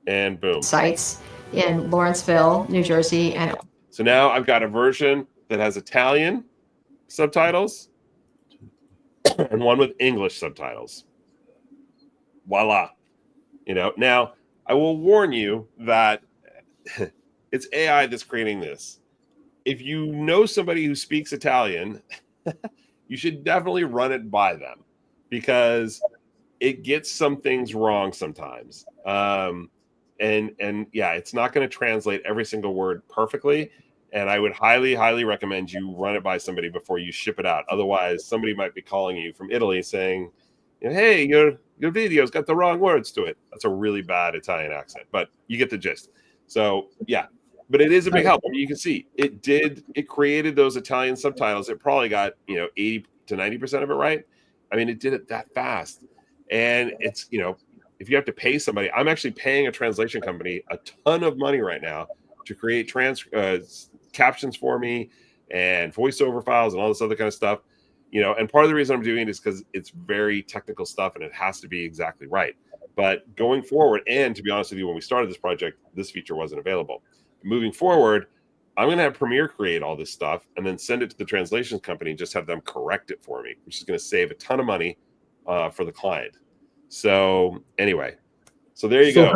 And boom. Sites in Lawrenceville, New Jersey. And so now I've got a version that has Italian subtitles and one with English subtitles. Voila. Now I will warn you that it's AI that's creating this. If you know somebody who speaks Italian, you should definitely run it by them because it gets some things wrong sometimes. And yeah, it's not going to translate every single word perfectly. And I would highly, highly recommend you run it by somebody before you ship it out. Otherwise, somebody might be calling you from Italy saying, hey, your video's got the wrong words to it. That's a really bad Italian accent, but you get the gist. So yeah, but it is a big help. You can see it created those Italian subtitles. It probably got 80 to 90% of it right. I mean, it did it that fast. And it's, if you have to pay somebody, I'm actually paying a translation company a ton of money right now to create captions for me and voiceover files and all this other kind of stuff. And part of the reason I'm doing it is because it's very technical stuff and it has to be exactly right. But going forward, and to be honest with you, when we started this project, this feature wasn't available. Moving forward, I'm going to have Premiere create all this stuff and then send it to the translations company and just have them correct it for me, which is going to save a ton of money for the client. So anyway, so there you go.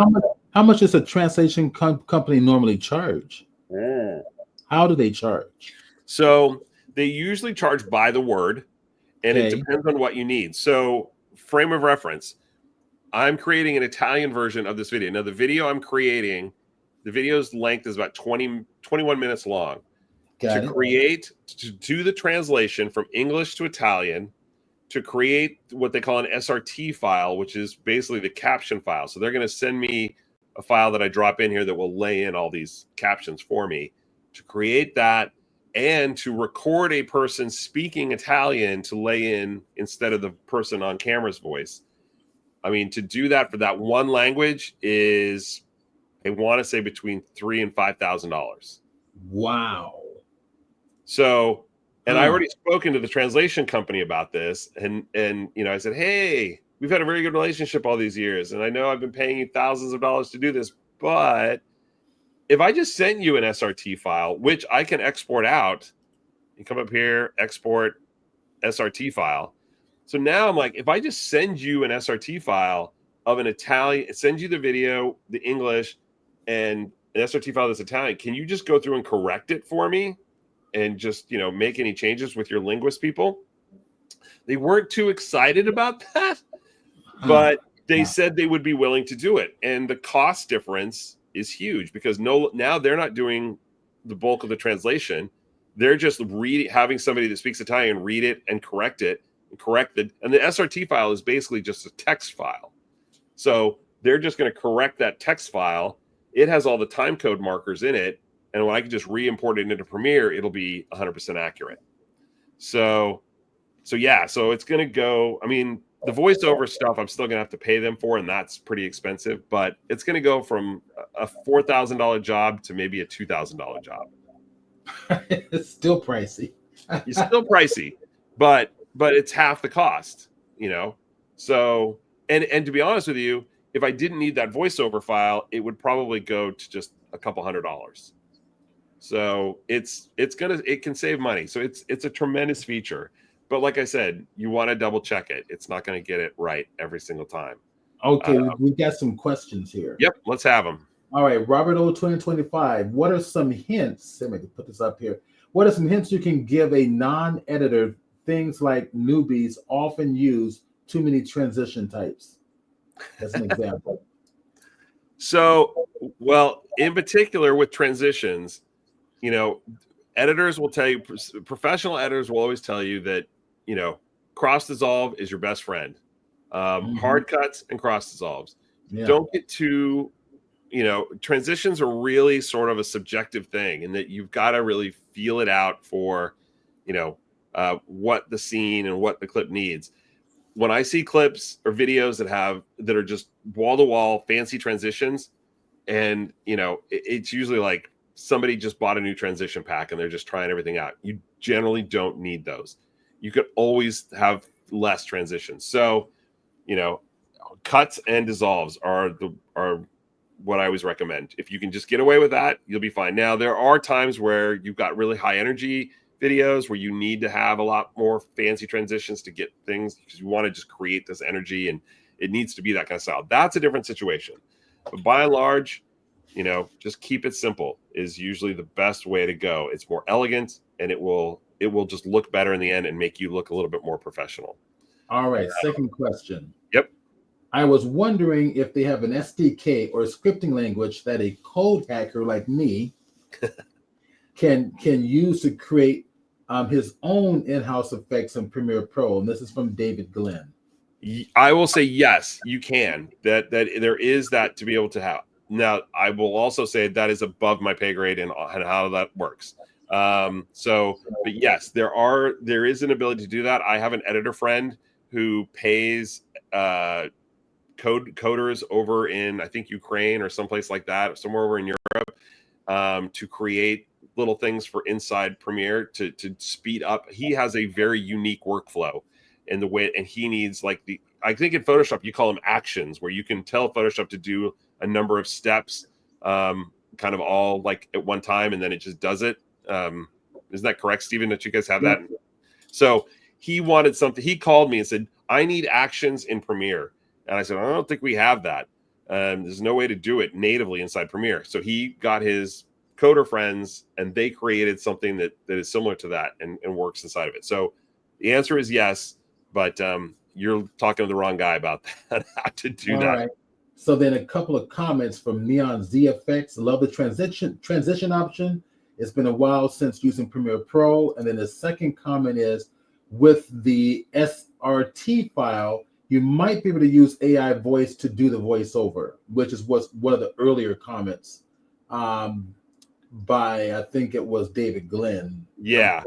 How much does a translation company normally charge? How do they charge? So they usually charge by the word, and it depends on what you need. So frame of reference, I'm creating an Italian version of this video. Now the video I'm creating, the video's length is about 21 minutes long. To do the translation from English to Italian, to create what they call an SRT file, which is basically the caption file. So they're going to send me a file that I drop in here that will lay in all these captions for me. To create that and to record a person speaking Italian to lay in instead of the person on camera's voice. I mean, to do that for that one language is, I want to say, between $3,000 and $5,000. Wow. So, and I already spoken to the translation company about this, and I said, hey, we've had a very good relationship all these years, and I know I've been paying you thousands of dollars to do this, but if I just sent you an SRT file, which I can export out, you come up here, export SRT file. So now I'm like, if I just send you an SRT file of an Italian, send you the video, the English, and an SRT file that's Italian, can you just go through and correct it for me and just, make any changes with your linguist people? They weren't too excited about that, but they said they would be willing to do it. And the cost difference is huge because now they're not doing the bulk of the translation. They're just having somebody that speaks Italian read it and correct it and correct it. And the SRT file is basically just a text file. So they're just going to correct that text file. It has all the time code markers in it. and when I can just re-import it into Premiere, it'll be 100% accurate. So yeah, so it's going to go, I mean, the voiceover stuff I'm still going to have to pay them for, and that's pretty expensive, but it's going to go from a $4,000 job to maybe a $2,000 job. It's still pricey. It's still pricey, but it's half the cost, you know? So, and to be honest with you, if I didn't need that voiceover file, it would probably go to just a couple $100. So it can save money. So it's a tremendous feature. But like I said, you want to double check it. It's not going to get it right every single time. Okay, we got some questions here. Yep, let's have them. All right, Robert O 2025. What are some hints? Let me put this up here. What are some hints you can give a non-editor? Things like newbies often use too many transition types. That's an example. So, well, in particular with transitions, you know, editors will tell you, professional editors will always tell you that, you know, cross dissolve is your best friend. Hard cuts and cross dissolves. Yeah. Don't get too, you know, transitions are really sort of a subjective thing, in that you've got to really feel it out for, you know, what the scene and what the clip needs. When I see clips or videos that are just wall to wall fancy transitions, and you know, it's usually like somebody just bought a new transition pack and they're just trying everything out. You generally don't need those. You could always have less transitions. So, you know, cuts and dissolves are what I always recommend. If you can just get away with that, you'll be fine. Now, there are times where you've got really high energy videos where you need to have a lot more fancy transitions to get things, because you want to just create this energy and it needs to be that kind of style. That's a different situation. But by and large, you know, just keep it simple is usually the best way to go. It's more elegant, and it will just look better in the end and make you look a little bit more professional. All right, second question. Yep. I was wondering if they have an SDK or a scripting language that a code hacker like me can use to create his own in-house effects in Premiere Pro. And this is from David Glenn. I will say yes, you can. That there is that to be able to have. Now, I will also say that is above my pay grade and how that works. But yes, there is an ability to do that. I have an editor friend who pays coders over in, I think, Ukraine or someplace like that, somewhere over in Europe, to create little things for inside Premiere to speed up. He has a very unique workflow in the way, and he needs I think in Photoshop you call them actions, where you can tell Photoshop to do a number of steps, kind of all like at one time, and then it just does it. Isn't that correct, Stephen, that you guys have that? So he wanted something. He called me and said, I need actions in Premiere. And I said, I don't think we have that. There's no way to do it natively inside Premiere. So he got his coder friends and they created something that is similar to that and works inside of it. So the answer is yes, but you're talking to the wrong guy about that, how to do All that. right. So then a couple of comments from Neon ZFX. Love the transition option. It's been a while since using Premiere Pro. And then the second comment is, with the SRT file, you might be able to use AI voice to do the voiceover, which is what's one of the earlier comments by, I think it was David Glenn. Yeah.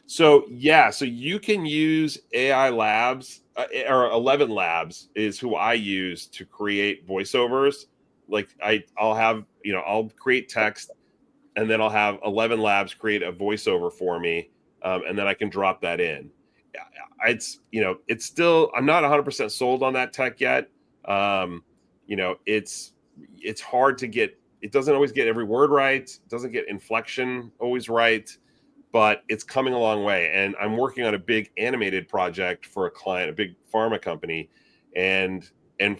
So you can use AI Labs or 11 Labs is who I use to create voiceovers. Like I'll create text, and then I'll have 11 Labs create a voiceover for me, and then I can drop that in. It's still, I'm not 100% sold on that tech yet. It's hard to get. It doesn't always get every word right. It doesn't get inflection always right. But it's coming a long way. And I'm working on a big animated project for a client, a big pharma company. And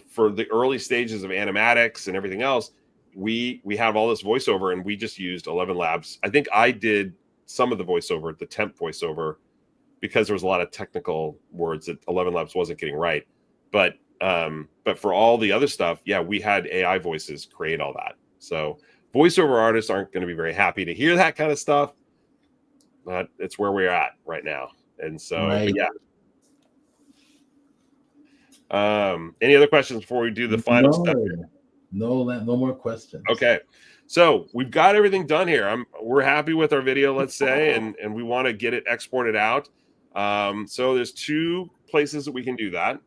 for the early stages of animatics and everything else, we have all this voiceover, and we just used 11 Labs. I think I did some of the voiceover, the temp voiceover, because there was a lot of technical words that 11 Labs wasn't getting right. But for all the other stuff, yeah, we had AI voices create all that. So voiceover artists aren't going to be very happy to hear that kind of stuff. But it's where we're at right now. And so, Right. yeah. Any other questions before we do the final step here? No more questions. Okay. So we've got everything done here. We're happy with our video, let's say, and we want to get it exported out. So there's 2 places that we can do that.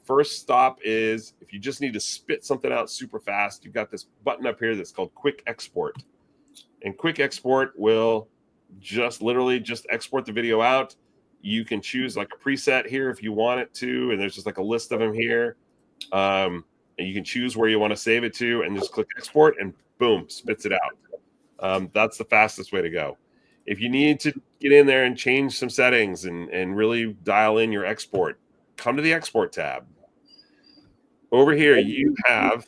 First stop is if you just need to spit something out super fast, you've got this button up here that's called Quick Export. And Quick Export will literally just export the video out. You can choose like a preset here if you want it to, and there's just like a list of them here. And you can choose where you want to save it to and just click export and boom, spits it out. That's the fastest way to go. If you need to get in there and change some settings and really dial in your export, come to the export tab. Over here, you have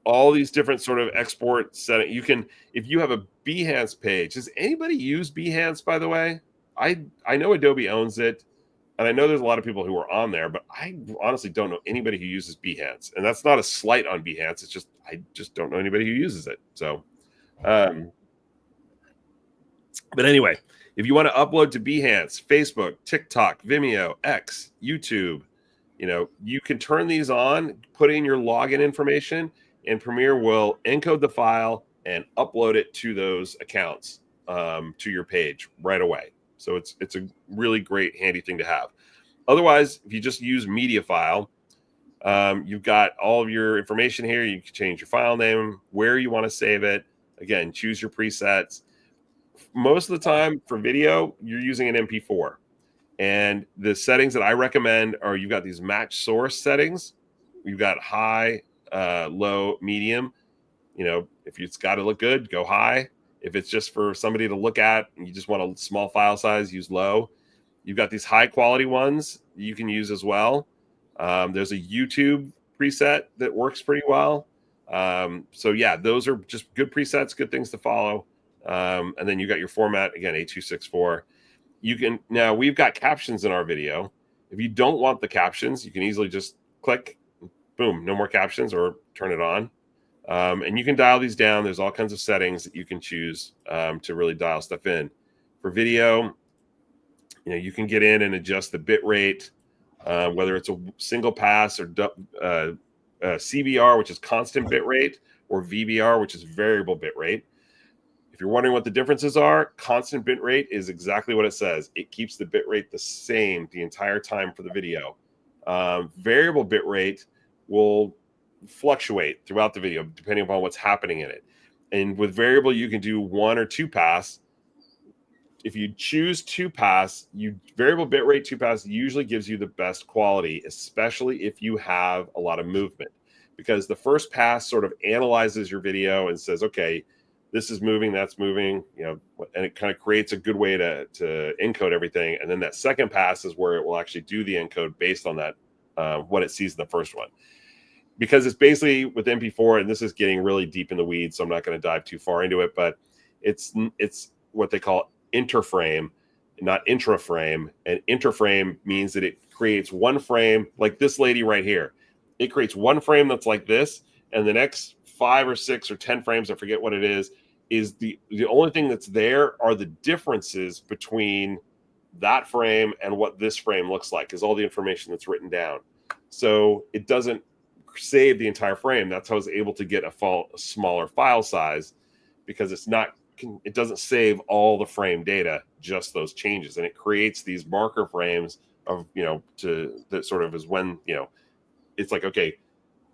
all these different sort of export settings. You can, if you have a Behance page, does anybody use Behance, by the way? I know Adobe owns it, and I know there's a lot of people who are on there, but I honestly don't know anybody who uses Behance. And that's not a slight on Behance. It's just, I just don't know anybody who uses it. So, but anyway, if you want to upload to Behance, Facebook, TikTok, Vimeo, X, YouTube, you can turn these on, put in your login information, and Premiere will encode the file and upload it to those accounts, to your page right away. So it's a really great, handy thing to have. Otherwise, if you just use MediaFile, you've got all of your information here. You can change your file name, where you want to save it. Again, choose your presets. Most of the time for video, you're using an MP4. And the settings that I recommend are you've got these match source settings. You've got high, low, medium. If it's got to look good, go high. If it's just for somebody to look at and you just want a small file size, use low. You've got these high quality ones you can use as well. There's a YouTube preset that works pretty well. So yeah, those are just good presets, good things to follow. And then you got your format, again, A264. Now we've got captions in our video. If you don't want the captions, you can easily just click, boom, no more captions, or turn it on. And you can dial these down. There's all kinds of settings that you can choose to really dial stuff in. For video, you can get in and adjust the bit rate, whether it's a single pass or CBR, which is constant bit rate, or VBR, which is variable bit rate. If you're wondering what the differences are, constant bit rate is exactly what it says. It keeps the bit rate the same the entire time for the video. Variable bit rate will fluctuate throughout the video depending upon what's happening in it. And with variable, you can do 1 or 2 pass. If you choose 2 pass, variable bit rate 2 pass usually gives you the best quality, especially if you have a lot of movement, because the first pass sort of analyzes your video and says, okay, this is moving, that's moving, and it kind of creates a good way to encode everything. And then that second pass is where it will actually do the encode based on that, what it sees in the first one. Because it's basically with MP4, and this is getting really deep in the weeds, so I'm not going to dive too far into it, but it's what they call interframe, not intraframe. And interframe means that it creates one frame, like this lady right here. It creates one frame that's like this, and the next 5 or 6 or 10 frames, I forget what it is the only thing that's there are the differences between that frame and what this frame looks like, is all the information that's written down. So it doesn't save the entire frame. That's how I was able to get a smaller file size, because it doesn't save all the frame data, just those changes. And it creates these marker frames of, that sort of is when, it's like, okay,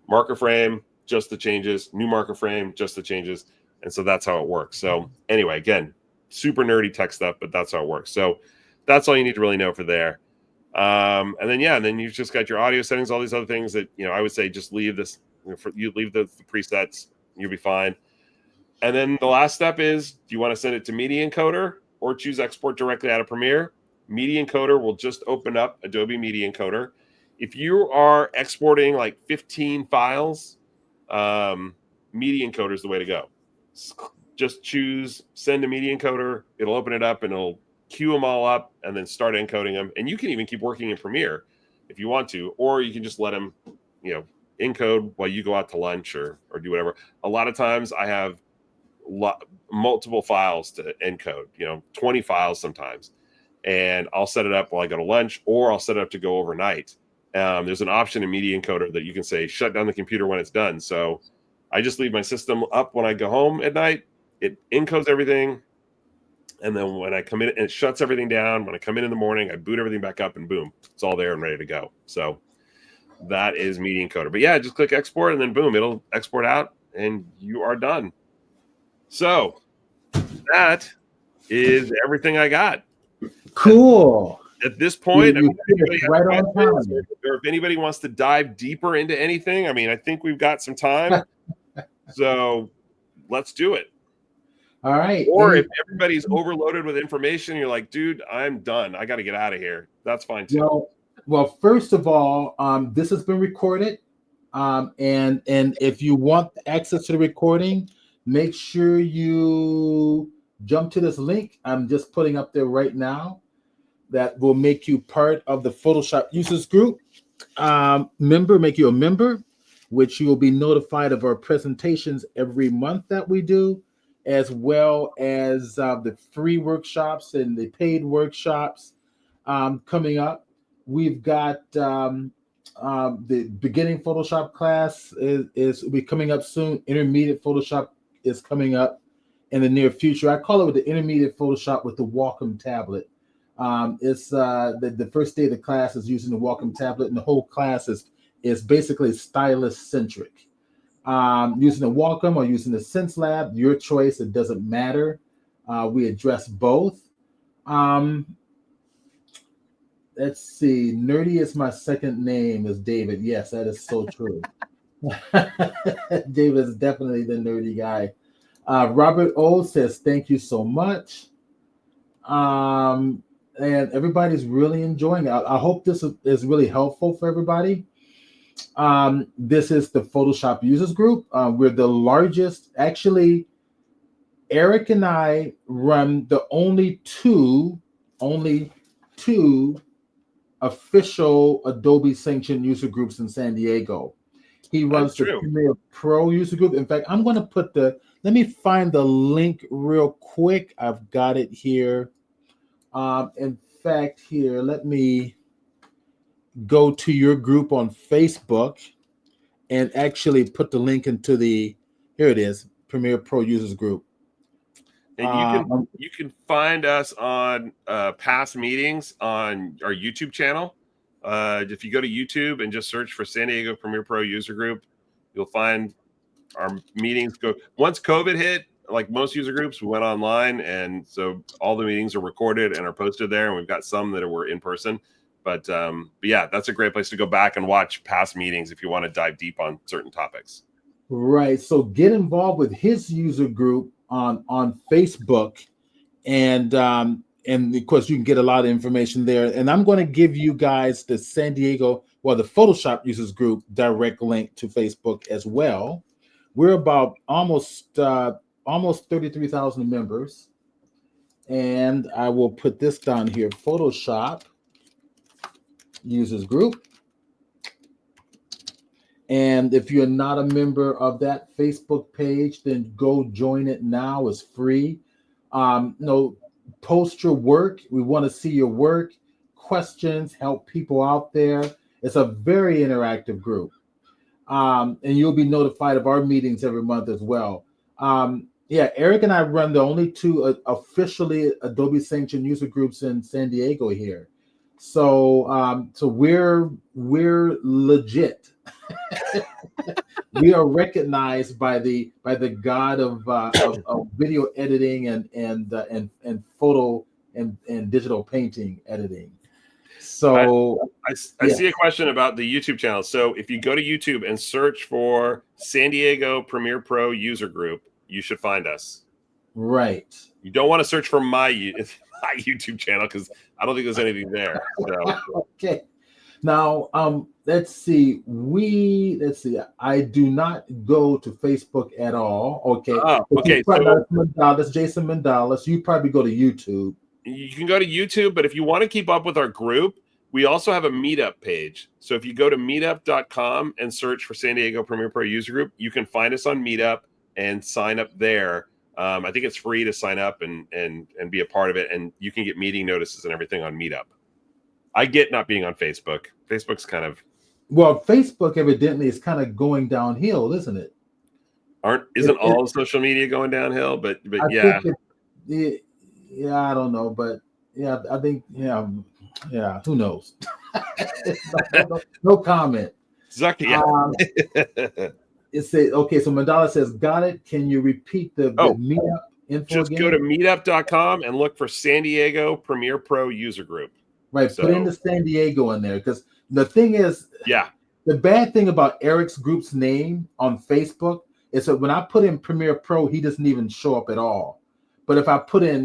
marker frame, just the changes, new marker frame, just the changes. And so that's how it works. So anyway, again, super nerdy tech stuff, but that's how it works. So that's all you need to really know for there. And then you've just got your audio settings, all these other things that, I would say just leave this, you leave the presets, you'll be fine. And then the last step is, do you want to send it to Media Encoder or choose export directly out of Premiere? Media Encoder will just open up Adobe Media Encoder. If you are exporting like 15 files, Media Encoder is the way to go. Just choose send to Media Encoder. It'll open it up and it'll queue them all up and then start encoding them. And you can even keep working in Premiere if you want to, or you can just let them, encode while you go out to lunch or do whatever. A lot of times I have multiple files to encode, 20 files sometimes. And I'll set it up while I go to lunch, or I'll set it up to go overnight. There's an option in Media Encoder that you can say, shut down the computer when it's done. So I just leave my system up when I go home at night. It encodes everything. And then when I come in, and it shuts everything down. When I come in the morning, I boot everything back up and boom, it's all there and ready to go. So that is Media Encoder. But yeah, just click export and then boom, it'll export out and you are done. So that is everything I got. Cool. At this point, You finished right on time. or if anybody wants to dive deeper into anything, I mean, I think we've got some time. So let's do it. All right. Or if everybody's overloaded with information, you're like, dude, I'm done. I got to get out of here. That's fine too. Well, first of all, this has been recorded. And if you want access to the recording, make sure you jump to this link I'm just putting up there right now. That will make you part of the Photoshop users group. Make you a member, which you will be notified of our presentations every month that we do, as well as the free workshops and the paid workshops coming up. We've got the beginning Photoshop class is will be coming up soon. Intermediate Photoshop is coming up in the near future. I call it the intermediate Photoshop with the Wacom tablet. It's the first day of the class is using the Wacom tablet, and the whole class is basically stylus centric. Using the Wacom or using the SenseLab, your choice. It doesn't matter. We address both. Let's see. Nerdy is my second name, is David. Yes, that is so true. David is definitely the nerdy guy. Robert O says, thank you so much. And everybody's really enjoying it. I hope this is really helpful for everybody. This is the Photoshop users group. We're the largest. Actually, Eric and I run the only two official Adobe sanctioned user groups in San Diego. He runs the Premiere Pro user group. In fact, I'm going to put let me find the link real quick. I've got it here. In fact, here, let me go to your group on Facebook and actually put the link into here it is, Premiere Pro users group. And you can find us on past meetings on our YouTube channel. If you go to YouTube and just search for San Diego Premiere Pro user group, you'll find our meetings. Once COVID hit, like most user groups, we went online, and so all the meetings are recorded and are posted there. And we've got some that were in person, but yeah, that's a great place to go back and watch past meetings if you want to dive deep on certain topics. Right. So get involved with his user group on Facebook, and of course you can get a lot of information there. And I'm going to give you guys the San Diego, the Photoshop users group direct link to Facebook as well. We're about almost 33,000 members, and I will put this down here, Photoshop users group. And if you're not a member of that Facebook page, then go join it now. It's free. Post your work. We want to see your work, questions, help people out there. It's a very interactive group. And you'll be notified of our meetings every month as well. Eric and I run the only two officially Adobe sanctioned user groups in San Diego here. So we're legit. We are recognized by the god of video editing and photo and digital painting editing. So I see a question about the YouTube channel. So if you go to YouTube and search for San Diego Premiere Pro user group, you should find us. Right. You don't want to search for my YouTube channel because I don't think there's anything there. So. Okay. Now, let's see. I do not go to Facebook at all. Okay. Oh, okay. That's Jason Mendalis. You probably go to YouTube. You can go to YouTube, but if you want to keep up with our group, we also have a meetup page. So if you go to meetup.com and search for San Diego Premiere Pro user group, you can find us on Meetup and sign up there. I think it's free to sign up and be a part of it, and you can get meeting notices and everything on Meetup. I get not being on Facebook. Facebook's kind of... Well, Facebook evidently is kind of going downhill, isn't it? Isn't all of social media going downhill? But I yeah. think yeah, I don't know, but yeah, I think yeah, who knows? No comment. Zuck, yeah. It says okay. So Mandala says, "Got it." Can you repeat the meetup info just again? go to meetup.com and look for San Diego Premiere Pro user group. Right. Put in the San Diego in there, because the thing is, the bad thing about Eric's group's name on Facebook is that when I put in Premiere Pro, he doesn't even show up at all. But if I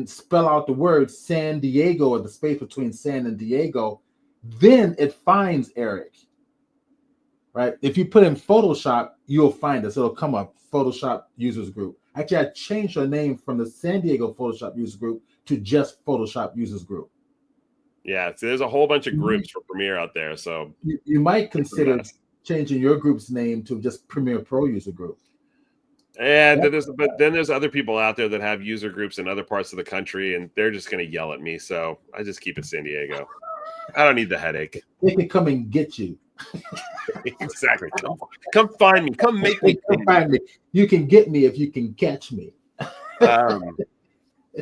spell out the word San Diego, or the space between San and Diego, then it finds Eric. Right? If you put in Photoshop, you'll find us. It'll come up, Photoshop users group. Actually, I changed your name from the San Diego Photoshop users group to just Photoshop users group. Yeah, so there's a whole bunch of groups for Premiere out there. So you might consider changing your group's name to just Premiere Pro user group. And but then there's other people out there that have user groups in other parts of the country, and they're just going to yell at me. So I just keep it San Diego. I don't need the headache. They can come and get you. Exactly. Come find me. Come make me. Come find me. You can get me if you can catch me.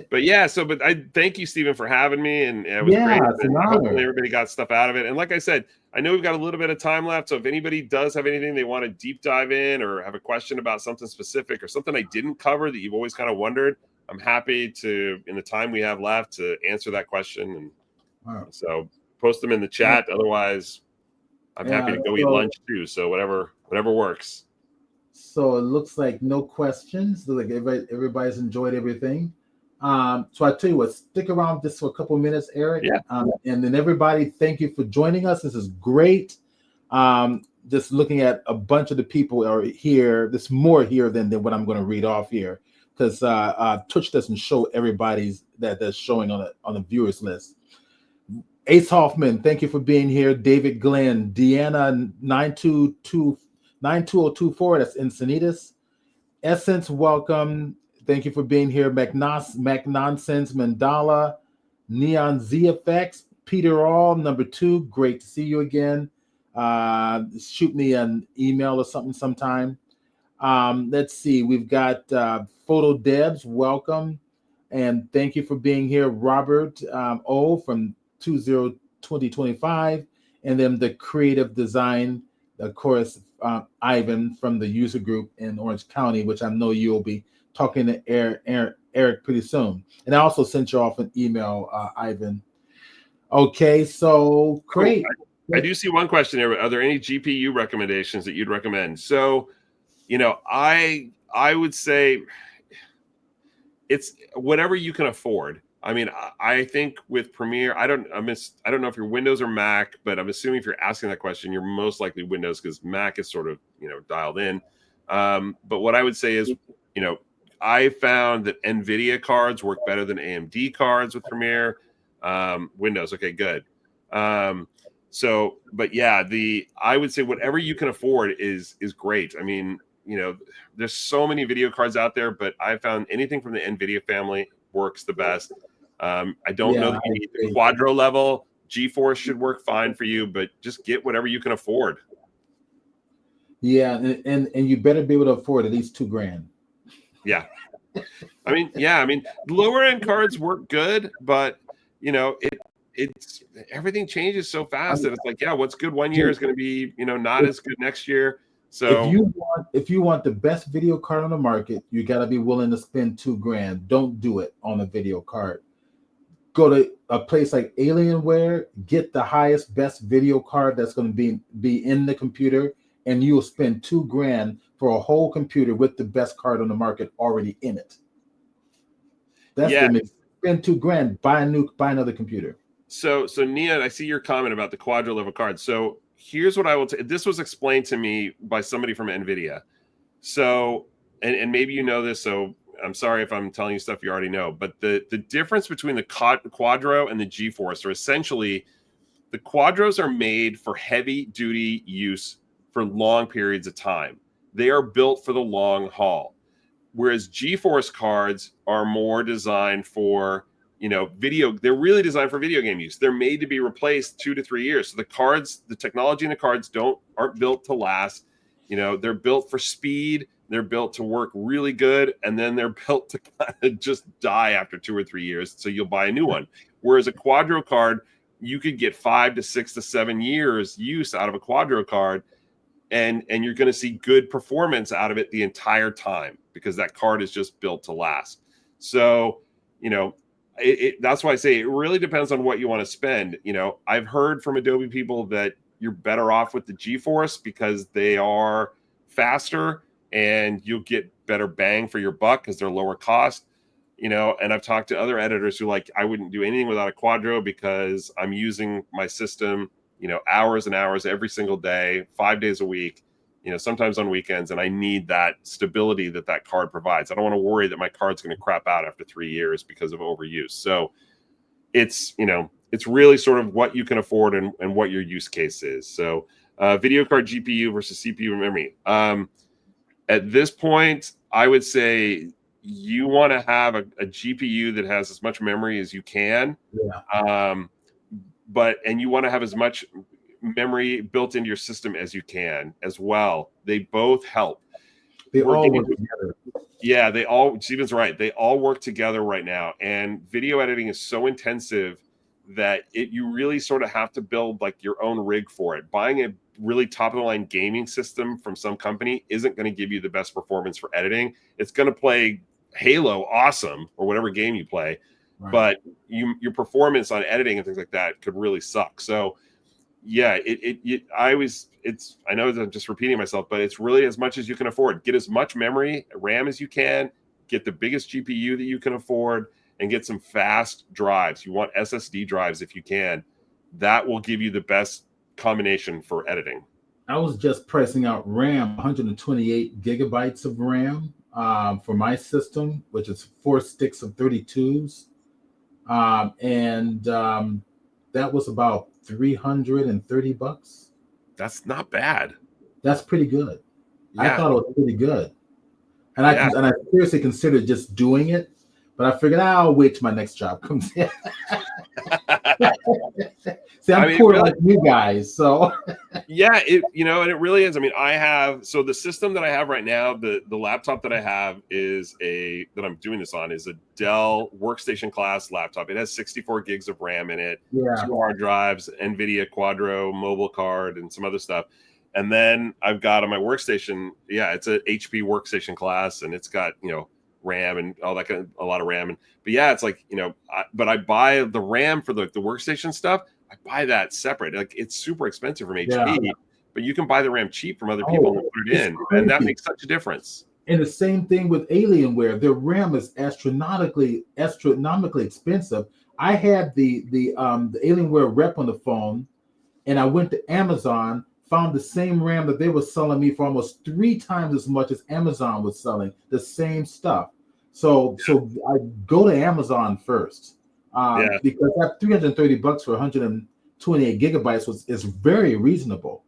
But yeah, but I thank you, Stephen, for having me, and it was great. And hopefully everybody got stuff out of it. And like I said, I know we've got a little bit of time left, so if anybody does have anything they want to deep dive in, or have a question about something specific or something I didn't cover that you've always kind of wondered, I'm happy to, in the time we have left, to answer that question. And so post them in the chat. Otherwise, I'm happy to go eat lunch too. So whatever works. So it looks like no questions. Like everybody's enjoyed everything. So I tell you what, stick around just for a couple of minutes, Eric. And then everybody, thank you for joining us. This is great. Just looking at a bunch of the people are here. There's more here than what I'm going to read off here, because Twitch doesn't show everybody's that's showing on the viewers list. Ace Hoffman, thank you for being here. David Glenn, Deanna 92024, that's Encinitas. Essence, welcome. Thank you for being here. Nonsense, Mandala, Neon Z Effects, Peter All, number 2. Great to see you again. Shoot me an email or something sometime. Let's see. We've got Photo Debs, welcome. And thank you for being here. Robert O from 2025. And then the creative design, of course, Ivan from the user group in Orange County, which I know you'll be talking to Eric pretty soon. And I also sent you off an email, Ivan. Okay, so great. I do see one question there. Are there any GPU recommendations that you'd recommend? So, I would say it's whatever you can afford. I mean, I think with Premiere, I don't know if you're Windows or Mac, but I'm assuming if you're asking that question, you're most likely Windows, because Mac is sort of, dialed in. But what I would say is, I found that NVIDIA cards work better than AMD cards with Premiere. Windows, okay, good. But yeah, I would say whatever you can afford is great. I mean, there's so many video cards out there, but I found anything from the NVIDIA family works the best. I don't know that you need the Quadro level. GeForce should work fine for you, but just get whatever you can afford. Yeah, and you better be able to afford at least $2,000. Yeah. I mean, lower end cards work good, but it's everything changes so fast that it's like, what's good one year is going to be, not as good next year. So if you want the best video card on the market, you got to be willing to spend $2,000. Don't do it on a video card. Go to a place like Alienware, get the highest, best video card that's going to be in the computer, and you'll spend $2,000 for a whole computer with the best card on the market already in it. That's what it means. Spend $2,000, buy another computer. So Nia, I see your comment about the Quadro level card. So here's what I will say. This was explained to me by somebody from NVIDIA. So, and maybe you know this, so I'm sorry if I'm telling you stuff you already know, but the difference between the Quadro and the GeForce are essentially, the Quadros are made for heavy duty use for long periods of time. They are built for the long haul. Whereas GeForce cards are more designed for, they're really designed for video game use. They're made to be replaced 2 to 3 years. So the technology in the cards aren't built to last. They're built for speed. they're built to work really good, and then they're built to kind of just die after 2 or 3 years. So you'll buy a new one. Whereas a Quadro card, you could get 5 to 6 to 7 years use out of a Quadro card, and you're going to see good performance out of it the entire time because that card is just built to last. So, you know, that's why I say it really depends on what you want to spend. You know, I've heard from Adobe people that you're better off with the GeForce because they are faster and you'll get better bang for your buck because they're lower cost. You know, and I've talked to other editors who like, I wouldn't do anything without a Quadro because I'm using my system, you know, hours and hours every single day, 5 days a week, you know, sometimes on weekends, and I need that stability that that card provides. I don't want to worry that my card's going to crap out after 3 years because of overuse. So it's, you know, it's really sort of what you can afford and what your use case is. So video card GPU versus CPU memory. At this point, I would say you want to have a GPU that has as much memory as you can. Yeah. And you want to have as much memory built into your system as you can as well. They both help. They all work together. Yeah, Stephen's right. They all work together right now. And video editing is so intensive that you really sort of have to build like your own rig for it. Buying a really top of the line gaming system from some company isn't going to give you the best performance for editing. It's going to play Halo awesome or whatever game you play, right. But your performance on editing and things like that could really suck. So yeah, I know that I'm just repeating myself, but it's really as much as you can afford. Get as much memory, RAM as you can, get the biggest GPU that you can afford, and get some fast drives. You want SSD drives if you can. That will give you the best combination for editing. I was just pricing out RAM, 128 gigabytes of RAM for my system, which is 4 sticks of 32s. That was about $330. That's not bad. That's pretty good. Yeah. I thought it was pretty good. And I seriously considered just doing it, but I figured I'll wait till my next job comes in. See, I'm poor really, like you guys, so yeah, and it really is. I mean, so the system that I have right now, the laptop that I have that I'm doing this on is a Dell workstation class laptop. It has 64 gigs of RAM in it, 2 hard drives, NVIDIA Quadro mobile card, and some other stuff. And then I've got on my workstation, it's a HP workstation class, and it's got, RAM and all that kind of, a lot of RAM. But it's like, but I buy the RAM for the workstation stuff. I buy that separate. Like it's super expensive from HP, but you can buy the RAM cheap from other people and put it in. Crazy. And that makes such a difference. And the same thing with Alienware. Their RAM is astronomically expensive. I had the Alienware rep on the phone, and I went to Amazon, found the same RAM that they were selling me for almost 3 times as much as Amazon was selling the same stuff. So I go to Amazon first because that $330 for 128 gigabytes is very reasonable.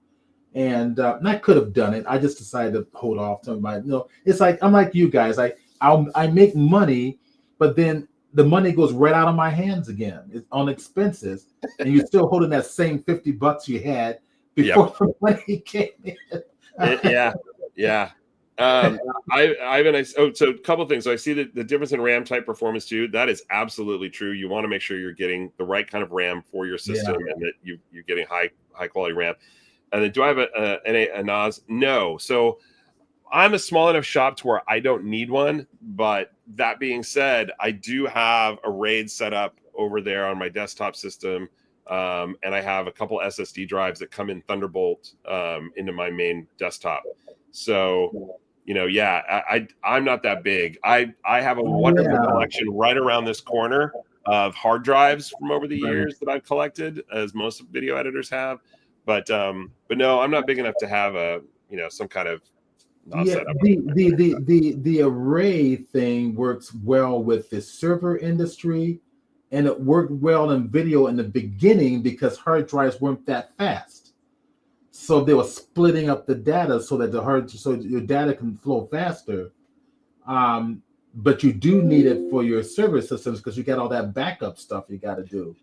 And I could have done it. I just decided to hold off to my. It's like I'm like you guys. I make money, but then the money goes right out of my hands again. It's on expenses, and you're still holding that same $50 you had before the money came in. So a couple of things. So I see the difference in RAM type performance too. That is absolutely true. You want to make sure you're getting the right kind of RAM for your system and that you're getting high quality RAM. And then do I have a NAS? No. So I'm a small enough shop to where I don't need one. But that being said, I do have a RAID set up over there on my desktop system. And I have a couple SSD drives that come in Thunderbolt into my main desktop. So, I'm not that big. I have a wonderful collection right around this corner of hard drives from over the years that I've collected, as most video editors have. But no, I'm not big enough to have some kind of setup. The array thing works well with the server industry. And it worked well in video in the beginning because hard drives weren't that fast. So they were splitting up the data so that your data can flow faster. But you do need it for your server systems because you got all that backup stuff you got to do.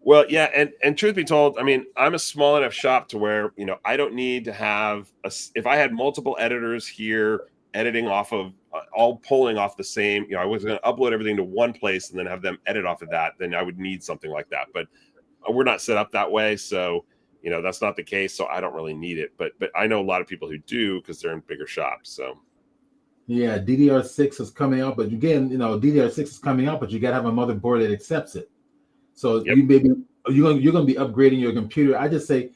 Well, yeah, and truth be told, I mean, I'm a small enough shop to where I don't need to have if I had multiple editors here editing off of all pulling off the same. I was going to upload everything to one place and then have them edit off of that. Then I would need something like that, but we're not set up that way. So, that's not the case. So I don't really need it, but I know a lot of people who do because they're in bigger shops. So. Yeah, DDR6 is coming out, but again, DDR6 is coming out, but you gotta have a motherboard that accepts it. So Yep. you're gonna be upgrading your computer. I just say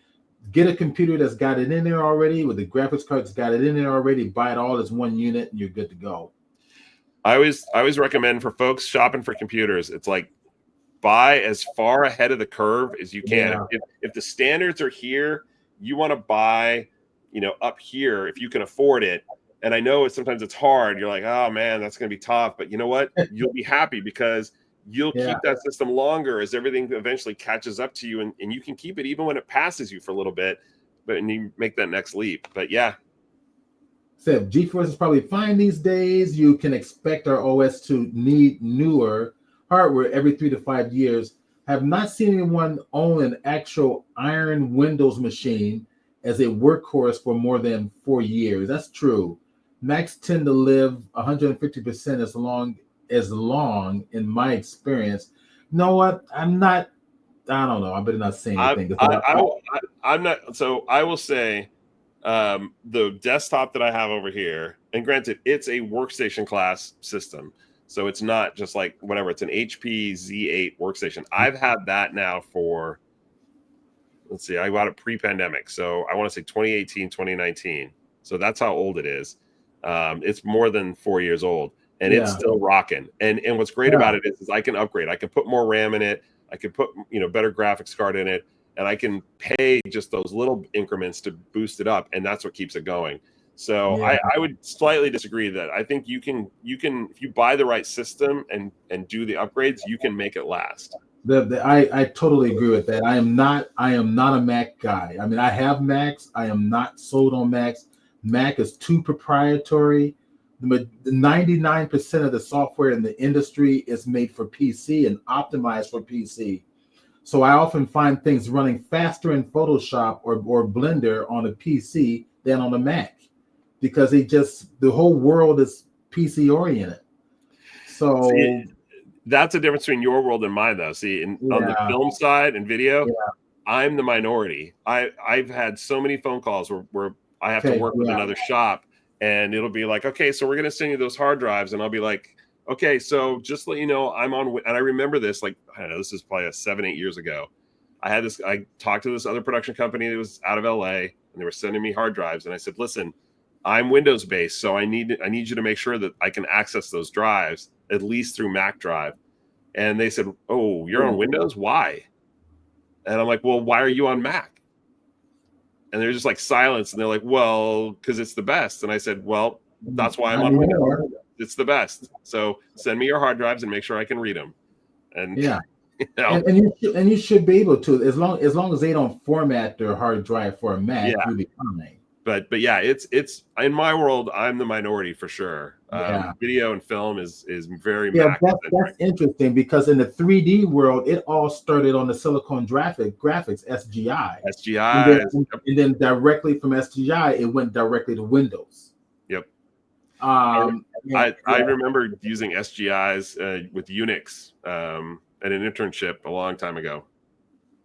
get a computer that's got it in there already, with the graphics card that's got it in there already. Buy it all as one unit, and you're good to go. I always recommend for folks shopping for computers, it's like buy as far ahead of the curve as you can. Yeah. If the standards are here, you want to buy, up here if you can afford it. And I know sometimes it's hard. You're like, oh man, that's going to be tough. But you know what? You'll be happy because you'll keep that system longer as everything eventually catches up to you, and you can keep it even when it passes you for a little bit, and you make that next leap. But yeah. So GeForce is probably fine these days. You can expect our OS to need newer hardware every 3 to 5 years. Have not seen anyone own an actual iron Windows machine as a workhorse for more than 4 years. That's true. Macs tend to live 150% as long in my experience. You know what? I don't know. I better not say anything. I'm not. So I will say the desktop that I have over here, and granted, it's a workstation class system. So it's not just like whatever. It's an HP Z8 workstation. I've had that now for, let's see, I got it pre-pandemic. So I want to say 2018, 2019. So that's how old it is. It's more than 4 years old, and it's still rocking. And what's great about it is I can upgrade. I can put more RAM in it. I can put better graphics card in it, and I can pay just those little increments to boost it up, and that's what keeps it going. So I would slightly disagree that I think you can if you buy the right system and do the upgrades, you can make it last. I totally agree with that. I am not a Mac guy. I mean, I have Macs. I am not sold on Macs. Mac is too proprietary. 99% of the software in the industry is made for PC and optimized for PC. So I often find things running faster in Photoshop or Blender on a PC than on a Mac, because the whole world is PC oriented. So that's the difference between your world and mine, though. See, on the film side and video, I'm the minority. I've had so many phone calls where I have to work with another shop, and it'll be like, okay, so we're going to send you those hard drives. And I'll be like, okay, so just to let you know, I'm on, and I remember this, like, I don't know, this is probably 7-8 years ago. I talked to this other production company that was out of LA, and they were sending me hard drives. And I said, listen, I'm Windows based, so I need you to make sure that I can access those drives at least through Mac Drive. And they said, oh, you're on Windows? Why? And I'm like, well, why are you on Mac? And they're just like silence. And they're like, well, because it's the best. And I said, well, that's why I'm on Windows. It's the best. So send me your hard drives and make sure I can read them. And and you should be able to, as long as they don't format their hard drive for a Mac, you'll be fine. But yeah, it's in my world, I'm the minority for sure. Video and film is very Mac. That's interesting, because in the 3D world, it all started on the Silicon Graphics SGI. And then directly from SGI, it went directly to Windows. Yep. I remember using SGIs with Unix at an internship a long time ago.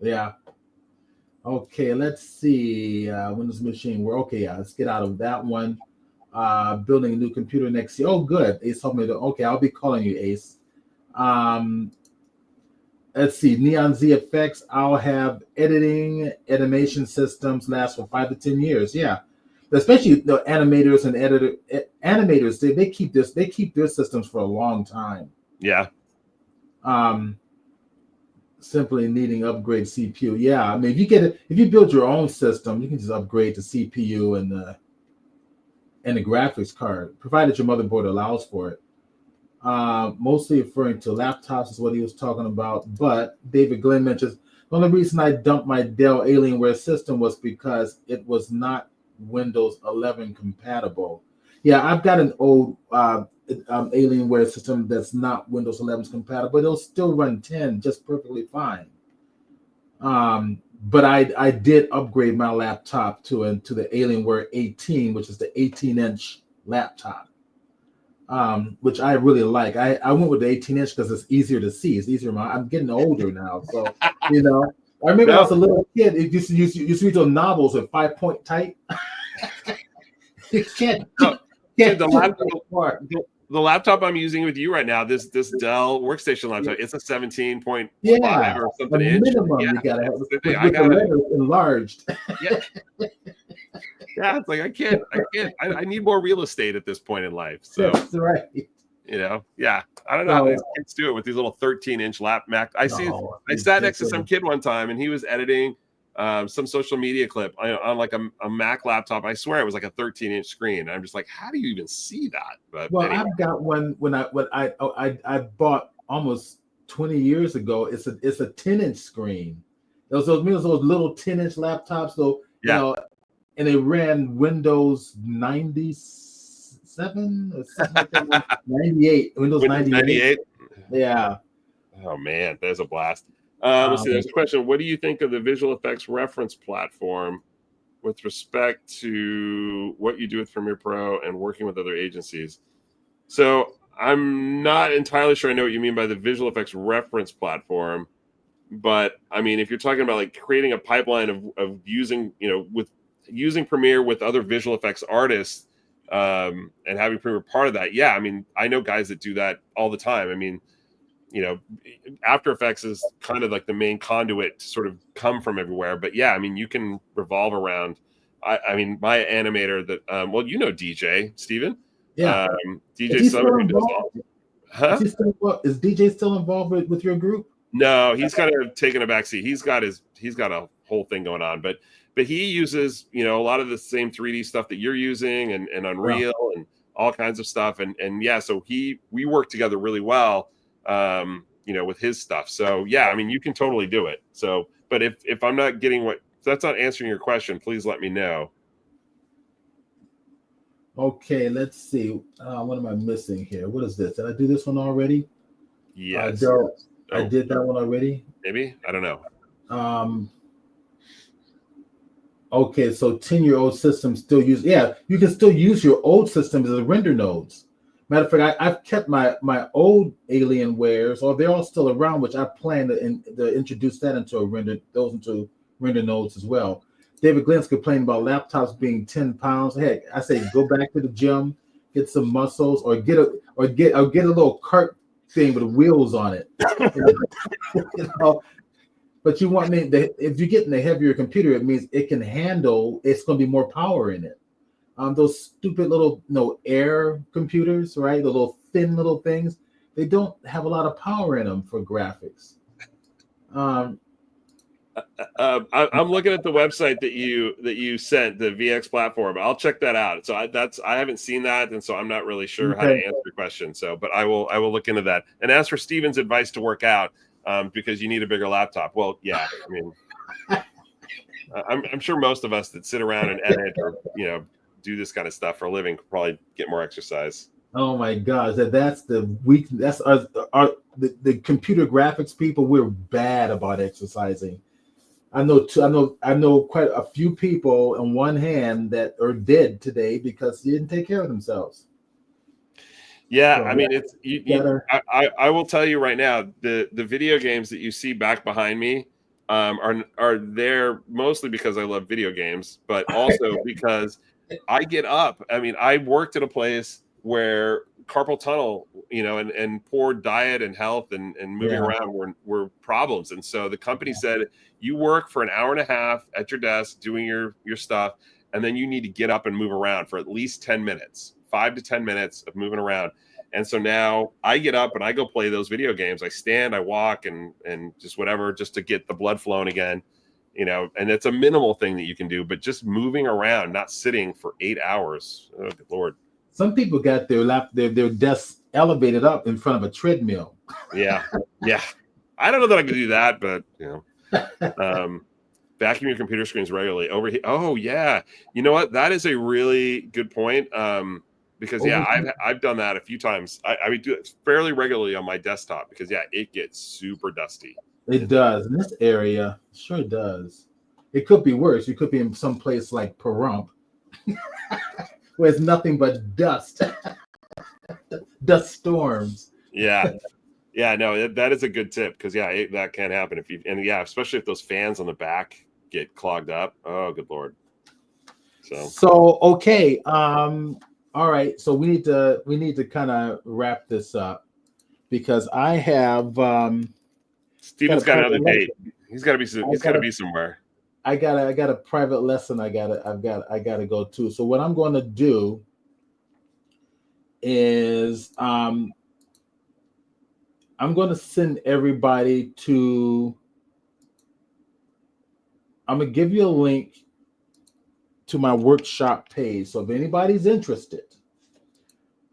Yeah. Okay, let's see. Windows machine. Let's get out of that one. Building a new computer next year. Oh, good. Ace told me to. Okay, I'll be calling you, Ace. Let's see. Neon Z effects. I'll have animation systems last for 5 to 10 years. Yeah, especially the animators and animators. They keep their systems for a long time. Yeah. Simply needing upgrade CPU. Yeah, I mean, if you build your own system, you can just upgrade the CPU and the graphics card, provided your motherboard allows for it. Mostly referring to laptops is what he was talking about. But David Glenn mentions the only reason I dumped my Dell Alienware system was because it was not Windows 11 compatible. Yeah, I've got an old Alienware system that's not Windows 11 compatible, but it'll still run 10 just perfectly fine. But I did upgrade my laptop to the Alienware 18, which is the 18-inch laptop, which I really like. I went with the 18-inch because it's easier to see. It's easier. I'm getting older now, so you know. I remember when I was a little kid. It used to read those novels with 5-point type. You can't. The laptop I'm using with you right now, this Dell workstation laptop, it's a 17.5 or something inch. Minimum you gotta have with the letters enlarged. Yeah. Yeah, it's like I can't. I need more real estate at this point in life. So that's right. You know, yeah. I don't know how these kids do it with these little 13-inch Mac. I sat next to some kid one time and he was editing some social media clip on like a Mac laptop. I swear it was like a 13-inch screen. And I'm just like, how do you even see that? But well, anyway. I've got one when I bought almost 20 years ago. It's a 10-inch screen. Those little 10-inch laptops. So you know, and it ran Windows 97 or something like that. 98. Windows 98. Yeah. Oh man, there's a blast. Let's see. There's a question. What do you think of the visual effects reference platform with respect to what you do with Premiere Pro and working with other agencies? So I'm not entirely sure I know what you mean by the visual effects reference platform, but I mean, if you're talking about like creating a pipeline of using, using Premiere with other visual effects artists and having Premiere part of that. Yeah. I mean, I know guys that do that all the time. I mean, After Effects is kind of like the main conduit to sort of come from everywhere. But yeah, I mean, you can revolve around. I mean, my animator that, DJ, Steven. Yeah. DJ Summer. Is DJ still involved with your group? No, he's kind of taken a backseat. He's got a whole thing going on, but he uses, a lot of the same 3D stuff that you're using and Unreal and all kinds of stuff. And yeah, so we work together really well. With his stuff. So yeah, I mean, you can totally do it. So, but if I'm not getting if that's not answering your question, please let me know. Okay, let's see. What am I missing here? What is this? Did I do this one already? Yes. I did that one already. Maybe, I don't know. Okay, so 10-year-old systems still use. Yeah, you can still use your old systems as render nodes. Matter of fact, I've kept my old Alienwares, or they're all still around, which I plan to introduce that into into render nodes as well. David Glenn's complaining about laptops being 10 pounds. Heck, I say go back to the gym, get some muscles, or get a little cart thing with wheels on it. But you want if you're getting a heavier computer, it means it can handle. It's going to be more power in it. Those stupid little Air computers, right? The little thin little things, they don't have a lot of power in them for graphics. I'm looking at the website that you sent, the VX platform. I'll check that out. So I haven't seen that, and so I'm not really sure how to answer your question. So, but I will look into that. And as for Steven's advice to work out, because you need a bigger laptop. Well, yeah, I mean, I'm sure most of us that sit around and edit or do this kind of stuff for a living could probably get more exercise. Oh my gosh, that's the weak. That's the computer graphics people. We're bad about exercising. I know quite a few people on one hand that are dead today because they didn't take care of themselves. Yeah, so, I mean, it's I will tell you right now, the video games that you see back behind me are there mostly because I love video games, but also because I get up. I mean, I worked at a place where carpal tunnel, and poor diet and health and moving around were problems. And so the company said, you work for an hour and a half at your desk doing your stuff, and then you need to get up and move around for at least 10 minutes, 5 to 10 minutes of moving around. And so now I get up and I go play those video games. I stand, I walk, and just whatever, just to get the blood flowing again. And it's a minimal thing that you can do, but just moving around, not sitting for 8 hours. Oh, good Lord. Some people got their desks elevated up in front of a treadmill. Yeah. I don't know that I could do that, but vacuum your computer screens regularly. Oh yeah. You know what? That is a really good point. Because I've done that a few times. I do it fairly regularly on my desktop because it gets super dusty. It does in this area. Sure does. It could be worse. You could be in some place like Pahrump, where it's nothing but dust, dust storms. Yeah. Yeah, no, that is a good tip because that can happen especially if those fans on the back get clogged up. Oh, good Lord. So okay, all right. So we need to kind of wrap this up because I have Steven's got another date. He's got to be somewhere. I got a private lesson I gotta go to. So what I'm going to do is I'm going to send everybody to. I'm gonna give you a link to my workshop page. So if anybody's interested,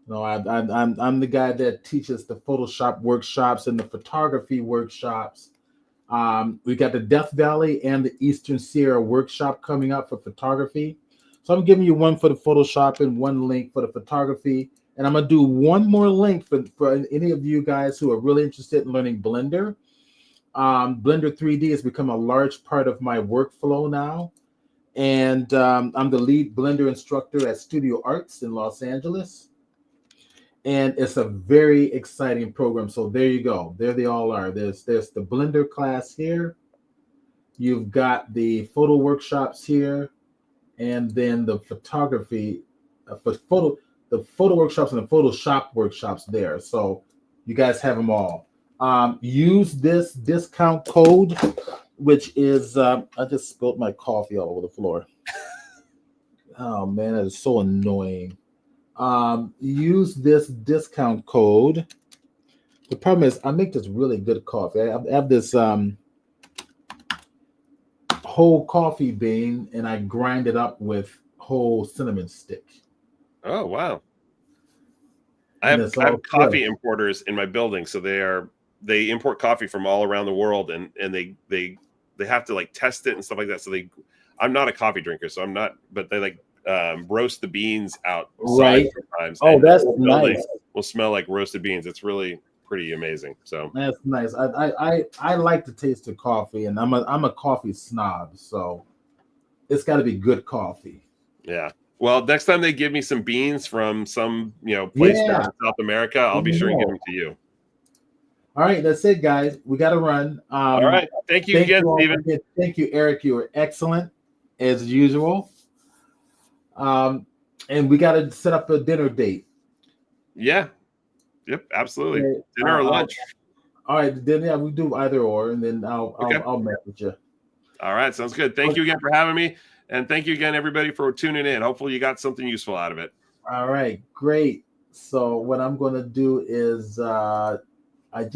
I'm the guy that teaches the Photoshop workshops and the photography workshops. We got the Death Valley and the Eastern Sierra workshop coming up for photography. So I'm giving you one for the Photoshop and one link for the photography. And I'm going to do one more link for any of you guys who are really interested in learning Blender. Blender 3D has become a large part of my workflow now. And I'm the lead Blender instructor at Studio Arts in Los Angeles. And it's a very exciting program. So there you go. There they all are. There's the Blender class here. You've got the photo workshops here. And then the photography, the photo workshops and the Photoshop workshops there. So you guys have them all. Use this discount code, which is, I just spilled my coffee all over the floor. Oh man, that is so annoying. Use this discount code. The problem is I make this really good coffee. I have this whole coffee bean and I grind it up with whole cinnamon stick. Oh, wow. I have coffee importers in my building. So they import coffee from all around the world and they have to like test it and stuff like that. So I'm not a coffee drinker, so I'm not, but they like roast the beans out right sometimes. Oh, that's nice. Will smell like roasted beans. It's really pretty amazing. So that's nice. I like to taste the coffee, and I'm a coffee snob, so it's got to be good coffee. Yeah. Well, next time they give me some beans from some place down in South America, I'll be sure and give them to you. All right, that's it, guys. We got to run. All right. Thank you again, Steven. Thank you, Eric. You were excellent as usual. And we got to set up a dinner date. Yeah. Yep. Absolutely. Okay. Dinner or lunch. All right. Then we do either or, and then I'll message you. All right. Sounds good. Thank you again for having me, and thank you again, everybody, for tuning in. Hopefully, you got something useful out of it. All right. Great. So what I'm going to do is I just